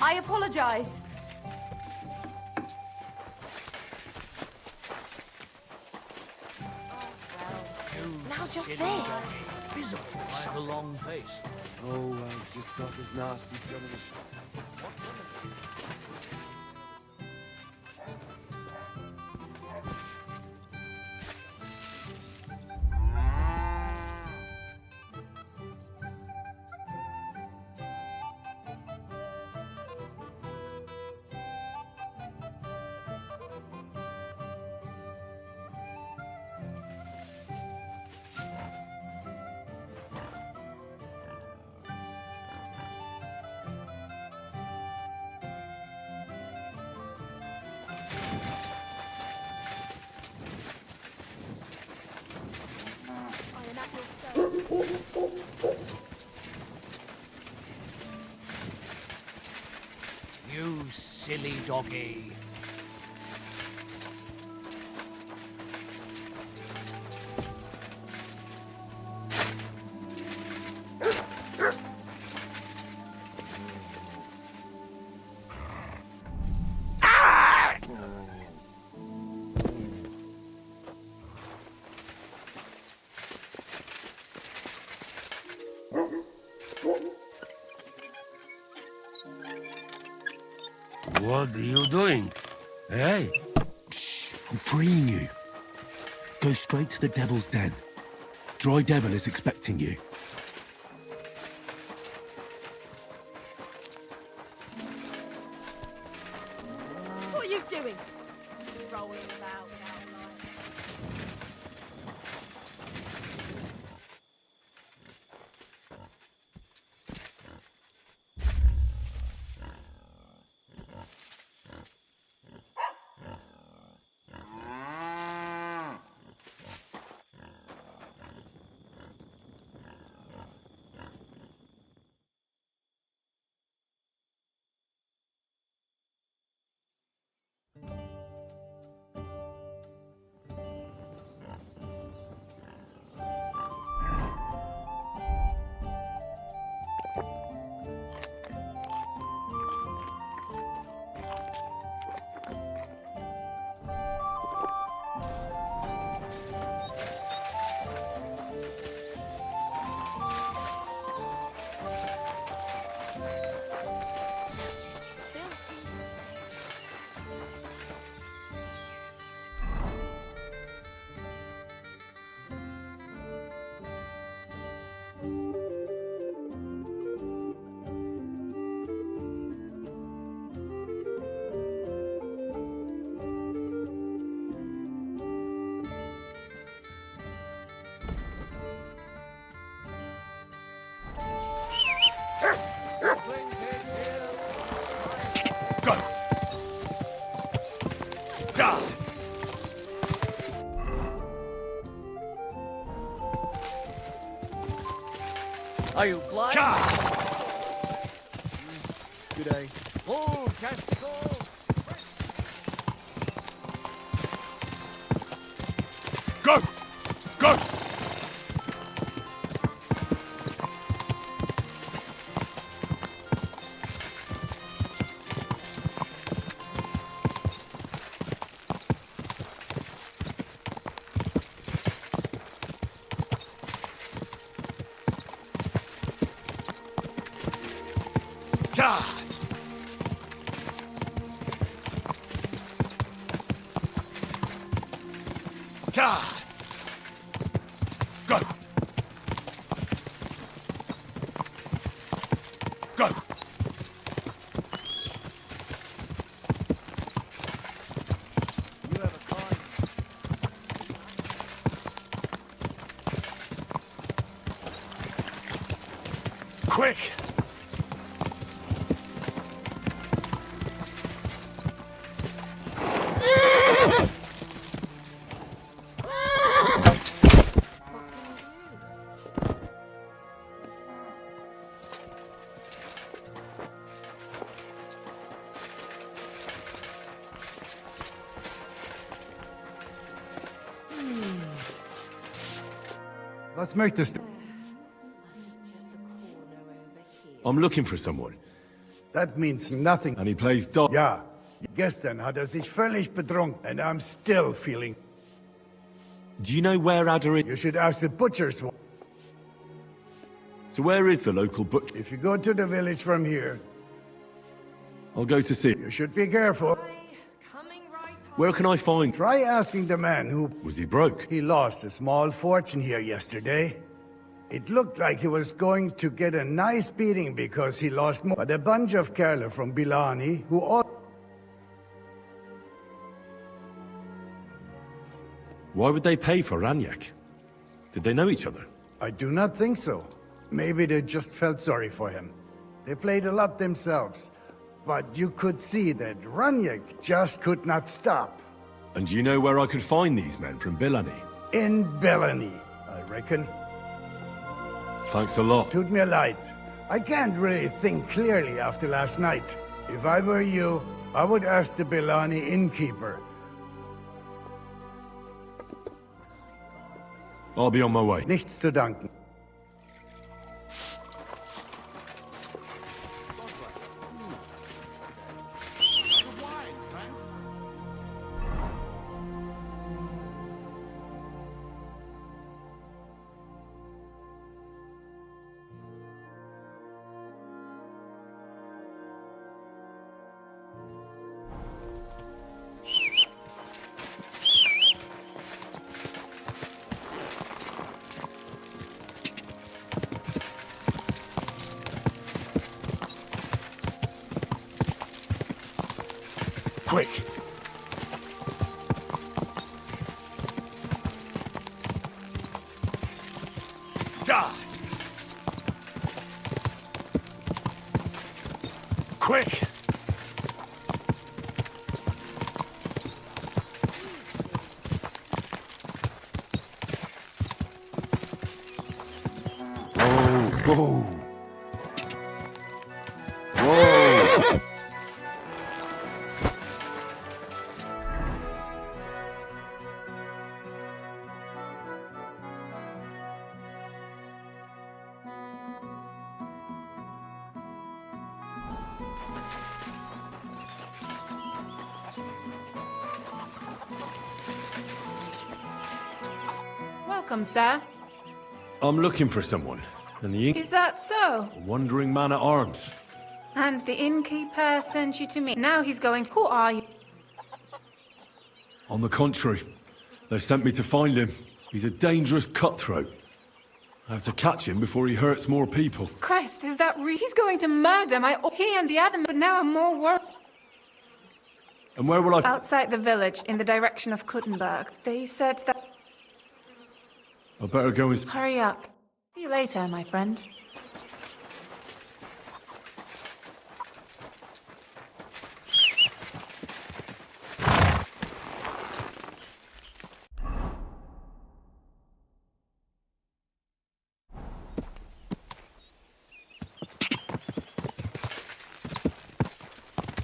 I apologize. Now just this. Visible by the long face. Oh, I just got this nasty gun in the shop. You silly doggy. What are you doing? Hey? Shh, I'm freeing you. Go straight to the Devil's Den. Dry Devil is expecting you. What are you doing? Rolling about without Are you blind? Good day. Oh, testicles! Go! Go! Go! Go! You have a card. Quick! Was möchtest du? I'm looking for someone. That means nothing. And he plays dog. Ja. Gestern hat sich völlig betrunken, and I'm still feeling. Do you know where Ada is? You should ask the butchers. So where is the local butcher? If you go to the village from here, I'll go to see. you should be careful. Where can I find? Try asking the man who... Was he broke? He lost a small fortune here yesterday. It looked like he was going to get a nice beating because he lost more. But a bunch of Kerler from Bilani who all... Why would they pay for Ranyak? Did they know each other? I do not think so. Maybe they just felt sorry for him. They played a lot themselves. But you could see that Ranyak just could not stop. And do you know where I could find these men from Bilani? In Bellany, I reckon. Thanks a lot. Tut mir leid. I can't really think clearly after last night. If I were you, I would ask the Bellany innkeeper. I'll be on my way. Nichts zu danken. Quick! Die! Quick! Whoa! Whoa! Welcome, sir. I'm looking for someone. And the Is that so? wandering man at arms. And the innkeeper sent you to me. Now he's going to... Who are you? On the contrary, they sent me to find him. He's a dangerous cutthroat. I have to catch him before he hurts more people. Christ, is that He's going to murder my... He and the other... But now I'm more worried. And where will I... Outside the village, in the direction of Kuttenberg. They said that... I better go and... Hurry up. See you later, my friend.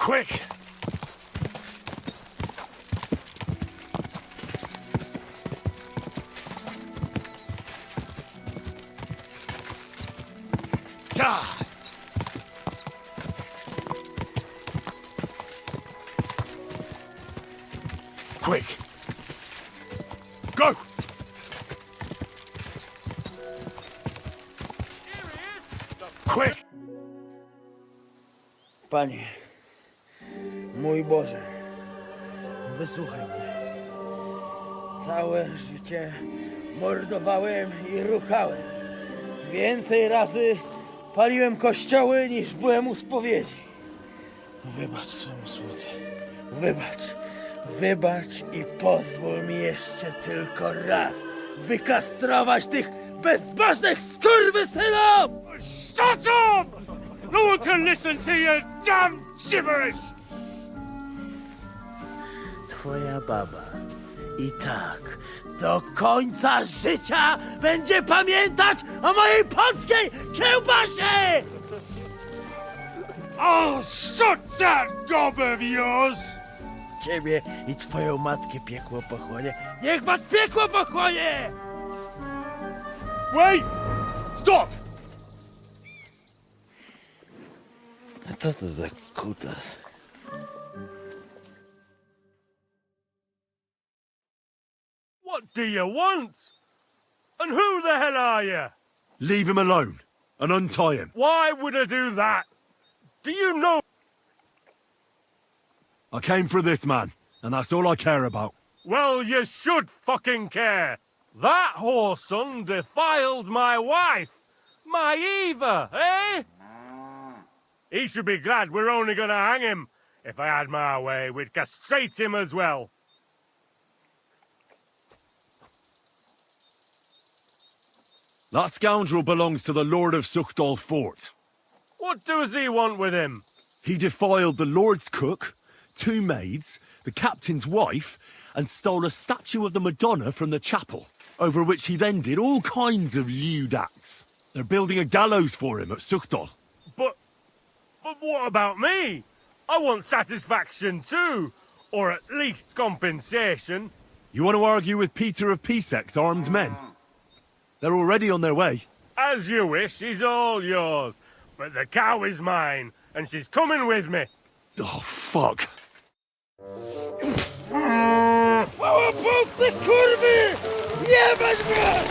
Quick! God! Quick! Go! Quick! Panie, mój Boże, wysłuchaj mnie. Całe życie mordowałem i ruchałem. Więcej razy paliłem kościoły niż byłem u spowiedzi. Wybacz swemu słudze. Wybacz i pozwól mi jeszcze tylko raz wykastrować tych bezbożnych skurwysynów! Shut up! No one can listen to your damn gibberish! Twoja baba i tak do końca życia będzie pamiętać o mojej polskiej kiełbasie! I'll shut that gob of yours! Ciebie i twoją matkę piekło pochłonie. Niech was piekło pochłonie! Wait! Stop! A co to za kutas? What do you want? And who the hell are you? Leave him alone and untie him. Why would I do that? Do you know? I came for this man, and that's all I care about. Well, you should fucking care. That whoreson defiled my wife. My Eva, eh? He should be glad we're only gonna hang him. If I had my way, we'd castrate him as well. That scoundrel belongs to the Lord of Suchdol Fort. What does he want with him? He defiled the Lord's cook, 2 maids, the captain's wife, and stole a statue of the Madonna from the chapel, over which he then did all kinds of lewd acts. They're building a gallows for him at Suchdol. But what about me? I want satisfaction too, or at least compensation. You want to argue with Peter of Pisek's armed men? They're already on their way. As you wish, she's all yours. But the cow is mine, and she's coming with me. Oh, fuck. Fałopówny kurwy! Jebać mnie!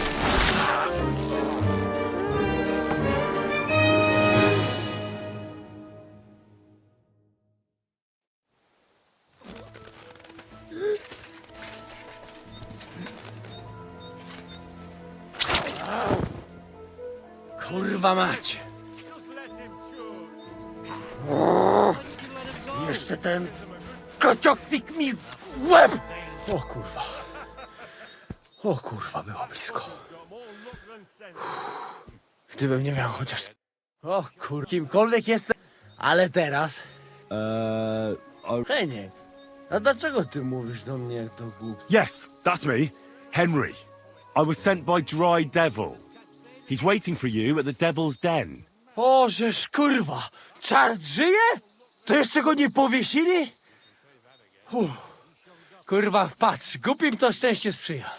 Kurwa mać! Jeszcze ten kociokwik mi łeb! O kurwa, było blisko. Gdybym nie miał chociaż... O kur... kimkolwiek jestem, ale teraz... Heniek, a dlaczego ty mówisz do mnie jak do głupca? Yes, that's me. Henry. I was sent by Dry Devil. He's waiting for you at the Devil's Den. O, żeż kurwa! Czart żyje? To jeszcze go nie powiesili? Kurwa, patrz, głupim to szczęście sprzyja.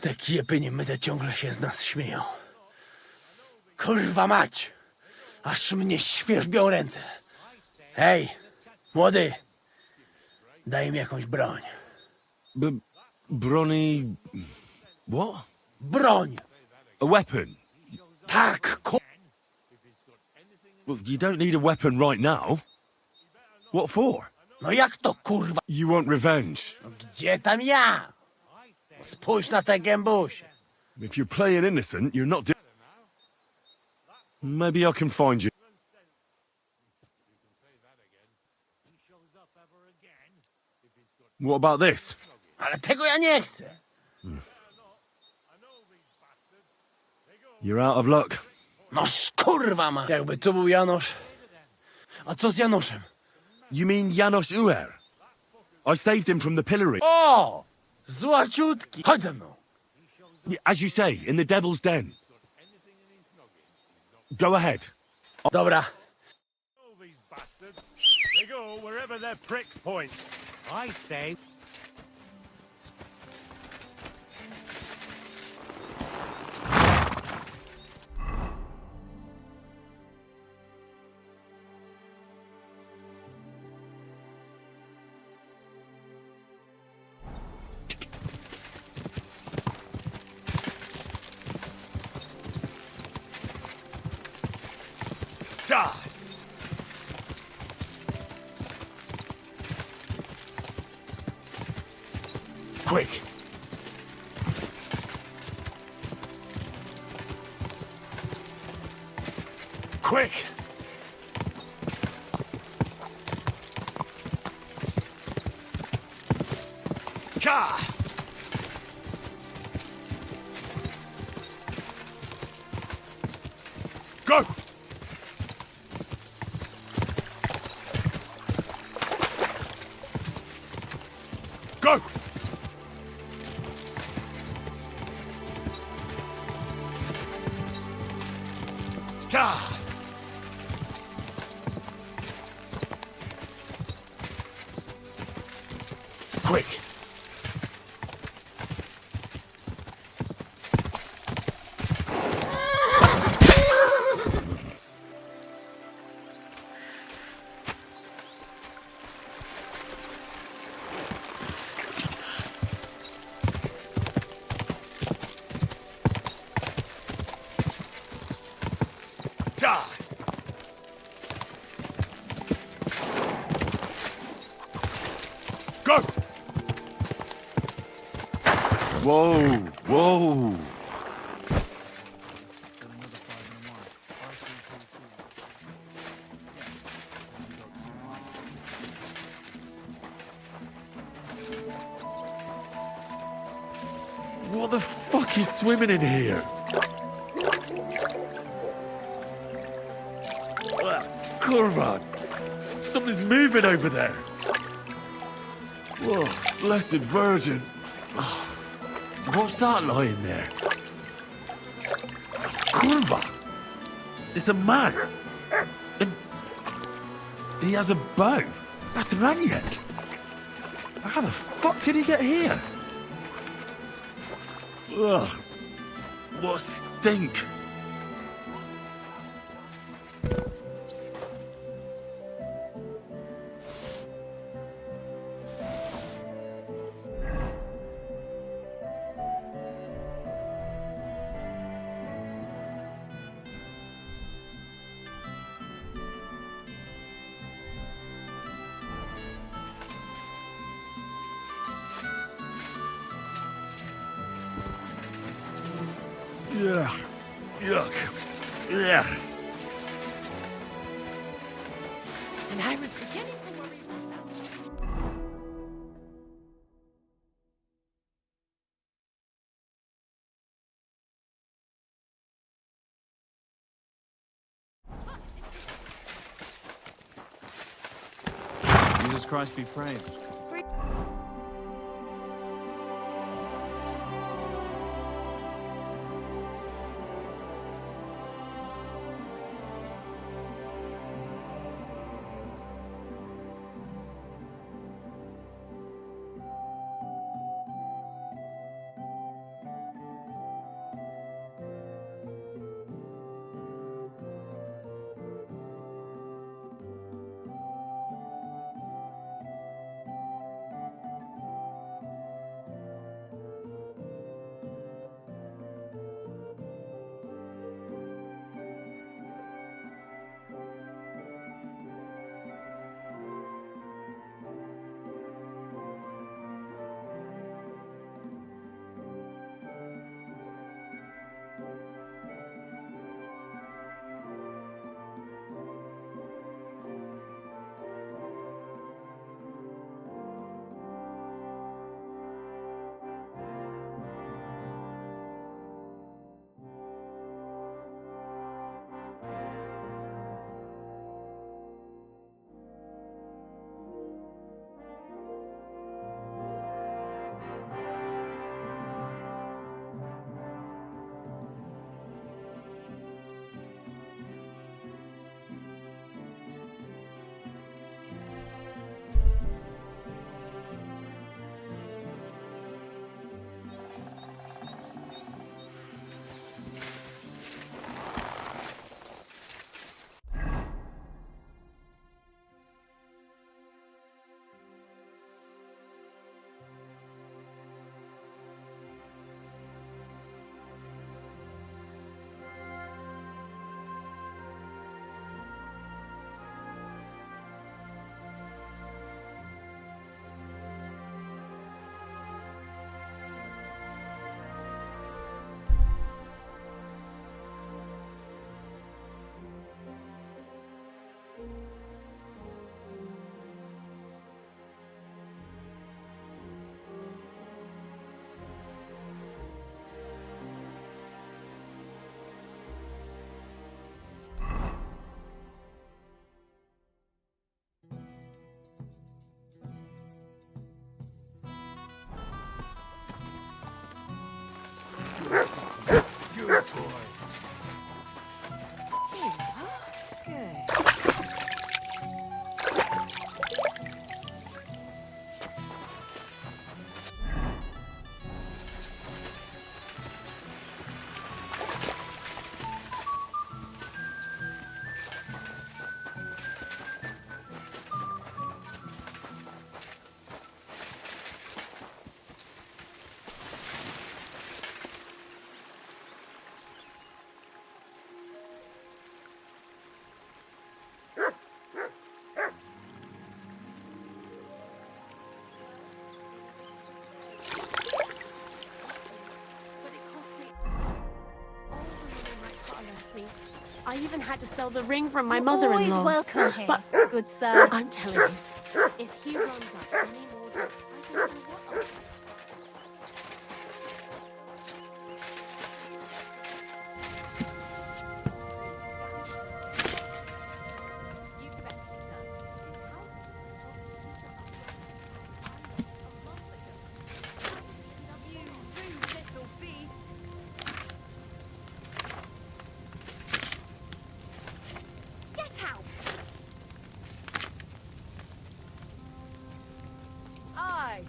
Te kiepy niemyte ciągle się z nas śmieją. Kurwa mać! Aż mnie świerzbią ręce. Hej, młody! Daj mi jakąś broń. Brony... What? Broń! A weapon? Tak, Well, you don't need a weapon right now. What for? No jak to, kurwa? You want revenge? No gdzie tam ja? Spójrz na te gębusie. If you're playing innocent, you're not doing... Maybe I can find you. What about this? Ale tego ja nie chcę. You're out of luck. No kurwa ma. Jakby tu był Janosz. A co z Janoszem? You mean Janos Uer? I saved him from the pillory. O! Złaciutki. Chodź ze mną. As you say, in the Devil's Den. Go ahead. Dobra. They go. go wherever their prick points. I say... Die! Quick! Quick! Ka! Go! Go! Ka! Quick! Die! Go! Whoa! Whoa! What the fuck is swimming in here? Kurva! Something's moving over there! Whoa, blessed Virgin! Oh, what's that lying there? Kurva! It's a man! And he has a bow! That's Raniak! How the fuck did he get here? Ugh! What stink! Yuck. Yuck. Yuck. And I was beginning to worry about Jesus Christ be praised. I even had to sell the ring from my You're mother-in-law. always welcome here, good sir. I'm telling you, if he runs up any more drugs, I don't know what I'll do. Aye.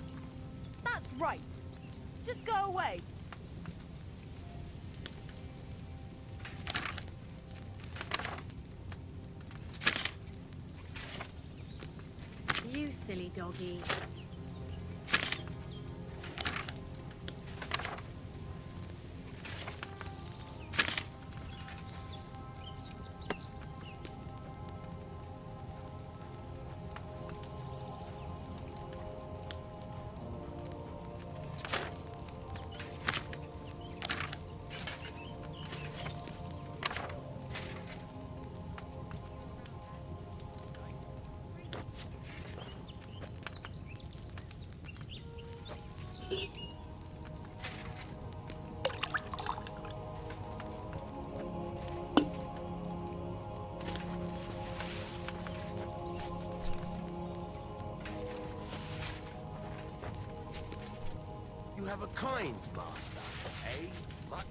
That's right. Just go away. You silly doggy. You have a kind master, eh, mutt?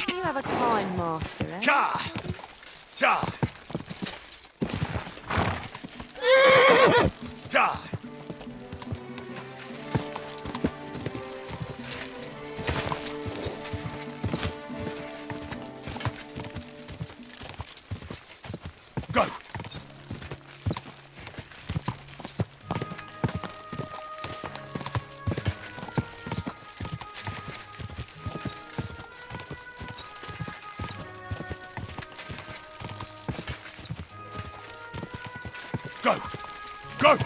You have a kind master, eh? Cha! Cha! Cha! Go! Go! Go!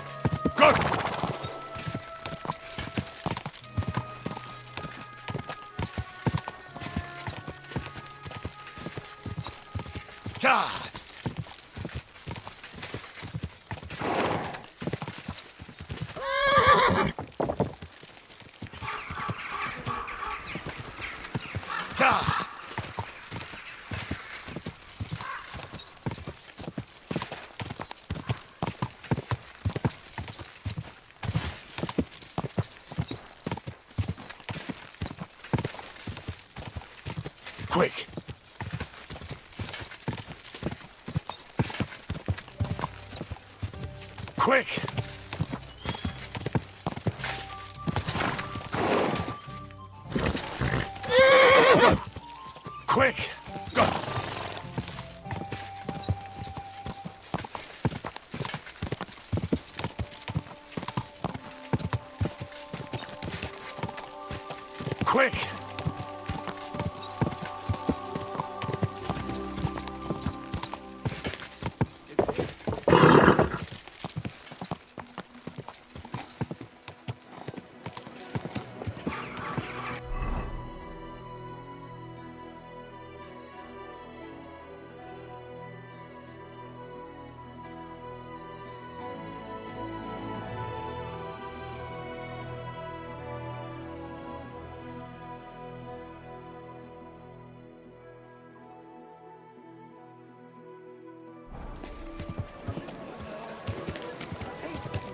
Go! Charge! Quick! Quick! Go! Quick! Go! Quick!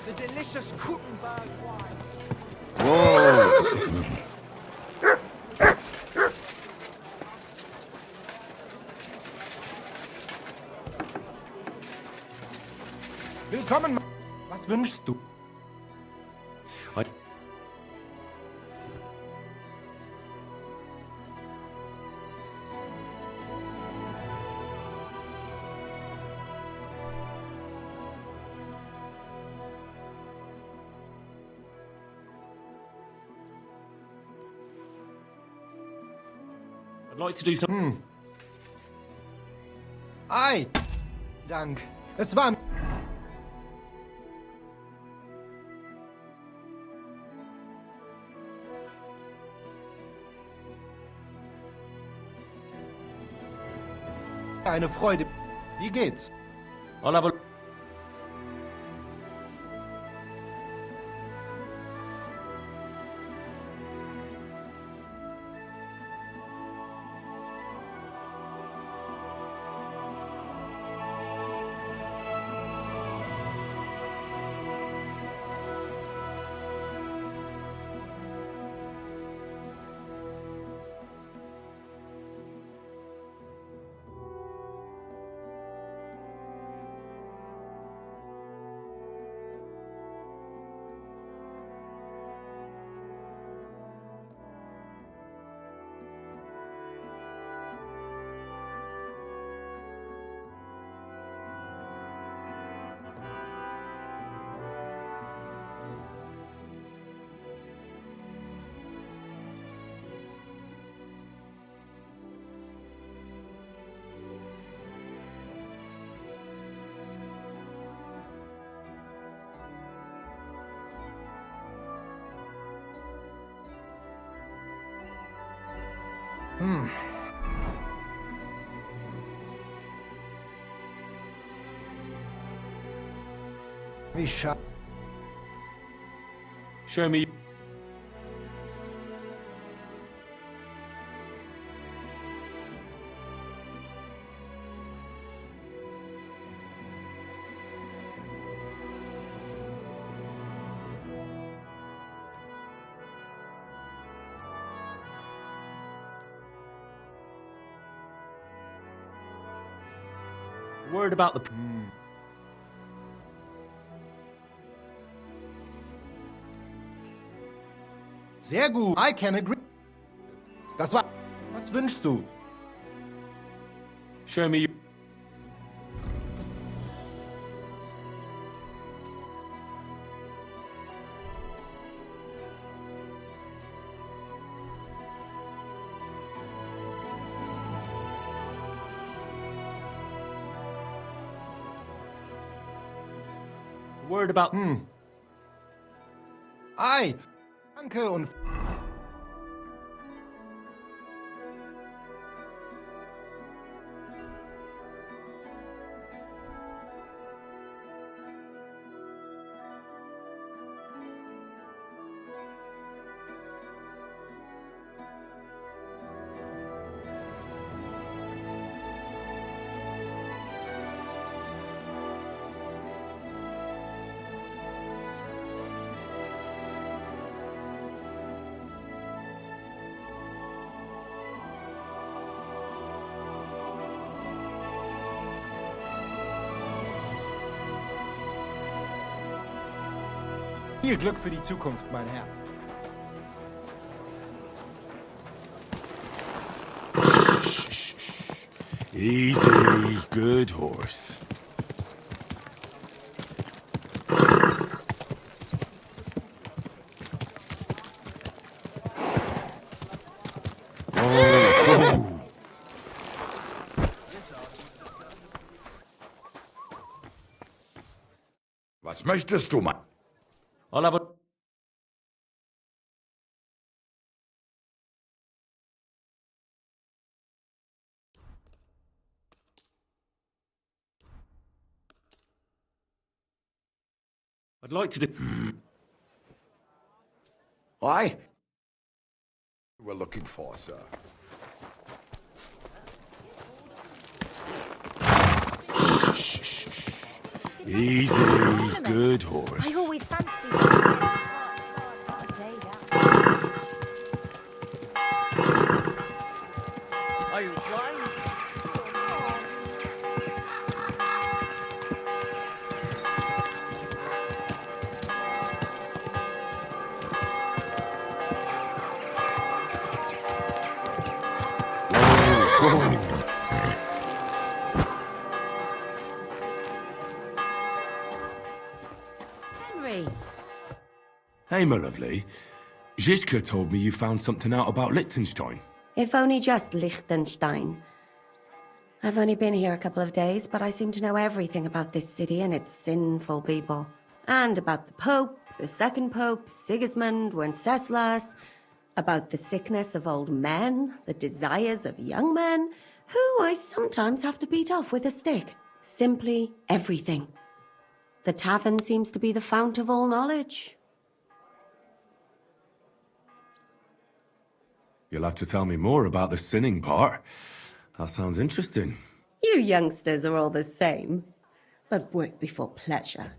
The delicious Kuttenberg wine. Whoa! Willkommen. Was wünschst du? I'd like to do some. Ei! Dank. Es war eine Freude. Wie geht's? I'll have a. Wie schade. Show me. Word about the. Sehr gut. I can agree. Das war. Was wünschst du? Show me. Word about. Ei. Danke und. Viel Glück für die Zukunft, mein Herr. Easy, good horse. Oh. Was möchtest du, Mann? I'll I'd like to do... Why? We're looking for, sir. Easy, good horse. I always fancied Are you blind? Henry. Hey, my lovely. Zizka told me you found something out about Liechtenstein. If only just Liechtenstein. I've only been here a couple of days, but I seem to know everything about this city and its sinful people. And about the Pope, the second Pope, Sigismund, Wenceslas, about the sickness of old men, the desires of young men, who I sometimes have to beat off with a stick. Simply everything. The tavern seems to be the fount of all knowledge. You'll have to tell me more about the sinning part. That sounds interesting. You youngsters are all the same. But work before pleasure.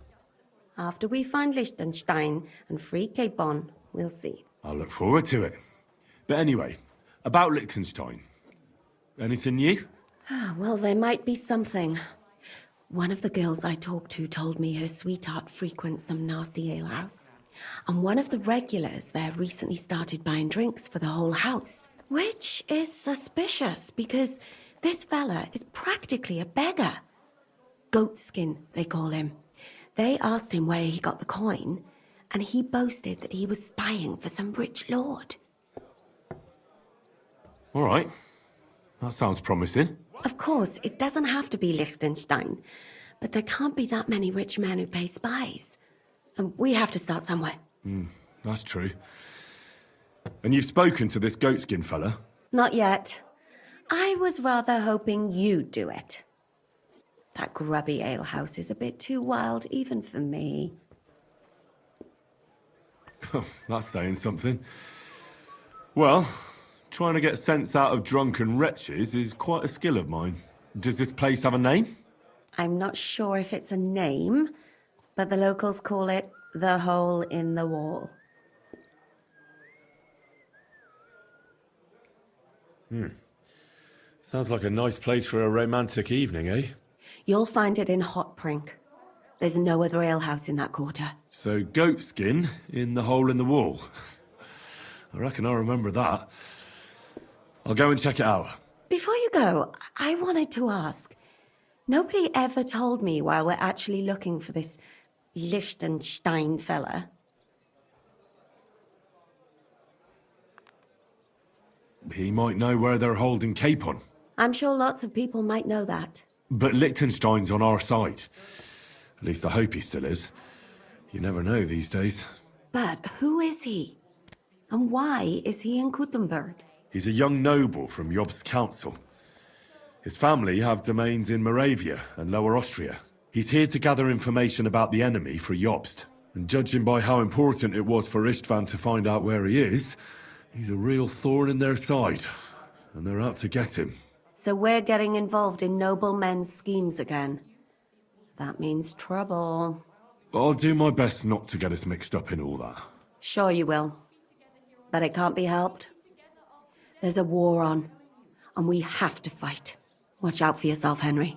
After we find Liechtenstein and free Cape Bon, we'll see. I'll look forward to it. But anyway, about Liechtenstein. Anything new? Well, there might be something. One of the girls I talked to told me her sweetheart frequents some nasty alehouse. And one of the regulars there recently started buying drinks for the whole house. Which is suspicious, because this fella is practically a beggar. Goatskin, they call him. They asked him where he got the coin, and he boasted that he was spying for some rich lord. All right. That sounds promising. Of course, it doesn't have to be Liechtenstein, but there can't be that many rich men who pay spies. And we have to start somewhere. That's true. And you've spoken to this goatskin fella? Not yet. I was rather hoping you'd do it. That grubby alehouse is a bit too wild, even for me. That's saying something. Well, trying to get sense out of drunken wretches is quite a skill of mine. Does this place have a name? I'm not sure if it's a name, but the locals call it the Hole in the Wall. Sounds like a nice place for a romantic evening, eh? You'll find it in Hotprink. There's no other alehouse in that quarter. So goatskin in the hole in the wall. I reckon I remember that. I'll go and check it out. Before you go, I wanted to ask. Nobody ever told me why we're actually looking for this Liechtenstein fella. He might know where they're holding Capon. I'm sure lots of people might know that. But Liechtenstein's on our side. At least I hope he still is. You never know these days. But who is he? And why is he in Kuttenberg? He's a young noble from Jobst's council. His family have domains in Moravia and Lower Austria. He's here to gather information about the enemy for Jobst. And judging by how important it was for Istvan to find out where he is, he's a real thorn in their side. And they're out to get him. So we're getting involved in noblemen's schemes again. That means trouble. I'll do my best not to get us mixed up in all that. Sure you will. But it can't be helped. There's a war on, and we have to fight. Watch out for yourself, Henry.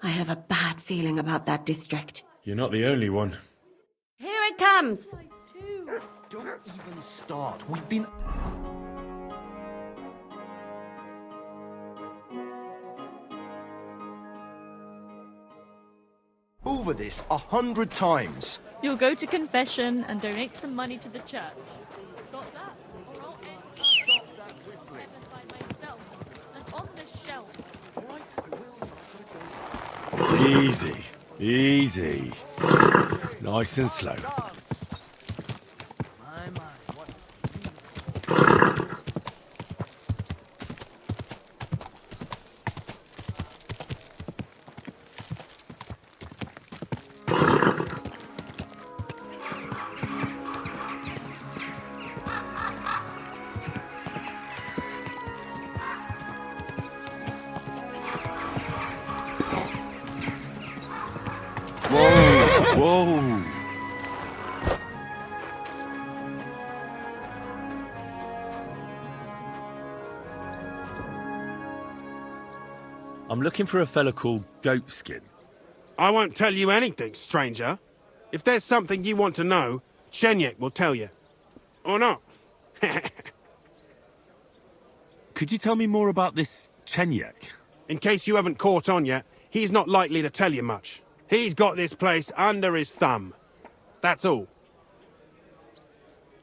I have a bad feeling about that district. You're not the only one. Here it it comes. Don't even start. We've been... over this 100 times. You'll go to confession and donate some money to the church. Got that? Or I'll end stop that whistling by myself. And on this shelf. Easy. Easy. Nice and slow. Whoa! I'm looking for a fella called Goatskin. I won't tell you anything, stranger. If there's something you want to know, Shenyek will tell you. Or not. Could you tell me more about this Shenyek? In case you haven't caught on yet, he's not likely to tell you much. He's got this place under his thumb. That's all.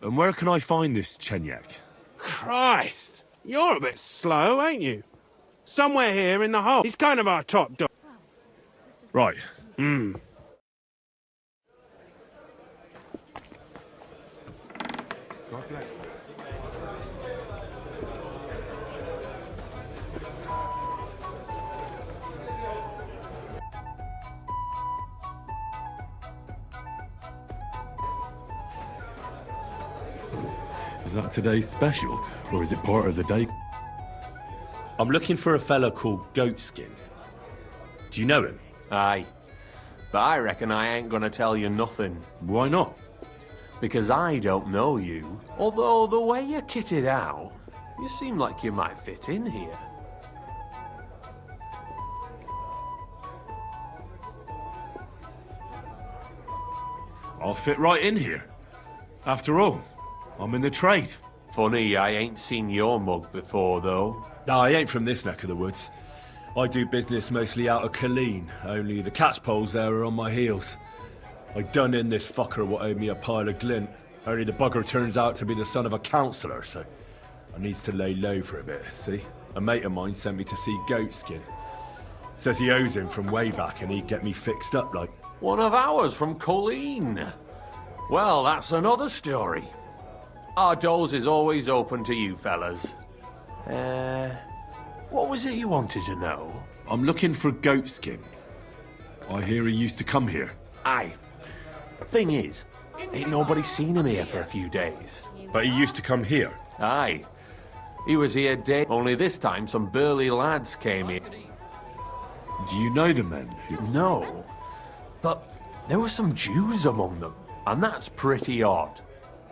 And where can I find this Shenyek? Christ! You're a bit slow, ain't you? Somewhere here in the hole. He's kind of our top dog. Right. God bless. Is that today's special, or is it part of the day? I'm looking for a fella called Goatskin. Do you know him? Aye. But I reckon I ain't gonna tell you nothing. Why not? Because I don't know you. Although the way you're kitted out, you seem like you might fit in here. I'll fit right in here. After all, I'm in the trade. Funny, I ain't seen your mug before, though. No, I ain't from this neck of the woods. I do business mostly out of Colleen, only the catchpoles there are on my heels. I done in this fucker what owed me a pile of glint. Only the bugger turns out to be the son of a councillor, so I needs to lay low for a bit, see? A mate of mine sent me to see Goatskin. Says he owes him from way back and he'd get me fixed up like... One of ours from Colleen. Well, that's another story. Our doors is always open to you fellas. What was it you wanted to know? I'm looking for Goatskin. I hear he used to come here. Aye. Thing is, ain't nobody seen him here for a few days. But he used to come here? Aye. He was here day, only this time some burly lads came in. Do you know the men? No. But there were some Jews among them, and that's pretty odd.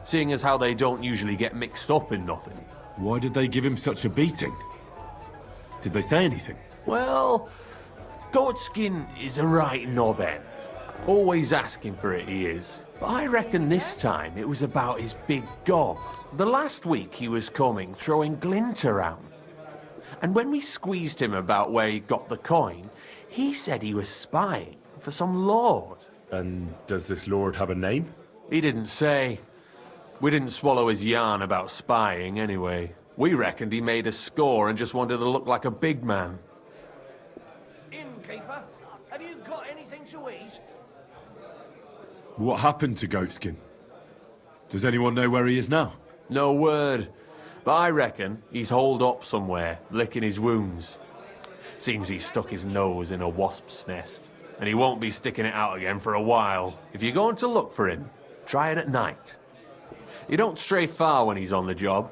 Seeing as how they don't usually get mixed up in nothing. Why did they give him such a beating? Did they say anything? Well, Goatskin is a right knobhead. Always asking for it, he is. But I reckon this time it was about his big gob. The last week he was coming, throwing glint around. And when we squeezed him about where he got the coin, he said he was spying for some lord. And does this lord have a name? He didn't say. We didn't swallow his yarn about spying, anyway. We reckoned he made a score and just wanted to look like a big man. Innkeeper, have you got anything to eat? What happened to Goatskin? Does anyone know where he is now? No word. But I reckon he's holed up somewhere, licking his wounds. Seems he stuck his nose in a wasp's nest, and he won't be sticking it out again for a while. If you're going to look for him, try it at night. You don't stray far when he's on the job.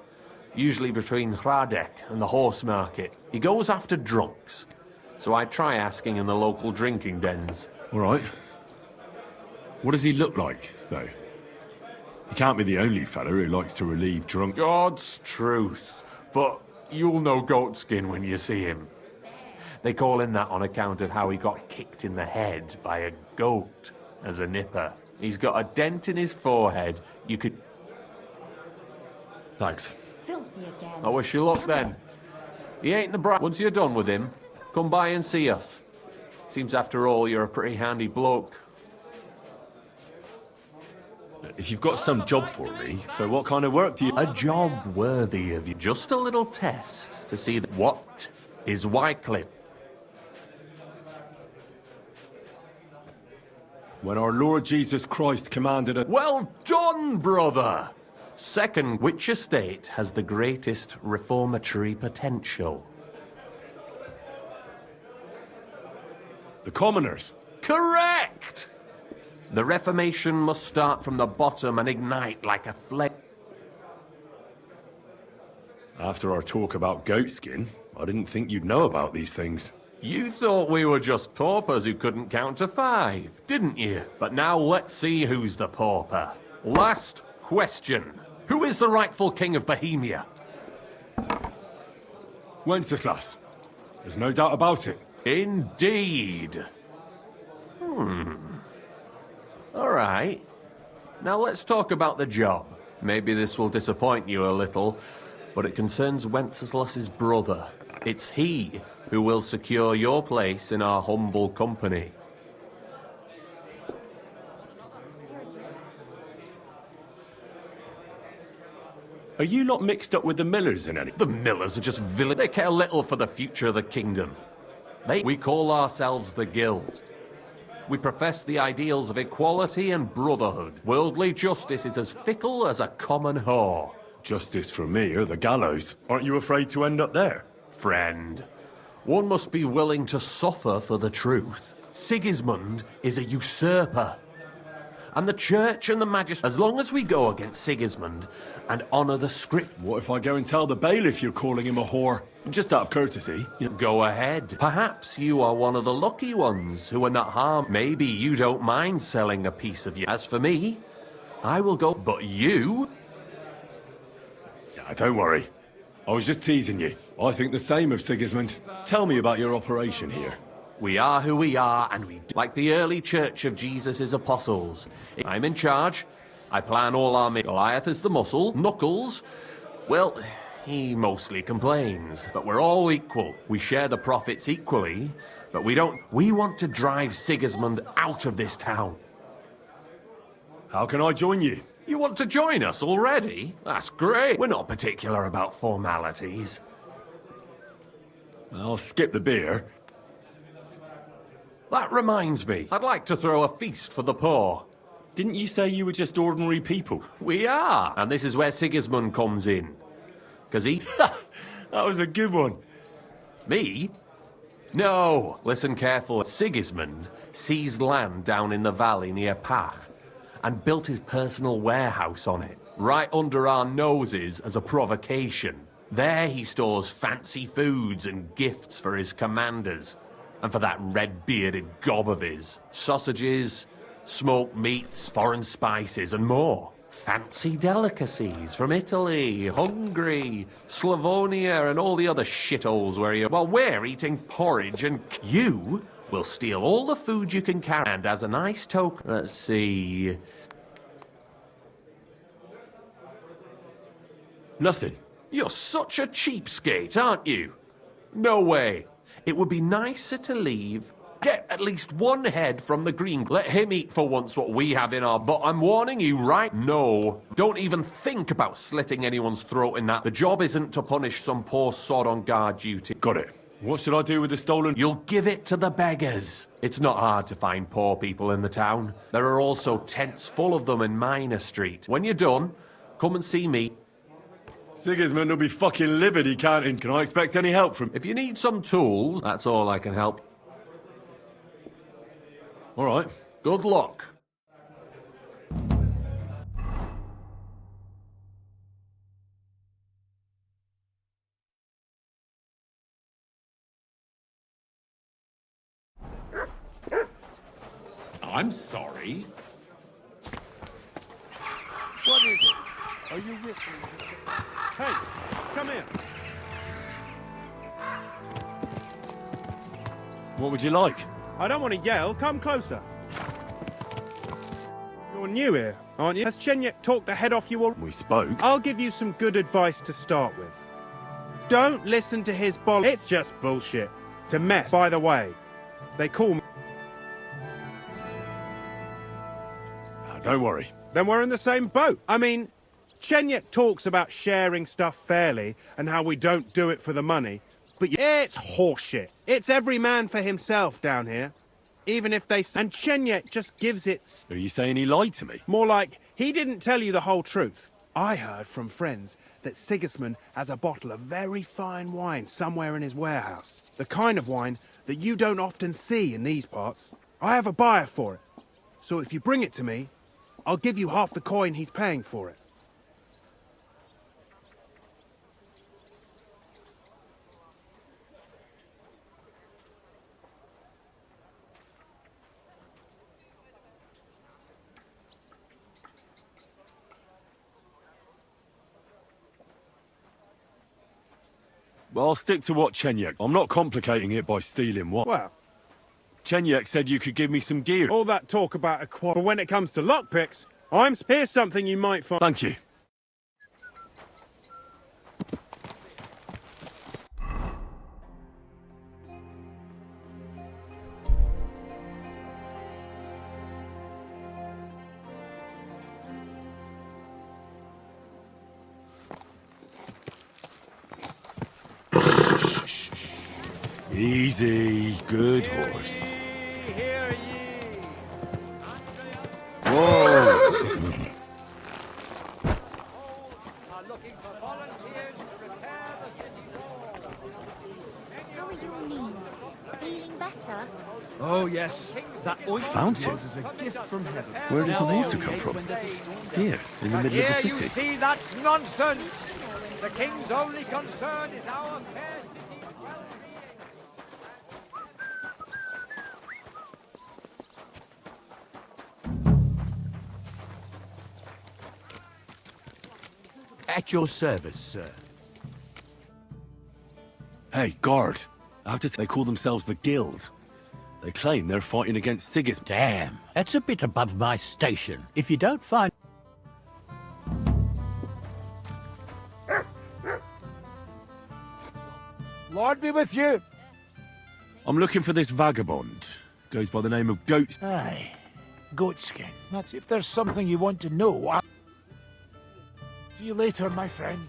Usually between Hradek and the horse market. He goes after drunks. So I try asking in the local drinking dens. All right. What does he look like, though? He can't be the only fella who likes to relieve drunk... God's truth. But you'll know Goatskin when you see him. They call him that on account of how he got kicked in the head by a goat as a nipper. He's got a dent in his forehead. You could... Thanks. Filthy again. I wish you luck then. He ain't the brat. Once you're done with him, come by and see us. Seems after all you're a pretty handy bloke. If you've got some job for me, so what kind of work do you... A job worthy of you. Just a little test to see what is Wycliffe. When our Lord Jesus Christ commanded a... Well done, brother! Second, which estate has the greatest reformatory potential? The commoners. Correct! The Reformation must start from the bottom and ignite like a flame. After our talk about goatskin, I didn't think you'd know about these things. You thought we were just paupers who couldn't count to 5, didn't you? But now let's see who's the pauper. Last question. Who is the rightful king of Bohemia? Wenceslas. There's no doubt about it. Indeed. All right. Now let's talk about the job. Maybe this will disappoint you a little, but it concerns Wenceslas's brother. It's he who will secure your place in our humble company. Are you not mixed up with the Millers in any... The Millers are just villains. They care little for the future of the kingdom. We call ourselves the Guild. We profess the ideals of equality and brotherhood. Worldly justice is as fickle as a common whore. Justice for me or the gallows. Aren't you afraid to end up there? Friend, one must be willing to suffer for the truth. Sigismund is a usurper. And the church and the magistrate, as long as we go against Sigismund and honour the script... What if I go and tell the bailiff you're calling him a whore? Just out of courtesy. Go ahead. Perhaps you are one of the lucky ones who are not harmed. Maybe you don't mind selling a piece of you. As for me, I will go... But you... Yeah, don't worry. I was just teasing you. I think the same of Sigismund. Tell me about your operation here. We are who we are, and we do. Like the early church of Jesus' apostles. I'm in charge. I plan all our... Goliath is the muscle. Knuckles, well, he mostly complains. But we're all equal. We share the profits equally, but we don't... We want to drive Sigismund out of this town. How can I join you? You want to join us already? That's great. We're not particular about formalities. I'll skip the beer. That reminds me, I'd like to throw a feast for the poor. Didn't you say you were just ordinary people? We are, and this is where Sigismund comes in. 'Cause he... That was a good one. Me? No, listen carefully. Sigismund seized land down in the valley near Pach and built his personal warehouse on it, right under our noses as a provocation. There he stores fancy foods and gifts for his commanders. And for that red-bearded gob of his. Sausages, smoked meats, foreign spices, and more. Fancy delicacies from Italy, Hungary, Slavonia, and all the other shitholes where you... Well, we're eating porridge, and you will steal all the food you can carry. And as a nice token... Let's see... Nothing. You're such a cheapskate, aren't you? No way. It would be nicer to leave. Get at least one head from the green. Let him eat for once what we have in our... But I'm warning you right... No. Don't even think about slitting anyone's throat in that. The job isn't to punish some poor sod on guard duty. Got it. What should I do with the stolen... You'll give it to the beggars. It's not hard to find poor people in the town. There are also tents full of them in Minor Street. When you're done, come and see me. Sigismund will be fucking livid he can't in. Can I expect any help from... If you need some tools, that's all I can help. All right. Good luck. I'm sorry. What is it? Are you with me? Hey, come in. What would you like? I don't want to yell. Come closer. You're new here, aren't you? Has Chenyek talked the head off you all? We spoke. I'll give you some good advice to start with. Don't listen to his boll. It's just bullshit. To mess. By the way, they call me. Don't worry. Then we're in the same boat. I mean, Chenyek talks about sharing stuff fairly and how we don't do it for the money, but it's horseshit. It's every man for himself down here. Even if they... And Chenyek just gives it... Are you saying he lied to me? More like, he didn't tell you the whole truth. I heard from friends that Sigismund has a bottle of very fine wine somewhere in his warehouse. The kind of wine that you don't often see in these parts. I have a buyer for it. So if you bring it to me, I'll give you half the coin he's paying for it. Well, I'll stick to what Chenyek. I'm not complicating it by stealing what. Well, Chenyek said you could give me some gear. All that talk about a quad, but when it comes to lockpicks, here's something you might find. Thank you. Easy, good horse. Whoa! How are your knees? Feeling better? Oh, yes. That Fountain? is a gift from heaven. Where does the water come from? Here, in the middle of the Here you city. see, that's nonsense. The king's only concern is our fair city well-being. At your service, sir. Hey, guard. They call themselves the Guild. They claim they're fighting against Sigismund. Damn, that's a bit above my station. If you don't find... Lord be with you. I'm looking for this vagabond. Goes by the name of Goats. Aye, goatskin. That's if there's something you want to know. See you later, my friend.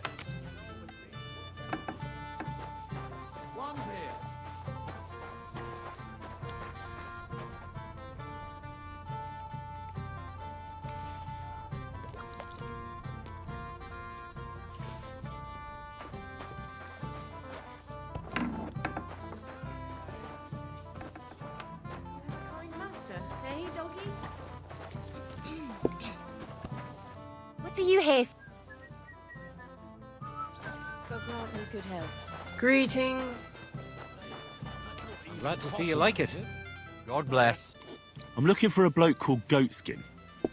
Hey, doggy. What are you here for? God grant me good health. Greetings. Glad to see you like it. God bless. I'm looking for a bloke called Goatskin. Do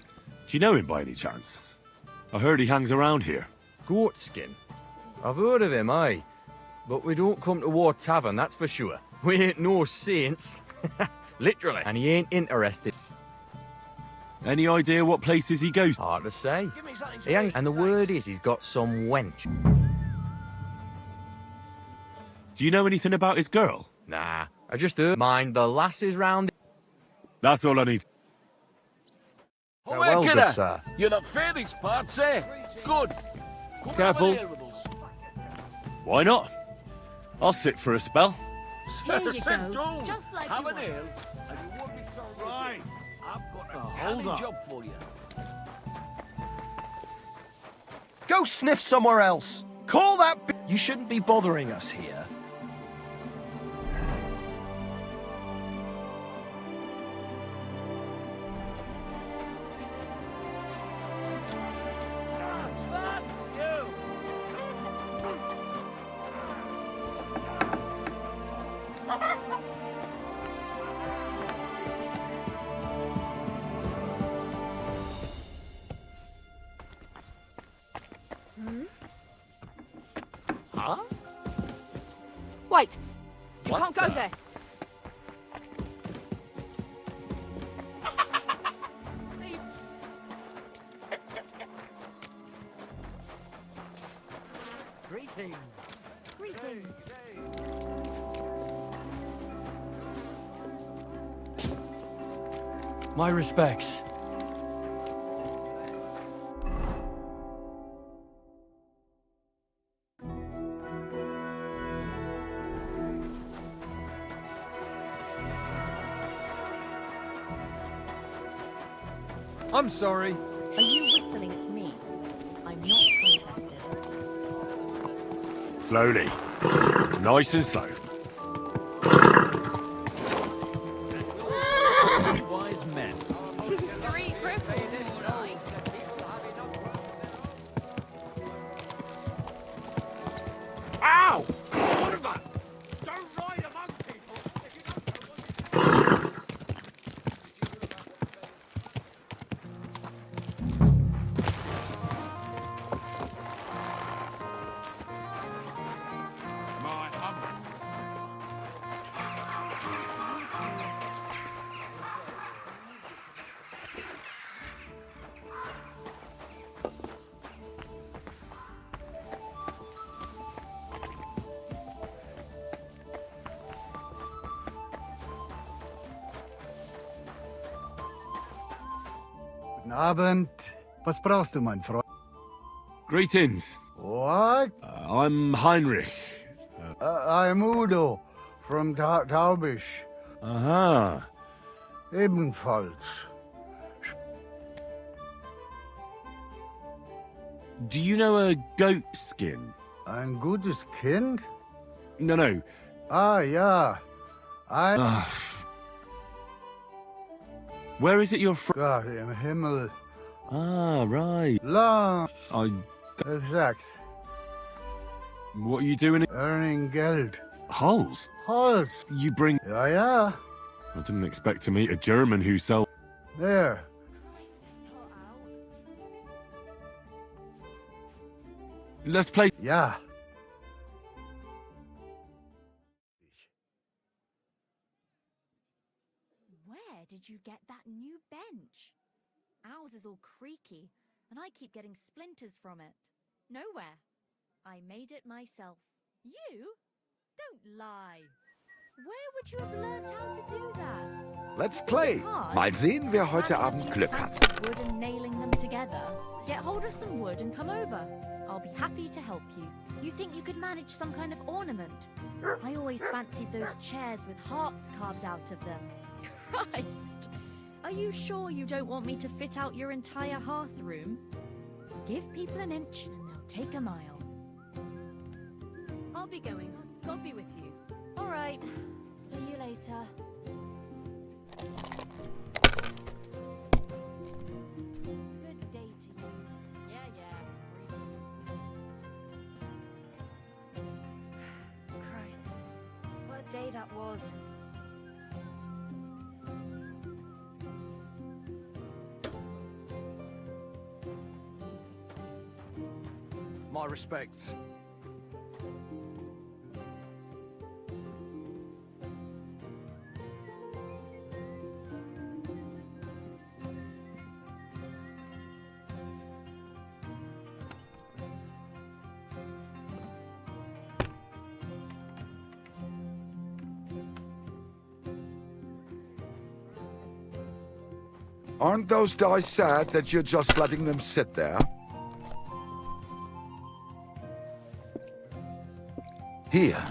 you know him by any chance? I heard he hangs around here. Goatskin? I've heard of him, aye. But we don't come to War Tavern, that's for sure. We ain't no saints. Literally. And he ain't interested. Any idea what places he goes? Hard to say. He hangs, and the word is he's got some wench. Do you know anything about his girl? Nah, I just heard. Mind the lasses round. That's all I need. Farewell, good sir. You're not fair these parts, eh? Good. Come Careful. over here with us. Why not? I'll sit for a spell. Here you Sit go. down. Just like Have you an want. ale, and you won't be so right. I've got a hold canny up. job for you. Go sniff somewhere else. Call that. You shouldn't be bothering us here. Huh? Wait! You can't go there! Greetings. Greetings. My respects. I'm sorry. Are you whistling at me? I'm not interested. Slowly. Nice and slow. Wise men. Three cripples, right? Ow! What about? Don't ride among people if you don't know what My humble. Guten Abend. Was brauchst du, mein Freund? Greetings. What? I'm Heinrich. I'm Udo from Taubisch. Aha. Ebenfalls. Do you know a goat skin? Ein gutes Kind? No. Ah, ja. Where is it you're from? Gott im Himmel. Ah, right. Lang. Exact. What are you doing? Earning Geld. Holes? Holz. You bring... Ja. I didn't expect to meet a German who sells... There. Let's play... Ja. Where did you get that new bench? Ours is all creaky, and I keep getting splinters from it. Nowhere. I made it myself. You? Don't lie. Where would you have learned how to do that? Let's play. Mal sehen, wer heute Abend Glück hat. Wood and nailing them together. Get hold of some wood and come over. I'll be happy to help you. You think you could manage some kind of ornament? I always fancied those chairs with hearts carved out of them. Christ! Are you sure you don't want me to fit out your entire hearth room? Give people an inch and they'll take a mile. I'll be going. God be with you. All right. See you later. Good day to you. Yeah. Christ, what a day that was. My respects. Aren't those dice sad that you're just letting them sit there? Here.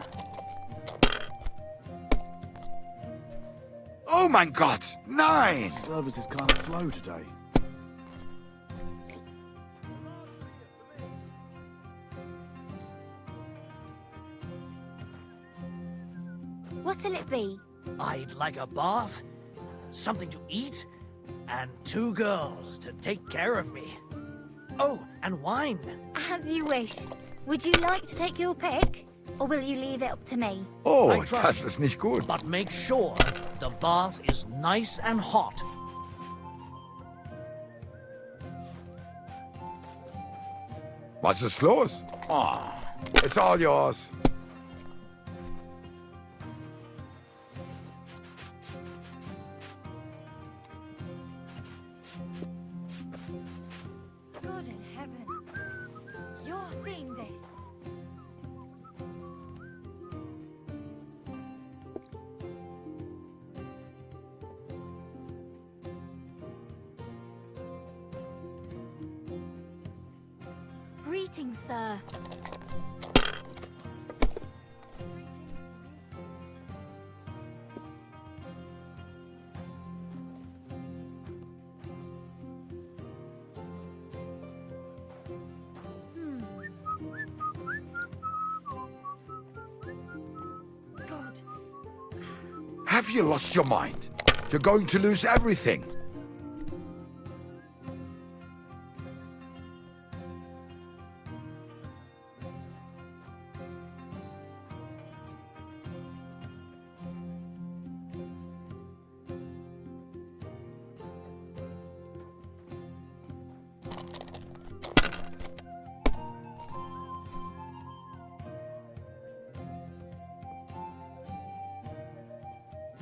Oh mein Gott! Nein! Service is kind of slow today. What'll it be? I'd like a bath, something to eat, and 2 girls to take care of me. Oh, and wine. As you wish. Would you like to take your pick? Or will you leave it up to me? Oh, I trust das you, ist nicht gut. But make sure the bath is nice and hot. Was ist los? Oh, it's all yours. God in heaven. You're seeing this. Greetings, sir. God. Have you lost your mind? You're going to lose everything.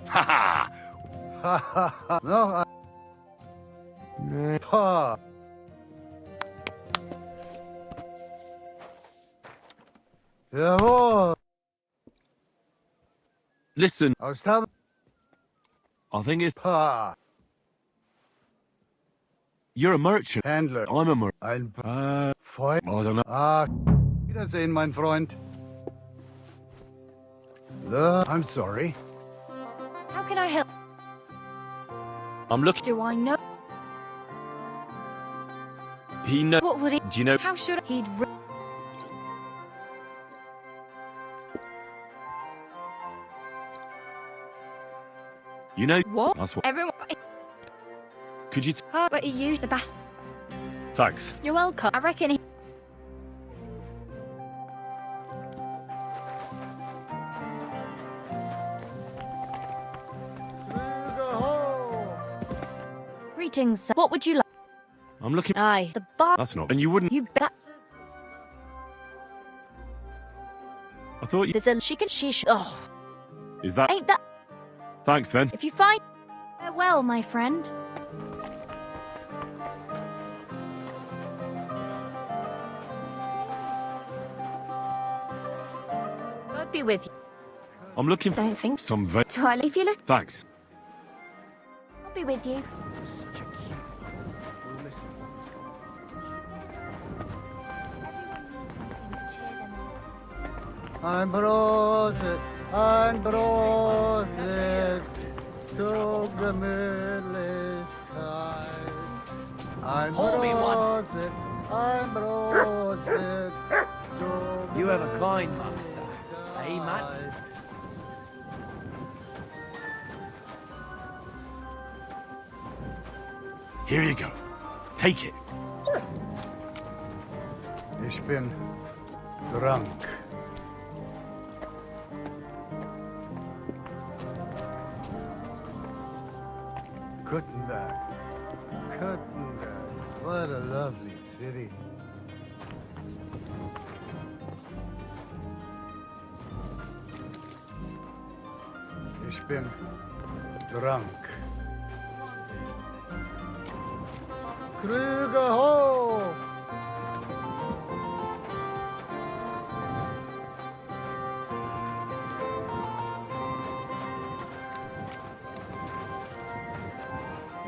Ha ha! Ha ha ha. No, ha. Jawohl. Listen, Aus Tam. I think it's... Ha. You're a merchant. Handler. I'm a merchant. Ein I don't know. Ah, Wiedersehen, mein Freund. I'm sorry. How can I help? I'm looking... Do I know? He knows... What would he? Do you know... How should he'd? You know... What? That's what... Everyone. Could you... But he used the best. Thanks. You're welcome. I reckon he. Greetings, sir. What would you like? I'm looking... Aye. The bar. That's not... And you wouldn't... You bet. I thought you... There's a chicken shish. Oh, Is that... ain't that? Thanks, then. If you find. Farewell, my friend. God be with you. I'm looking for... Don't think. Some Do I leave you look? Thanks. I'll be with you. Ein Prosit, ein Prosit zur Gemütlichkeit. Ein Prosit, ein Prosit zur You have a kind master. Eh, Matt? Here you go. Take it. Ich bin drunk. Kuttenberg. Kuttenberg. What a lovely city. Ich bin drunk. Krüger hoch!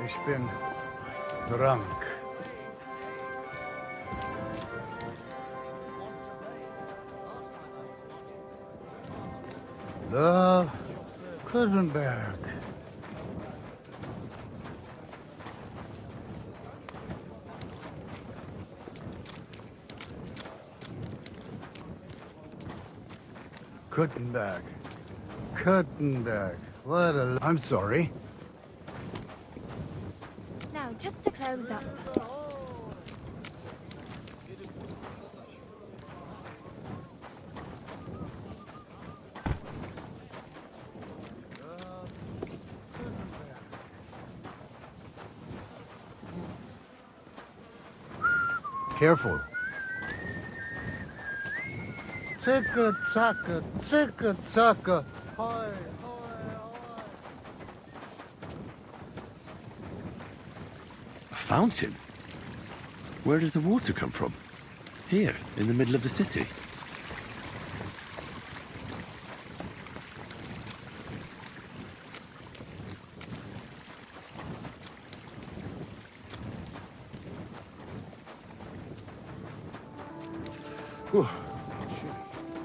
Ich bin drunk. Love, Kuttenberg. Kuttenberg. Kuttenberg. What a... I'm sorry. Now, just to close up. Careful. Ticka ticka, ticka ticka. Hi. A fountain? Where does the water come from? Here, in the middle of the city.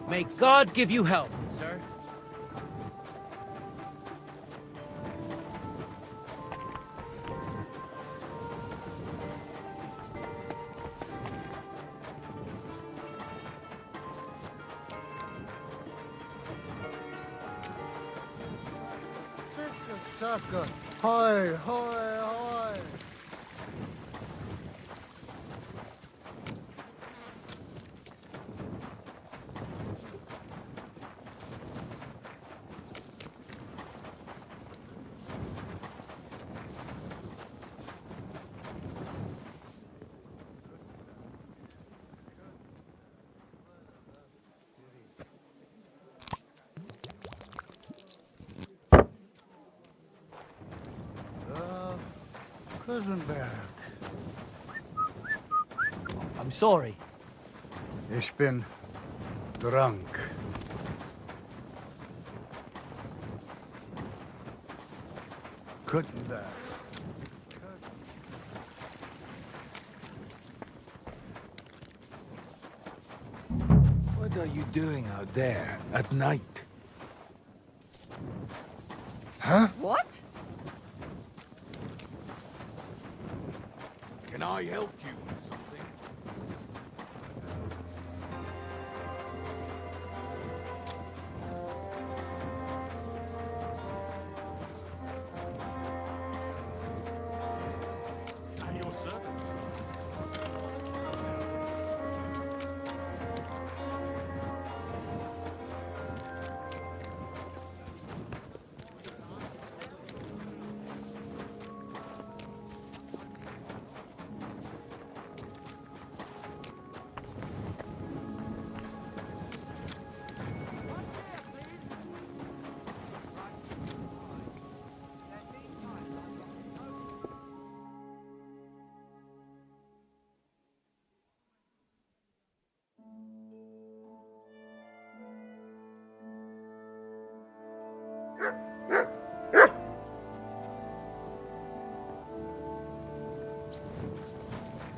May God give you help, sir. Sucker. Hi, hi, hi. Kuttenberg. I'm sorry. Ich bin drunk. Kuttenberg. What are you doing out there at night? Huh? What? Can I help you with something? And your servant.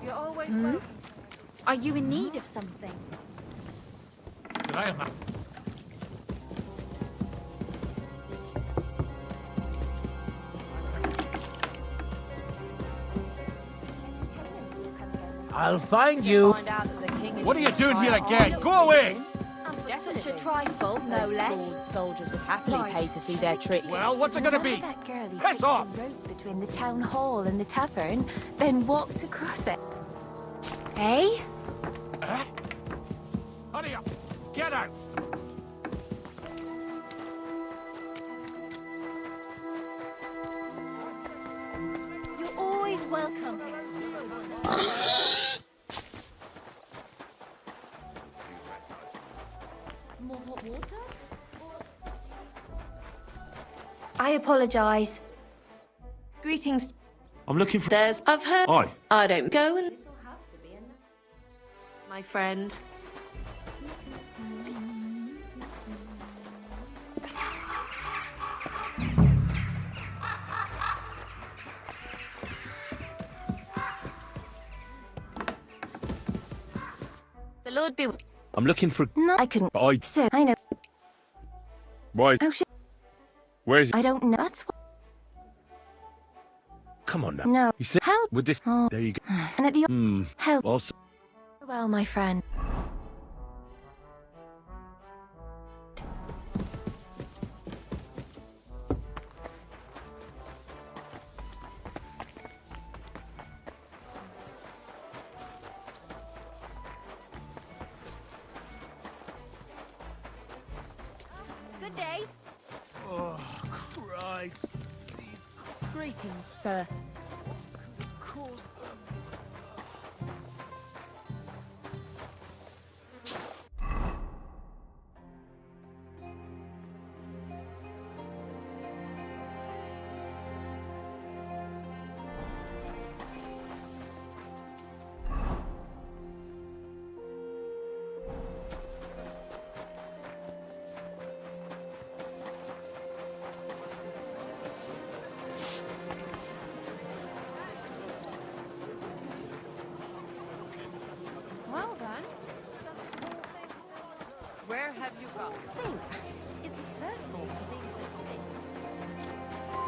You're always Hmm? welcome. Are you in need of something? Did I have I'll find you. What are you doing here again? Go away! Such a trifle, no less. Soldiers would happily pay to see their tricks. Well, what's it gonna be? That girl who Piss fixed off! a rope between the town hall and the tavern, then walked across it. Eh? Hurry up! Get out! You're always welcome. More hot water? I apologize. Greetings. I'm looking for... There's... I've heard... Aye. I don't go and... My friend. The Lord be... I'm looking for... No, I couldn't... I... So, I know. Why? Oh, shit. Where's it? I don't know. That's what... Come on now. No. You said... Help. With this... Oh. There you go. And at the... Help. Also... Well, my friend. Good day. Oh, Christ. Greetings, sir.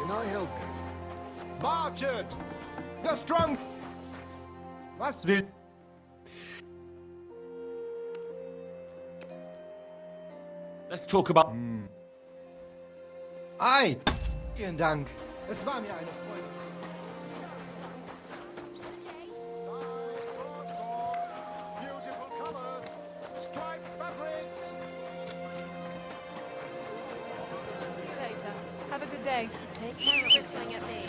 Can I help you? Marchand! The strong... Was will... Let's talk about... Ei! Vielen Dank. Es war mir eine Freude. Have a good day. Take care of whistling at me.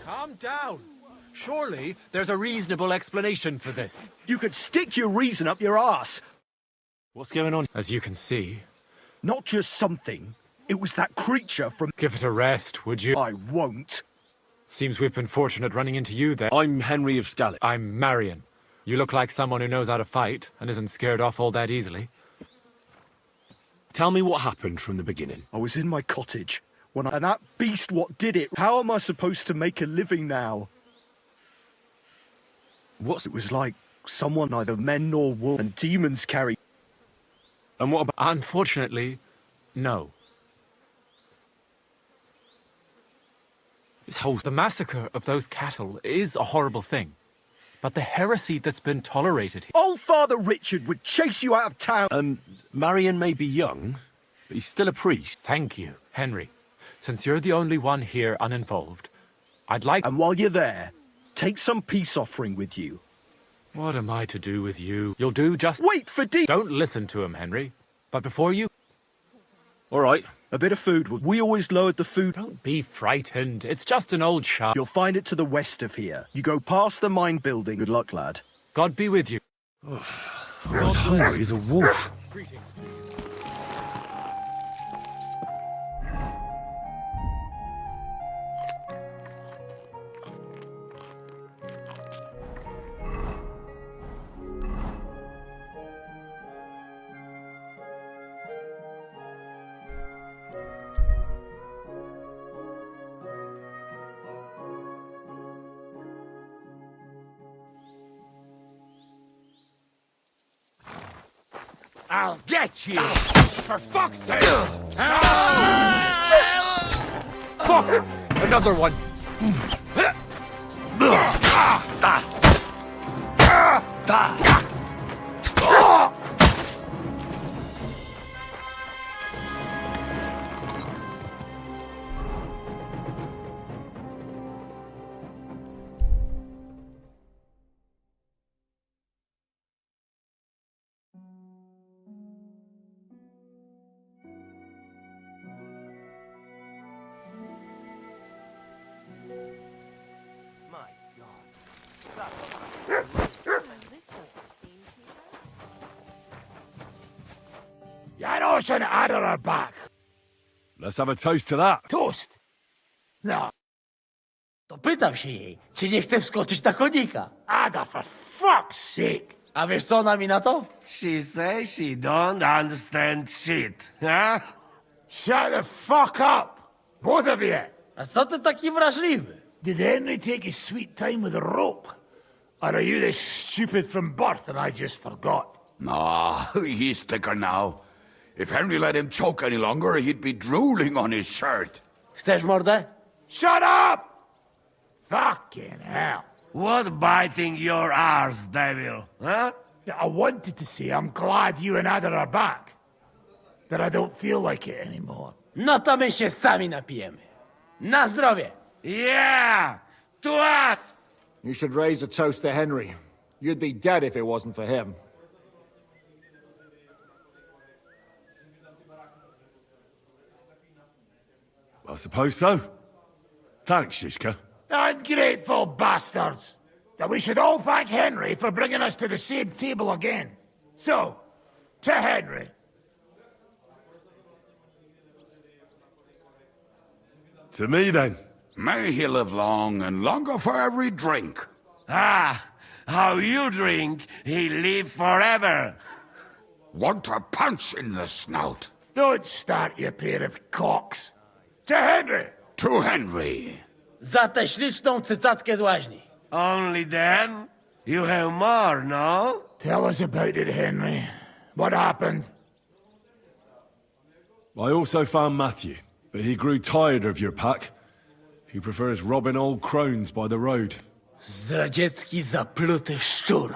Calm down. Surely there's a reasonable explanation for this. You could stick your reason up your ass. What's going on? As you can see. Not just something. It was that creature from... Give it a rest, would you? I won't. Seems we've been fortunate running into you there. I'm Henry of Scallop. I'm Marion. You look like someone who knows how to fight and isn't scared off all that easily. Tell me what happened from the beginning. I was in my cottage. And that beast what did it. How am I supposed to make a living now? It was like someone neither men nor wolves and demons carry. And what about... Unfortunately, no. The massacre of those cattle is a horrible thing. But the heresy that's been tolerated here... Old Father Richard would chase you out of town. Marion may be young, but he's still a priest. Thank you, Henry. Since you're the only one here uninvolved, I'd like... And while you're there, take some peace offering with you. What am I to do with you? You'll do just... Wait for Don't listen to him, Henry. But before you... All right. A bit of food. We always lowered the food. Don't be frightened. It's just an old shop. You'll find it to the west of here. You go past the mine building. Good luck, lad. God be with you. I'm as hungry as a wolf. I'll get you! For fuck's sake! Fuck! Another one! Jarosz Adder are back. Let's have a toast to that. Toast? No. To pytam się jej, czy nie chce wskoczyć na konika. Ada, for fuck's sake. A wiesz co ona mi na to? She says she don't understand shit, huh? Shut the fuck up, both of you. A co ty taki wrażliwy? Did Henry take his sweet time with a rope? Or are you this stupid from birth and I just forgot? Nah, he's thicker now. If Henry let him choke any longer, he'd be drooling on his shirt. Chcesz mordę? Shut up! Fucking hell. What biting your arse, devil, huh? I wanted to say I'm glad you and Ada are back. But I don't feel like it anymore. No to my się sami napijemy. Na zdrowie! Yeah! To us! You should raise a toast to Henry. You'd be dead if it wasn't for him. I suppose so. Thanks, Shishka. Ungrateful bastards! That we should all thank Henry for bringing us to the same table again. So, to Henry. To me, then. May he live long and longer for every drink. Ah, How you drink, he live forever. Want a punch in the snout? Don't start, you pair of cocks. To Henry! To Henry. Za tę śliczną cycatkę z łaźni. Only then? You have more, no? Tell us about it, Henry. What happened? I also found Matthew, but he grew tired of your pack. He prefers robbing old crones by the road. Zdradziecki, zapluty szczur.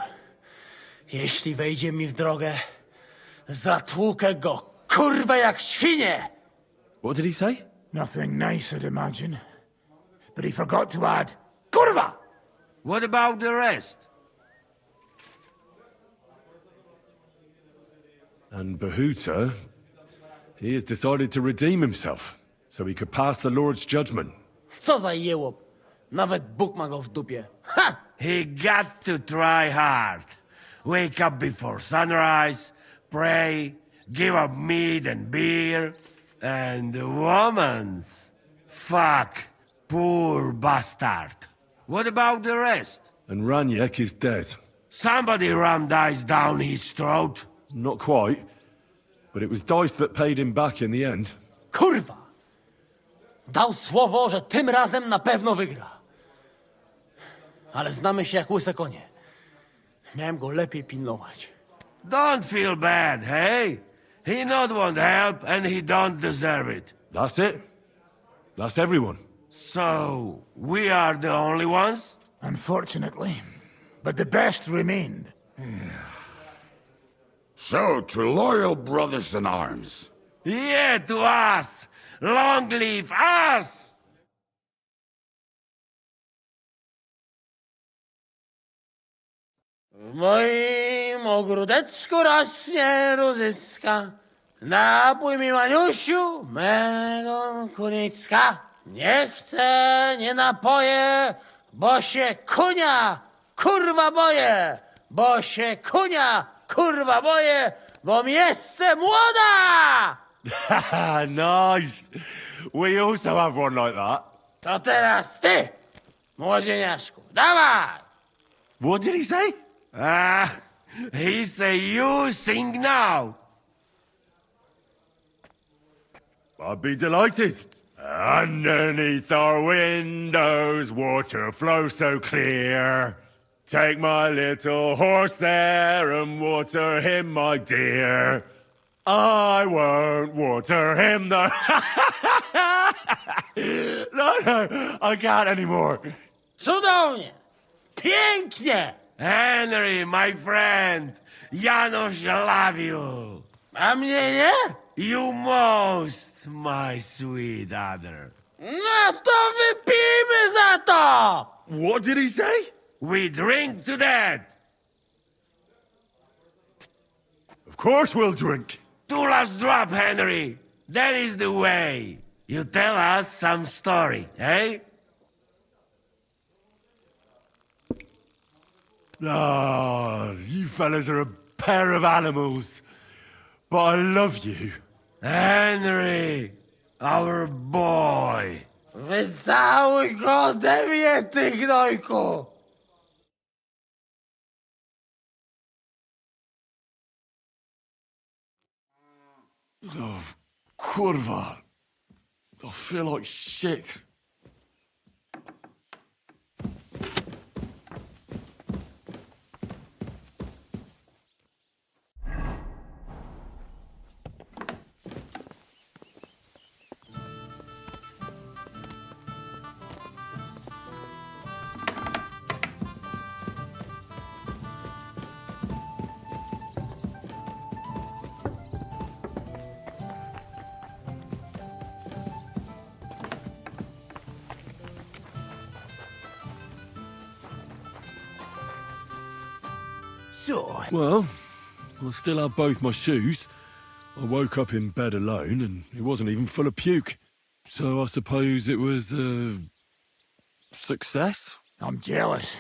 Jeśli wejdzie mi w drogę, zatłukę go, kurwa, jak świnie! What did he say? Nothing nice, I'd imagine. But he forgot to add, kurwa! What about the rest? And Bahuta, he has decided to redeem himself, so he could pass the Lord's judgment. Co za jełop. Nawet Bóg ma go w dupie. Ha! He got to try hard. Wake up before sunrise, pray, give up meat and beer, and the woman's. Fuck, poor bastard. What about the rest? And Raniek is dead. Somebody rammed dice down his throat. Not quite, but it was dice that paid him back in the end. Kurwa! Dał słowo, że tym razem na pewno wygra. Ale znamy się jak łyse konie. Miałem go lepiej pilnować. Don't feel bad, hey? He not want help and he don't deserve it. That's it. That's everyone. So, we are the only ones? Unfortunately. But the best remained. So, to loyal brothers in arms. Yeah, to us! Long live us! W moim ogródeczku rośnie różyska. Napój mi, Maniusiu, mego kunicka. Nie chcę, nie napoję, bo się kunia, kurwa boję. Bo się kunia, kurwa boję, bo miejsce młoda! Nice. We also have one like that. To teraz ty, młodzieniaszku, dawaj! What did he say? He say you sing now. I'd be delighted. Underneath our windows, water flows so clear. Take my little horse there and water him, my dear. I won't water him, though. No, I can't anymore. Cudownie! Pięknie! Henry, my friend, Janusz love you. A mnie nie? You most, my sweet other. No to wypijmy za to! What did he say? We drink to that. Of course we'll drink. Two last drop, Henry. That is the way. You tell us some story, eh? Ah, you fellas are a pair of animals. But I love you. Henry, our boy. Wycałuj go ode mnie, ty gnojku! Oh, kurwa. I feel like shit. So? Well, I still have both my shoes. I woke up in bed alone, and it wasn't even full of puke. So I suppose it was a success? I'm jealous.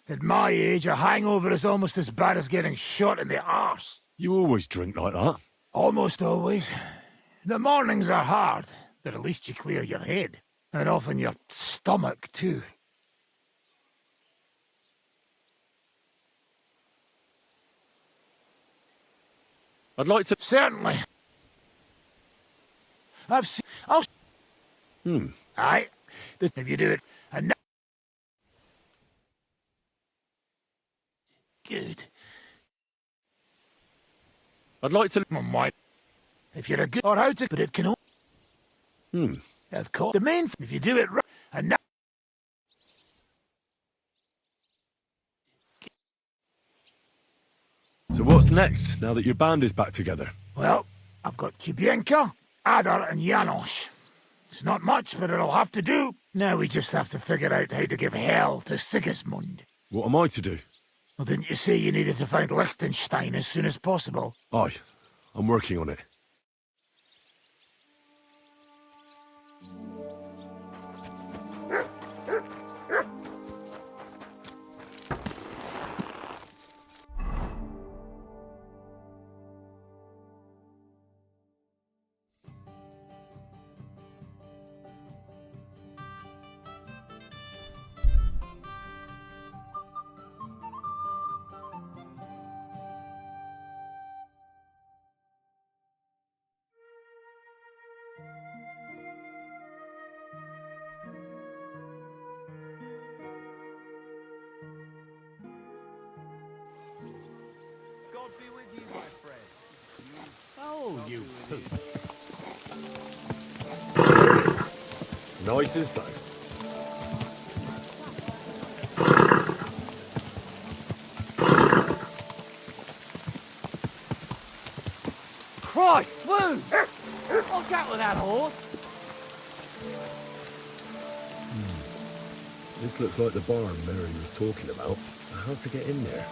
At my age, a hangover is almost as bad as getting shot in the arse. You always drink like that? Almost always. The mornings are hard, but at least you clear your head. And often your stomach, too. I'd like to... Certainly. I've seen... I'll... Aye. If you do it... And now... Good. I'd like to... If you're a good... Or how to... But it can... Of course. The main... If you do it right... And now... So what's next, now that your band is back together? Well, I've got Kubienka, Adar and Janos. It's not much, but it'll have to do. Now we just have to figure out how to give hell to Sigismund. What am I to do? Well, didn't you say you needed to find Liechtenstein as soon as possible? Aye, I'm working on it. God be with you, my friend. Oh, you poop. Nice as so. Christ, woo! What's that with that horse? This looks like the barn Mary was talking about. How to get in there?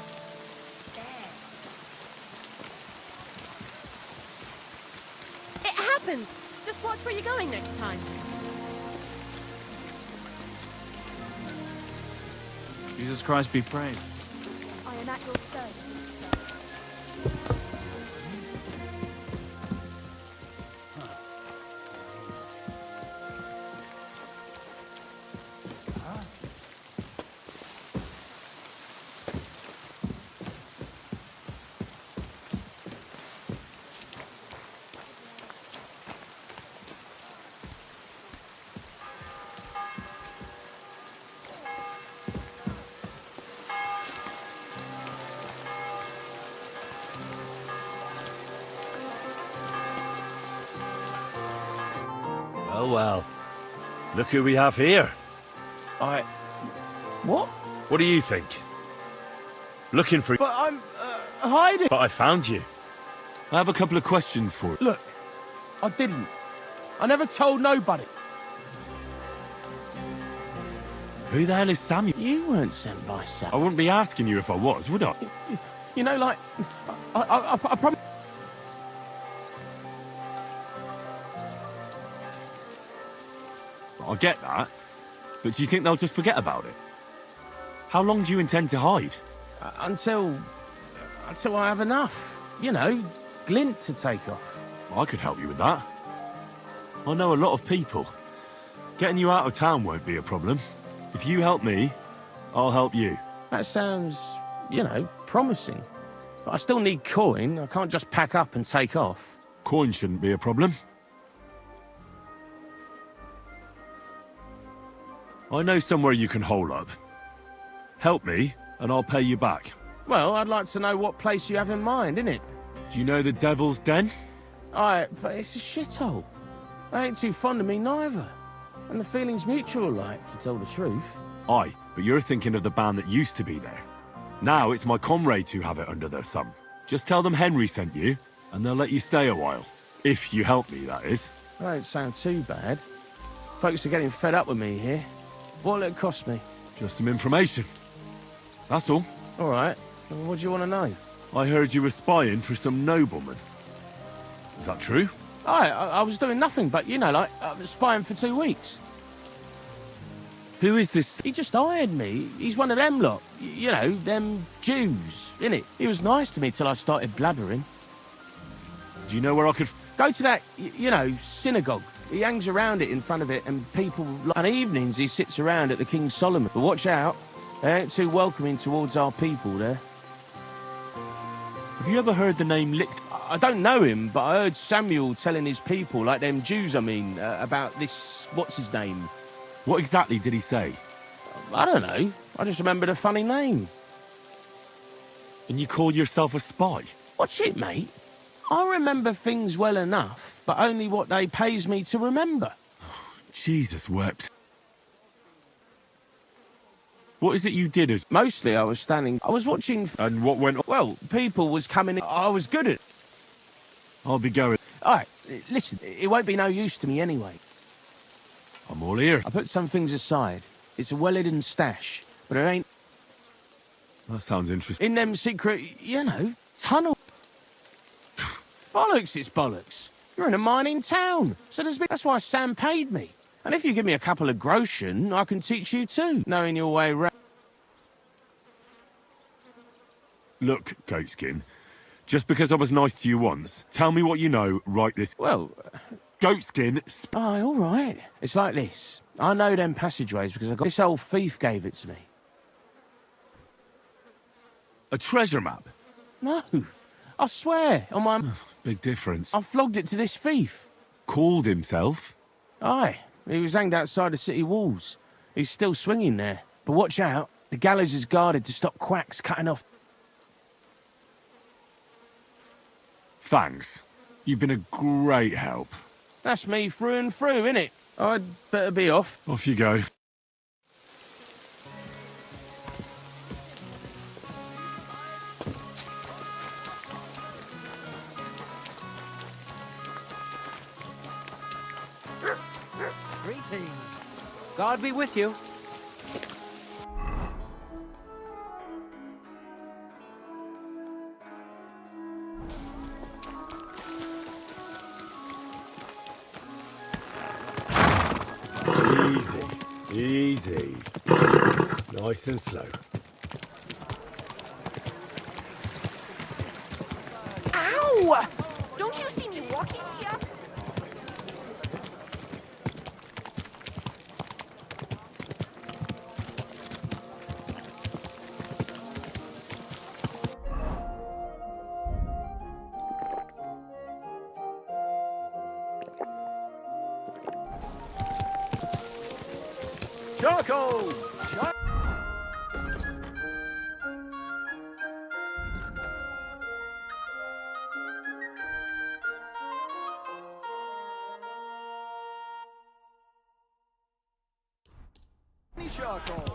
It happens! Just watch where you're going next time. Jesus Christ be praised. I am at your service. Well, well. Look who we have here. What? What do you think? Looking for... But I'm hiding. But I found you. I have a couple of questions for you. Look, I didn't. I never told nobody. Who the hell is Samuel? You weren't sent by Sam. I wouldn't be asking you if I was, would I? You know, like, I promise. I get that. But do you think they'll just forget about it? How long do you intend to hide? Until I have enough. You know, glint to take off. I could help you with that. I know a lot of people. Getting you out of town won't be a problem. If you help me, I'll help you. That sounds, you know, promising. But I still need coin. I can't just pack up and take off. Coin shouldn't be a problem. I know somewhere you can hole up. Help me, and I'll pay you back. Well, I'd like to know what place you have in mind, innit? Do you know the Devil's Den? Aye, but it's a shithole. They ain't too fond of me neither. And the feeling's mutual, like, to tell the truth. Aye, but you're thinking of the band that used to be there. Now it's my comrades who have it under their thumb. Just tell them Henry sent you, and they'll let you stay a while. If you help me, that is. That don't sound too bad. Folks are getting fed up with me here. What'll it cost me? Just some information. That's all. All right. Well, what do you want to know? I heard you were spying for some nobleman. Is that true? I was doing nothing but, you know, like, spying for 2 weeks. Who is this? He just hired me. He's one of them lot. You know, them Jews, innit? He was nice to me till I started blabbering. Do you know where I could... Go to that, you know, synagogue. He hangs around it in front of it, and people... On evenings, he sits around at the King Solomon. But watch out. They ain't too welcoming towards our people there. Have you ever heard the name Licht... I don't know him, but I heard Samuel telling his people, like them Jews, about this... What's his name? What exactly did he say? I don't know. I just remembered a funny name. And you call yourself a spy? Watch it, mate. I remember things well enough, but only what they pays me to remember. Jesus wept. What is it you did as... Mostly I was watching... And what went on? Well, people was coming in. I was good at it. I'll be going. All right, listen, it won't be no use to me anyway. I'm all ear. I put some things aside. It's a well-hidden stash, but it ain't... That sounds interesting. In them secret, tunnel... Bollocks, it's bollocks. You're in a mining town, so that's why Sam paid me. And if you give me a couple of groschen, I can teach you too, knowing your way round. Look, Goatskin, just because I was nice to you once, tell me what you know right this... Well... Goatskin... Oh, all right. It's like this. I know them passageways because this old thief gave it to me. A treasure map? No. I swear, on my... Big difference. I flogged it to this thief. Called himself? Aye. He was hanged outside the city walls. He's still swinging there. But watch out. The gallows is guarded to stop quacks cutting off... Thanks. You've been a great help. That's me through and through, innit? I'd better be off. Off you go. Greetings. God be with you. Easy. Nice and slow. Ow! Don't you see me walking here? Charcoal! Charcoal!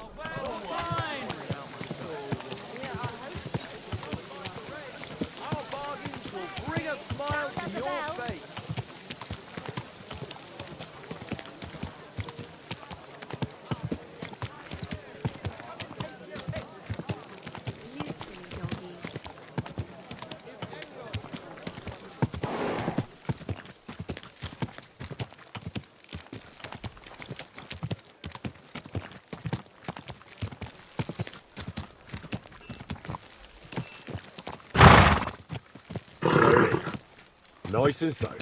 Our bargains will bring a smile to your face. Nice and slow.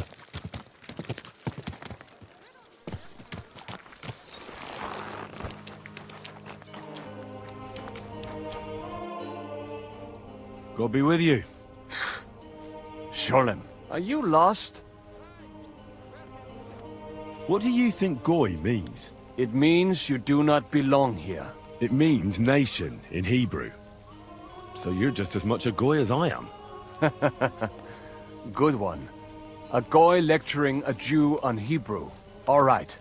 God be with you. Sholem, are you lost? What do you think Goy means? It means you do not belong here. It means nation in Hebrew. So you're just as much a Goy as I am. Good one. A Goy lecturing a Jew on Hebrew. All right.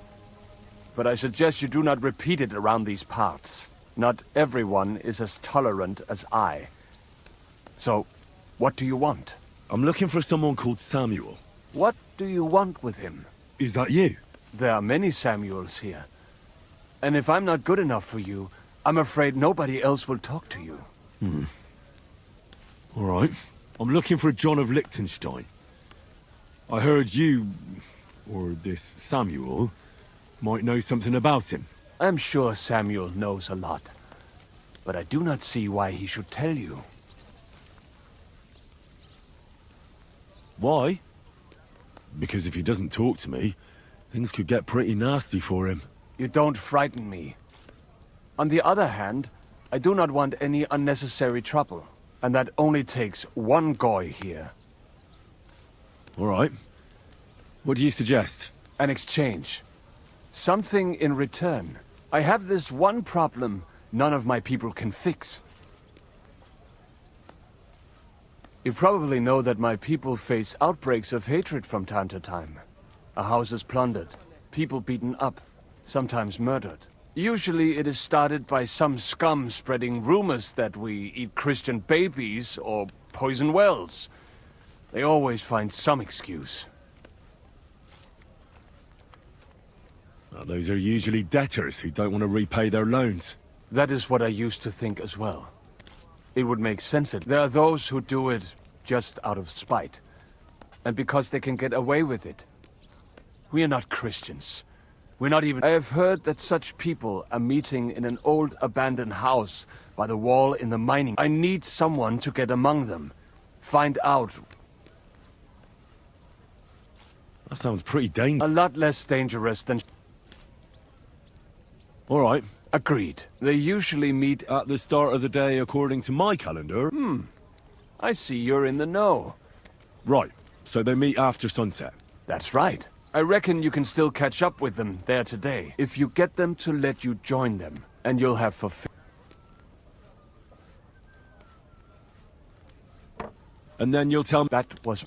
But I suggest you do not repeat it around these parts. Not everyone is as tolerant as I. So, what do you want? I'm looking for someone called Samuel. What do you want with him? Is that you? There are many Samuels here. And if I'm not good enough for you, I'm afraid nobody else will talk to you. All right. I'm looking for a John of Liechtenstein. I heard you, or this Samuel, might know something about him. I'm sure Samuel knows a lot. But I do not see why he should tell you. Why? Because if he doesn't talk to me, things could get pretty nasty for him. You don't frighten me. On the other hand, I do not want any unnecessary trouble. And that only takes one Goy here. All right. What do you suggest? An exchange. Something in return. I have this one problem none of my people can fix. You probably know that my people face outbreaks of hatred from time to time. A house is plundered, people beaten up, sometimes murdered. Usually it is started by some scum spreading rumors that we eat Christian babies or poison wells. They always find some excuse. Well, those are usually debtors who don't want to repay their loans. That is what I used to think as well. It would make sense that there are those who do it just out of spite. And because they can get away with it. We are not Christians. We're not even... I have heard that such people are meeting in an old abandoned house by the wall in the mining. I need someone to get among them. Find out. That sounds pretty dangerous. A lot less dangerous than... All right. Agreed. They usually meet at the start of the day according to my calendar. I see you're in the know. Right. So they meet after sunset. That's right. I reckon you can still catch up with them there today. If you get them to let you join them, and you'll have And then you'll tell me... That was...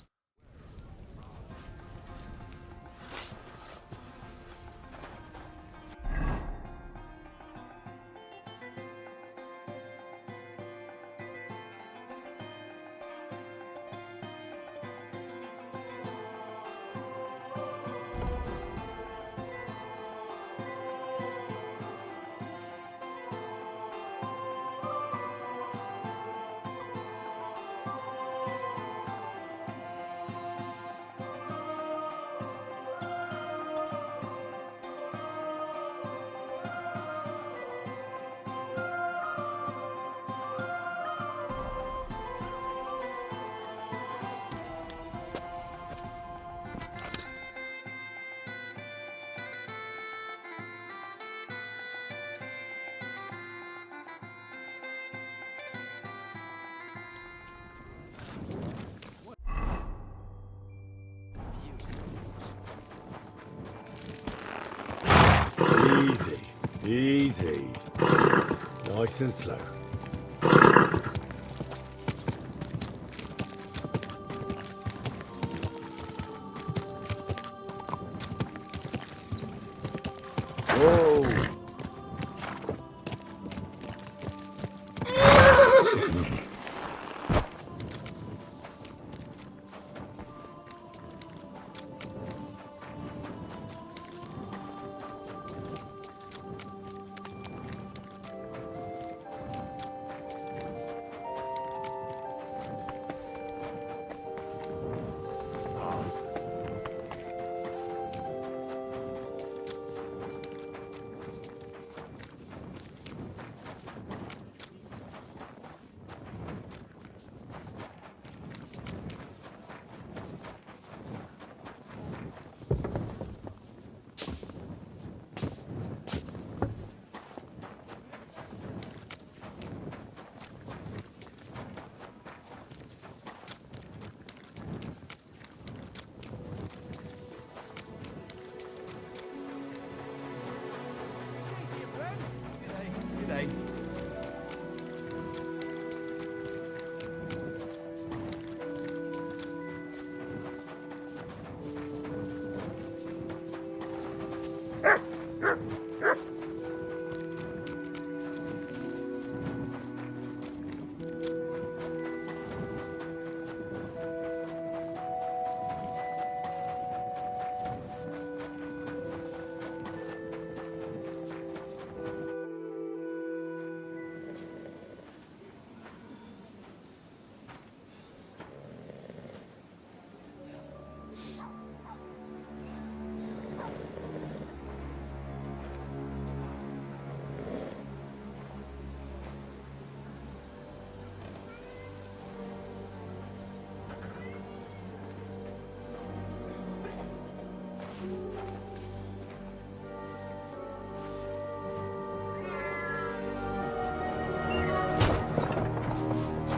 Easy. Nice and slow. Whoa.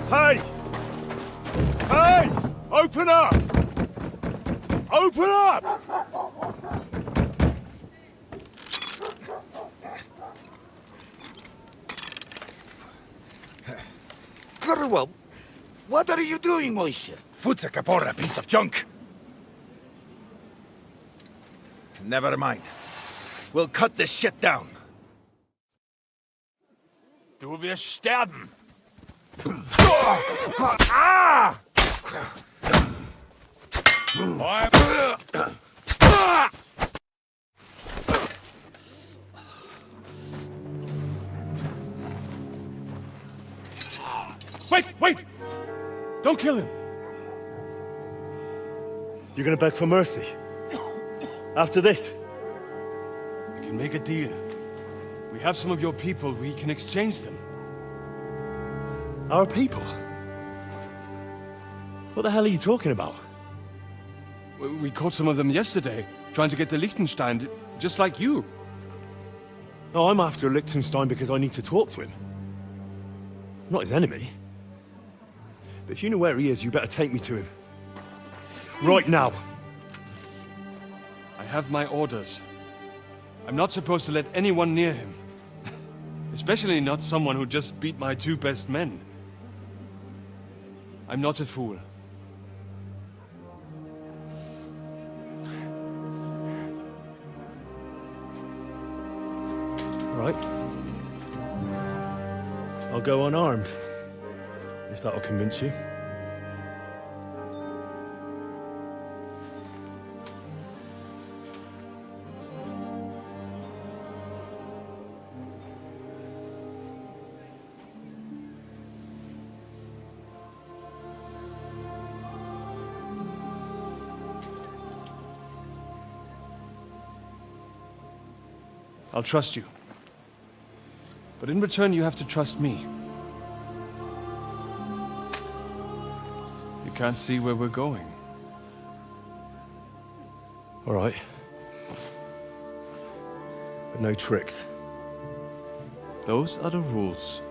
Hey! Hey! Open up! Open up! Underworld, what are you doing, Moishe? Futsa Kapora, piece of junk. Never mind. We'll cut this shit down. Du wirst sterben! Wait! Don't kill him! You're gonna beg for mercy? After this? We can make a deal. We have some of your people, we can exchange them. Our people? What the hell are you talking about? We caught some of them yesterday, trying to get to Liechtenstein, just like you. No, I'm after Liechtenstein because I need to talk to him. I'm not his enemy. But if you know where he is, you better take me to him. Right now. I have my orders. I'm not supposed to let anyone near him. Especially not someone who just beat my 2 best men. I'm not a fool. Right. I'll go unarmed. If that'll convince you. I'll trust you. But in return, you have to trust me. You can't see where we're going. All right. But no tricks. Those are the rules.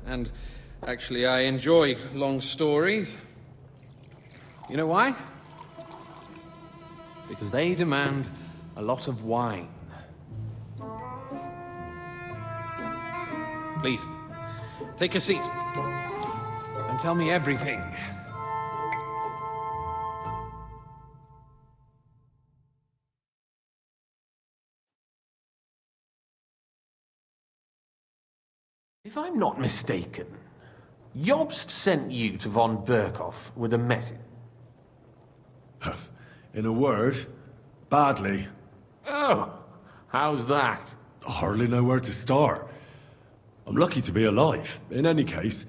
And actually, I enjoy long stories. You know why? Because they demand a lot of wine. Please, take a seat and tell me everything. If I'm not mistaken, Jobst sent you to von Berkhoff with a message. In a word, badly. Oh, how's that? I hardly know where to start. I'm lucky to be alive. In any case,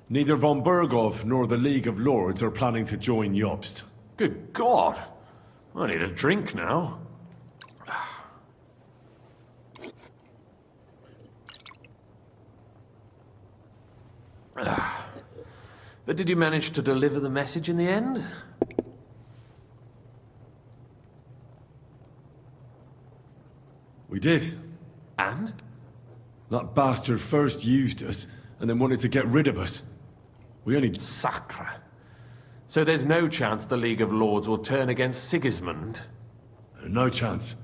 neither von Berkhoff nor the League of Lords are planning to join Jobst. Good God! I need a drink now. But did you manage to deliver the message in the end? We did. And? That bastard first used us, and then wanted to get rid of us. We only... Sacre. So there's no chance the League of Lords will turn against Sigismund? No chance.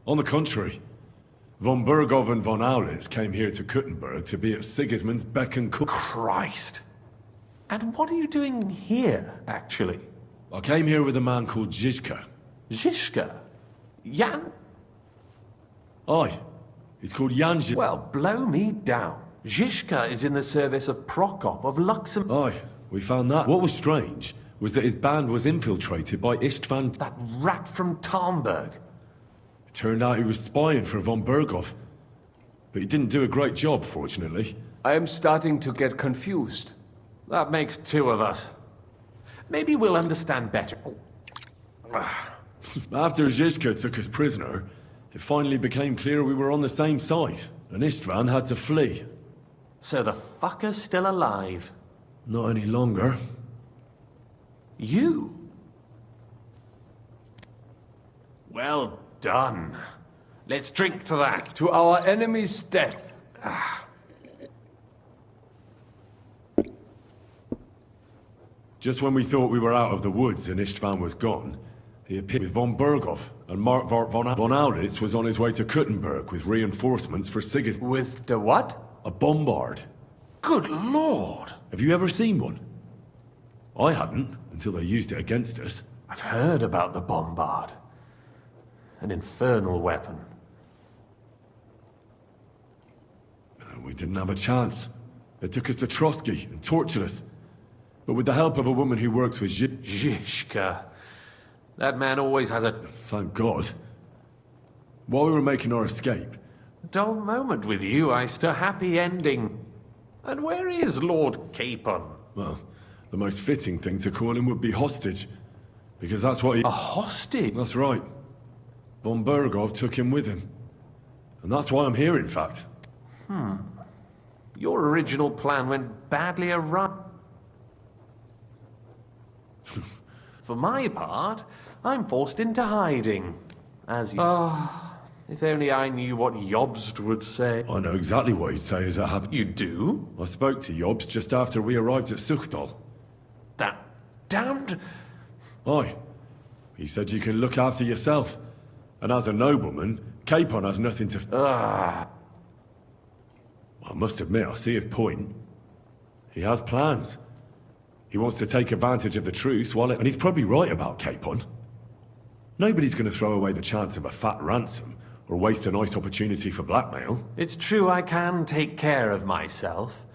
On the contrary. Von Berkhoff and von Aulitz came here to Kuttenberg to be at Sigismund's beck and call. Christ. And what are you doing here, actually? I came here with a man called Zizka. Zizka? Jan? Aye. He's called Jan Zizka. Well, blow me down. Zizka is in the service of Prokop of Luxembourg. Aye, we found that. What was strange was that his band was infiltrated by Istvan... That rat from Talmberg. It turned out he was spying for von Berkhoff. But he didn't do a great job, fortunately. I am starting to get confused. That makes 2 of us. Maybe we'll understand better. After Zizka took us prisoner, it finally became clear we were on the same side, and Istvan had to flee. So the fucker's still alive? Not any longer. You? Well done. Let's drink to that. To our enemy's death. Just when we thought we were out of the woods and Istvan was gone, he appeared with von Berghoff, and Mark von Aulitz was on his way to Kuttenberg with reinforcements for Sigismund. With the what? A bombard. Good lord! Have you ever seen one? I hadn't, until they used it against us. I've heard about the bombard. An infernal weapon. We didn't have a chance. They took us to Trotsky and tortured us. But with the help of a woman who works with Zhishka. That man always has a... Thank God. While we were making our escape... Dull moment with you, a happy ending. And where is Lord Capon? Well, the most fitting thing to call him would be hostage. Because that's what he... A hostage? That's right. Von Berghoff took him with him. And that's why I'm here, in fact. Your original plan went badly awry. For my part, I'm forced into hiding. As you... if only I knew what Jobst would say. I know exactly what he'd say as it happened. You do? I spoke to Jobst just after we arrived at Suchdal. That damned... Aye. He said you can look after yourself. And as a nobleman, Capon has nothing to... I must admit, I see his point. He has plans. He wants to take advantage of the truce while and he's probably right about Capon. Nobody's going to throw away the chance of a fat ransom or waste a nice opportunity for blackmail. It's true I can take care of myself,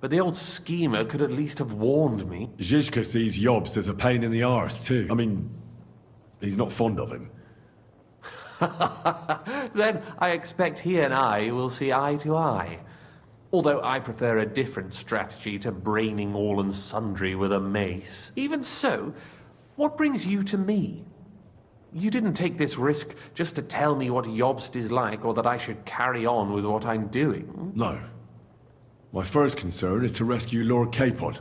but the old schemer could at least have warned me. Zhishka sees Jobst as a pain in the arse too. I mean, he's not fond of him. Then I expect he and I will see eye to eye. Although I prefer a different strategy to braining all and sundry with a mace. Even so, what brings you to me? You didn't take this risk just to tell me what Jobst is like, or that I should carry on with what I'm doing. No. My first concern is to rescue Lord Capon,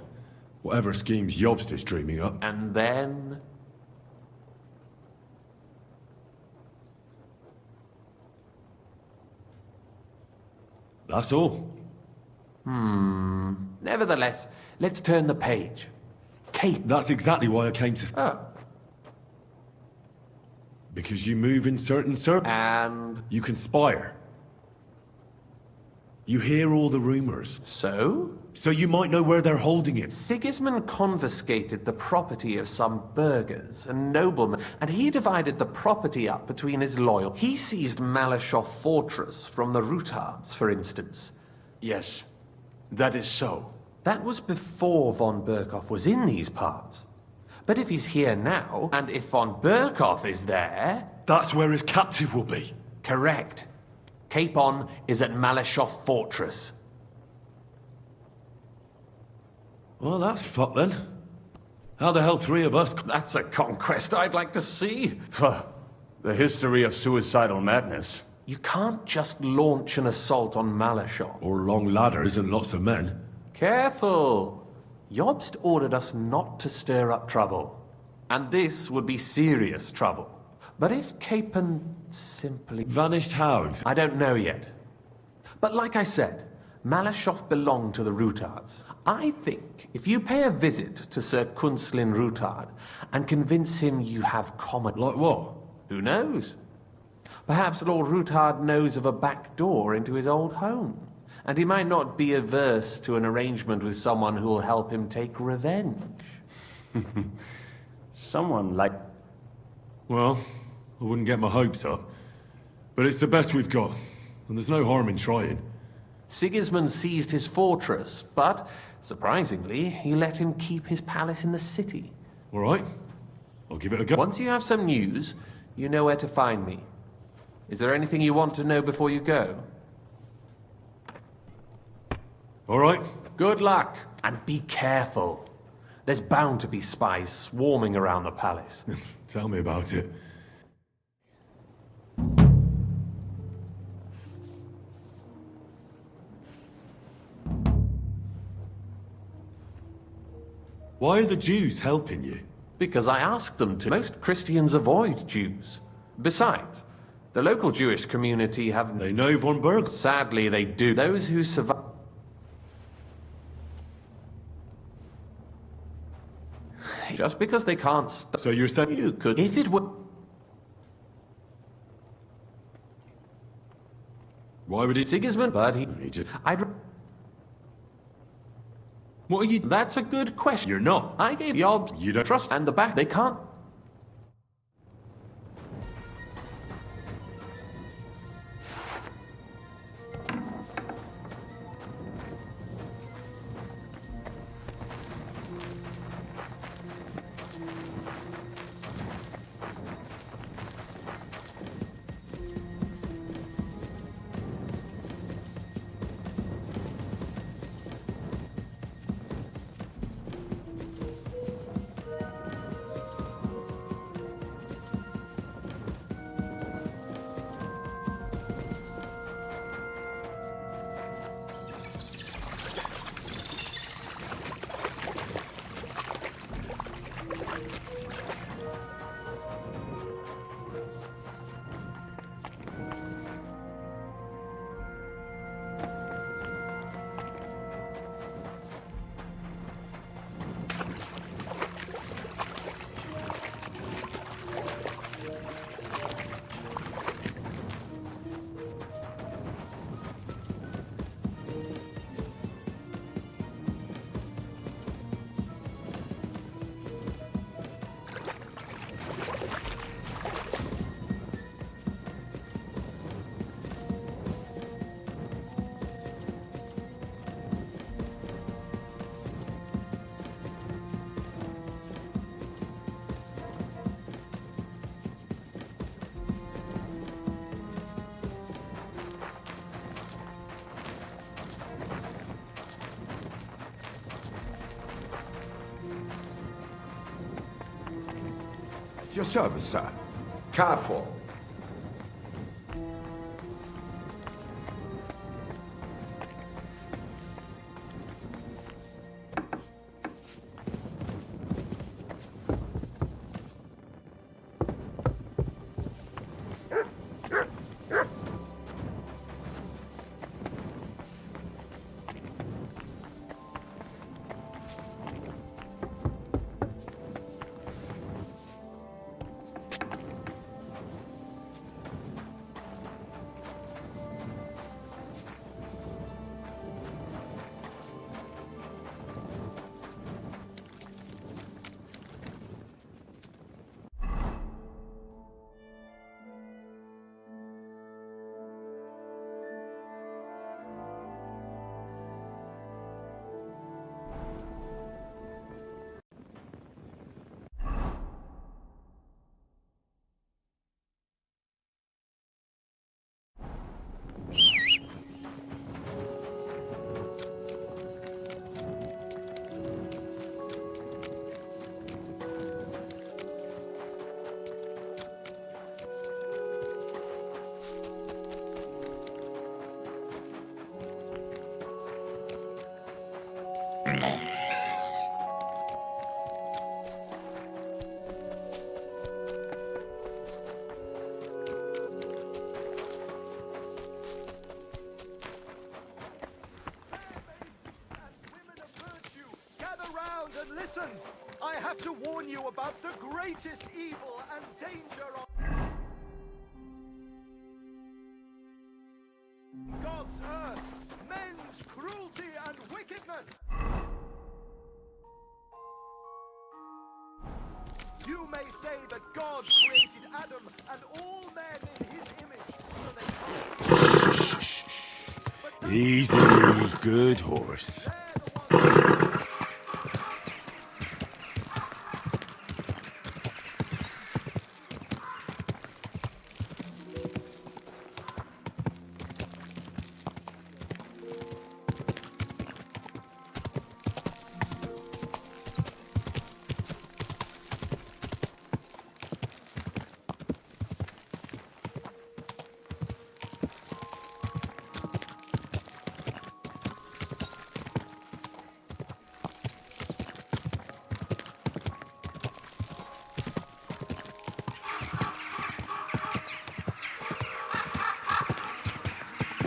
whatever schemes Jobst is dreaming up. And then... That's all. Nevertheless, let's turn the page. That's exactly why I came to... Oh. Because you move in certain circles. And... You conspire. You hear all the rumors. So? So you might know where they're holding it. Sigismund confiscated the property of some burghers and noblemen, and he divided the property up between his loyal. He seized Malyshoff Fortress from the Rutards, for instance. Yes, that is so. That was before von Berghoff was in these parts. But if he's here now, and if von Berghoff is there... That's where his captive will be. Correct. Capon is at Malyshoff Fortress. Well, that's fucked then. How the hell three of us... That's a conquest I'd like to see. The history of suicidal madness. You can't just launch an assault on Malyshoff. Or long ladders and lots of men. Careful! Jobst ordered us not to stir up trouble. And this would be serious trouble. But if Capon simply... Vanished how? I don't know yet. But like I said, Malyshoff belonged to the Rutards. I think if you pay a visit to Sir Kunslin Rutard and convince him you have common... Like what? Who knows? Perhaps Lord Rutard knows of a back door into his old home. And he might not be averse to an arrangement with someone who will help him take revenge. Someone like... Well, I wouldn't get my hopes up. But it's the best we've got. And there's no harm in trying. Sigismund seized his fortress, but, surprisingly, he let him keep his palace in the city. All right. I'll give it a go. Once you have some news, you know where to find me. Is there anything you want to know before you go? All right. Good luck, and be careful. There's bound to be spies swarming around the palace. Tell me about it. Why are the Jews helping you? Because I asked them to. Most Christians avoid Jews. Besides, the local Jewish community have... They know von Berg? Sadly, they do. Those who survive... Just because they can't stop... So you're saying... You could... If it were... Why would he... Sigismund, but he just... What are you... That's a good question. You're not. I gave Yobs... You don't... Trust and the back. They can't... Your service, sir. Careful. And listen, I have to warn you about the greatest evil and danger of God's earth, men's cruelty and wickedness. You may say that God created Adam and all men in his image. Easy, good horse.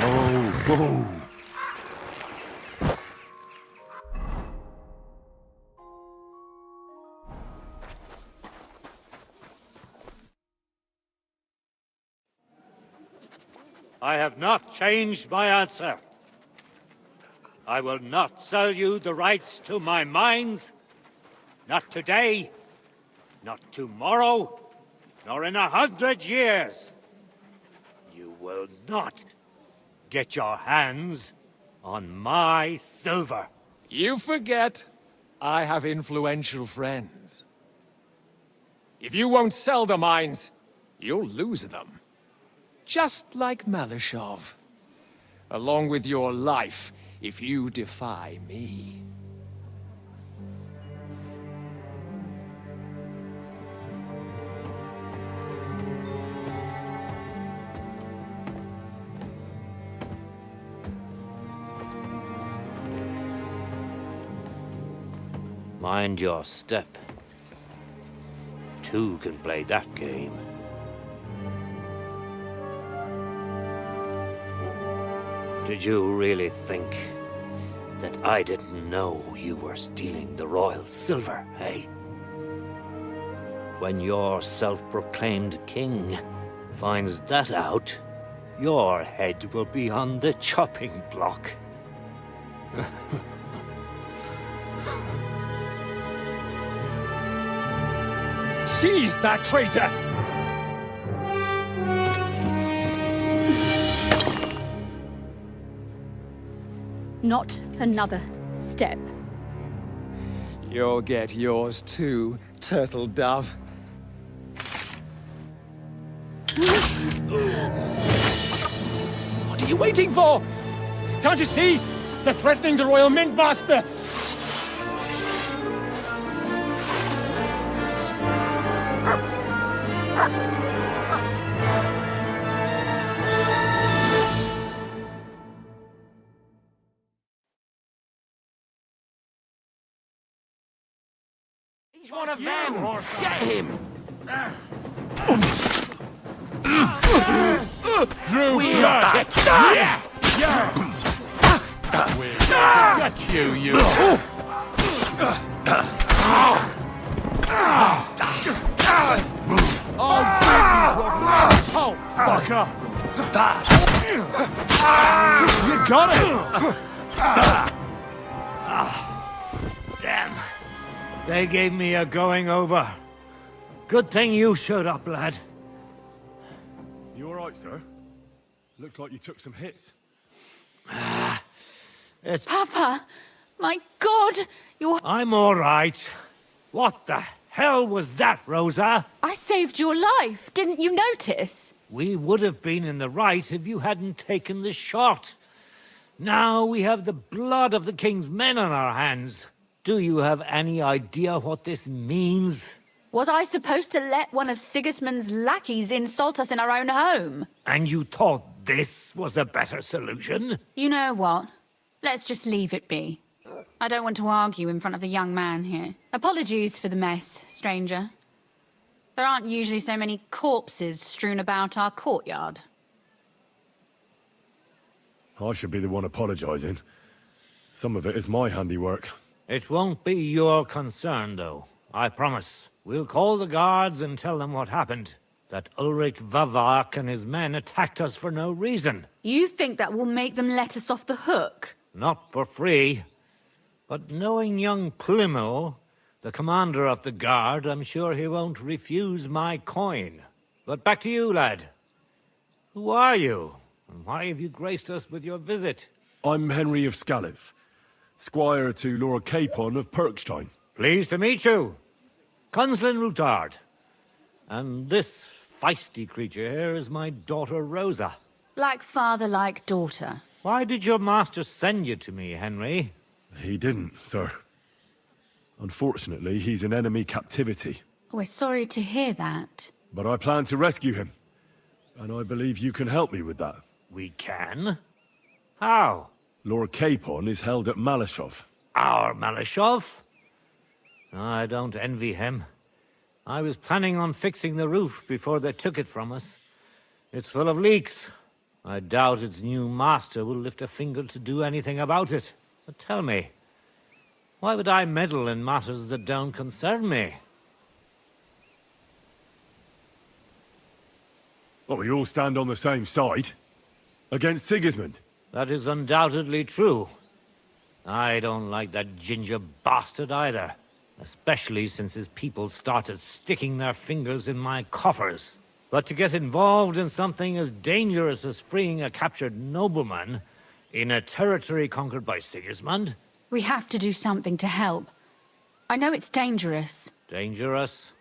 Oh. I have not changed my answer. I will not sell you the rights to my mines. Not today, not tomorrow, nor in 100 years. You will not get your hands on my silver. You forget I have influential friends. If you won't sell the mines, you'll lose them. Just like Malishov. Along with your life, if you defy me. Mind your step. Two can play that game. Did you really think that I didn't know you were stealing the royal silver, eh? When your self-proclaimed king finds that out, your head will be on the chopping block. Seize that traitor! Not another step. You'll get yours too, turtle dove. What are you waiting for? Can't you see? They're threatening the Royal Mint Master! He's one of them! Get him! Drew We'll blood! take Yeah! Got you! Oh, fucker! You got it! Damn. They gave me a going over. Good thing you showed up, lad. You alright, sir? Looks like you took some hits. It's... Papa! My God! You're... I'm alright. What the hell was that, Rosa? I saved your life. Didn't you notice? We would have been in the right if you hadn't taken the shot. Now we have the blood of the king's men on our hands. Do you have any idea what this means? Was I supposed to let one of Sigismund's lackeys insult us in our own home? And you thought this was a better solution? You know what? Let's just leave it be. I don't want to argue in front of the young man here. Apologies for the mess, stranger. There aren't usually so many corpses strewn about our courtyard. I should be the one apologising. Some of it is my handiwork. It won't be your concern, though. I promise. We'll call the guards and tell them what happened. That Ulrich Vavak and his men attacked us for no reason. You think that will make them let us off the hook? Not for free. But knowing young Plimo, the commander of the guard, I'm sure he won't refuse my coin. But back to you, lad. Who are you? And why have you graced us with your visit? I'm Henry of Scalitz, squire to Lord Capon of Perkstein. Pleased to meet you. Conslin Routard. And this feisty creature here is my daughter Rosa. Like father, like daughter. Why did your master send you to me, Henry? He didn't, sir. Unfortunately, he's in enemy captivity. We're sorry to hear that. But I plan to rescue him. And I believe you can help me with that. We can? How? Lord Capon is held at Malishov. Our Malishov? I don't envy him. I was planning on fixing the roof before they took it from us. It's full of leaks. I doubt its new master will lift a finger to do anything about it. But tell me, why would I meddle in matters that don't concern me? Well, we all stand on the same side. Against Sigismund. That is undoubtedly true. I don't like that ginger bastard either. Especially since his people started sticking their fingers in my coffers. But to get involved in something as dangerous as freeing a captured nobleman in a territory conquered by Sigismund? We have to do something to help. I know it's dangerous. Dangerous?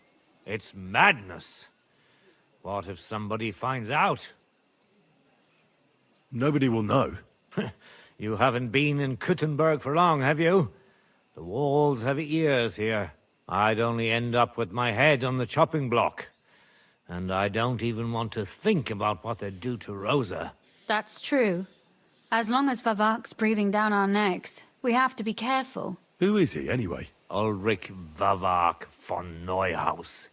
It's madness. What if somebody finds out? Nobody will know. You haven't been in Kuttenberg for long, have you? The walls have ears here. I'd only end up with my head on the chopping block. And I don't even want to think about what they'd do to Rosa. That's true. As long as Vavak's breathing down our necks, we have to be careful. Who is he, anyway? Ulrich Vavak von Neuhaus.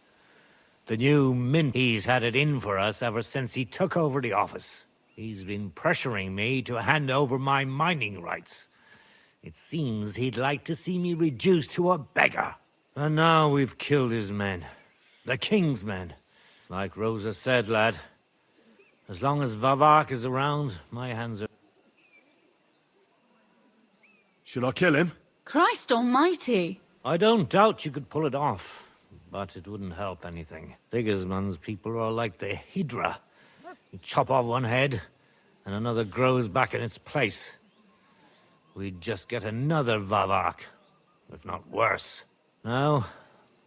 The new mint. He's had it in for us ever since he took over the office. He's been pressuring me to hand over my mining rights. It seems he'd like to see me reduced to a beggar. And now we've killed his men. The king's men. Like Rosa said, lad. As long as Vavak is around, my hands are... Should I kill him? Christ almighty! I don't doubt you could pull it off, but it wouldn't help anything. Sigismund's people are like the Hydra. You chop off one head, and another grows back in its place. We'd just get another Vavak, if not worse. No,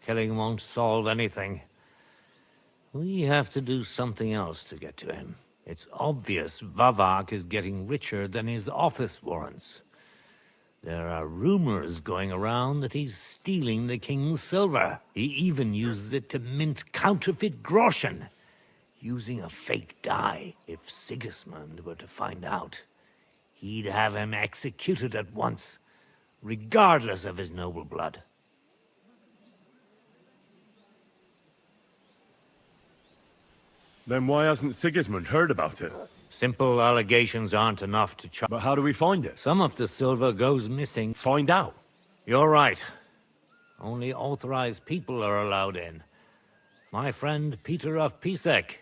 killing won't solve anything. We have to do something else to get to him. It's obvious Vavak is getting richer than his office warrants. There are rumors going around that he's stealing the king's silver. He even uses it to mint counterfeit groschen, using a fake dye. If Sigismund were to find out, he'd have him executed at once, regardless of his noble blood. Then why hasn't Sigismund heard about it? Simple allegations aren't enough to charge. But how do we find it? Some of the silver goes missing. Find out. You're right. Only authorized people are allowed in. My friend Peter of Pisek.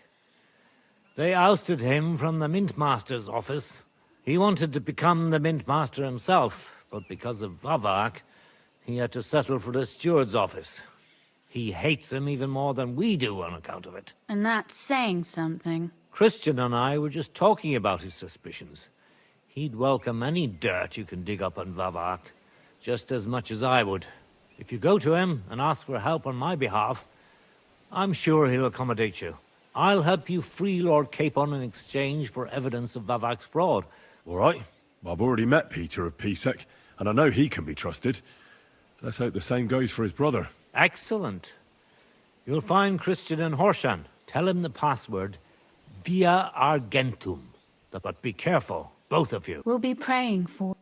They ousted him from the Mint Master's office. He wanted to become the Mint Master himself, but because of Vavak, he had to settle for the steward's office. He hates him even more than we do on account of it. And that's saying something. Christian and I were just talking about his suspicions. He'd welcome any dirt you can dig up on Vavak, just as much as I would. If you go to him and ask for help on my behalf, I'm sure he'll accommodate you. I'll help you free Lord Capon in exchange for evidence of Vavak's fraud. All right. I've already met Peter of Pisek, and I know he can be trusted. Let's hope the same goes for his brother. Excellent. You'll find Christian in Horshan. Tell him the password, Via Argentum. But be careful, both of you. We'll be praying for...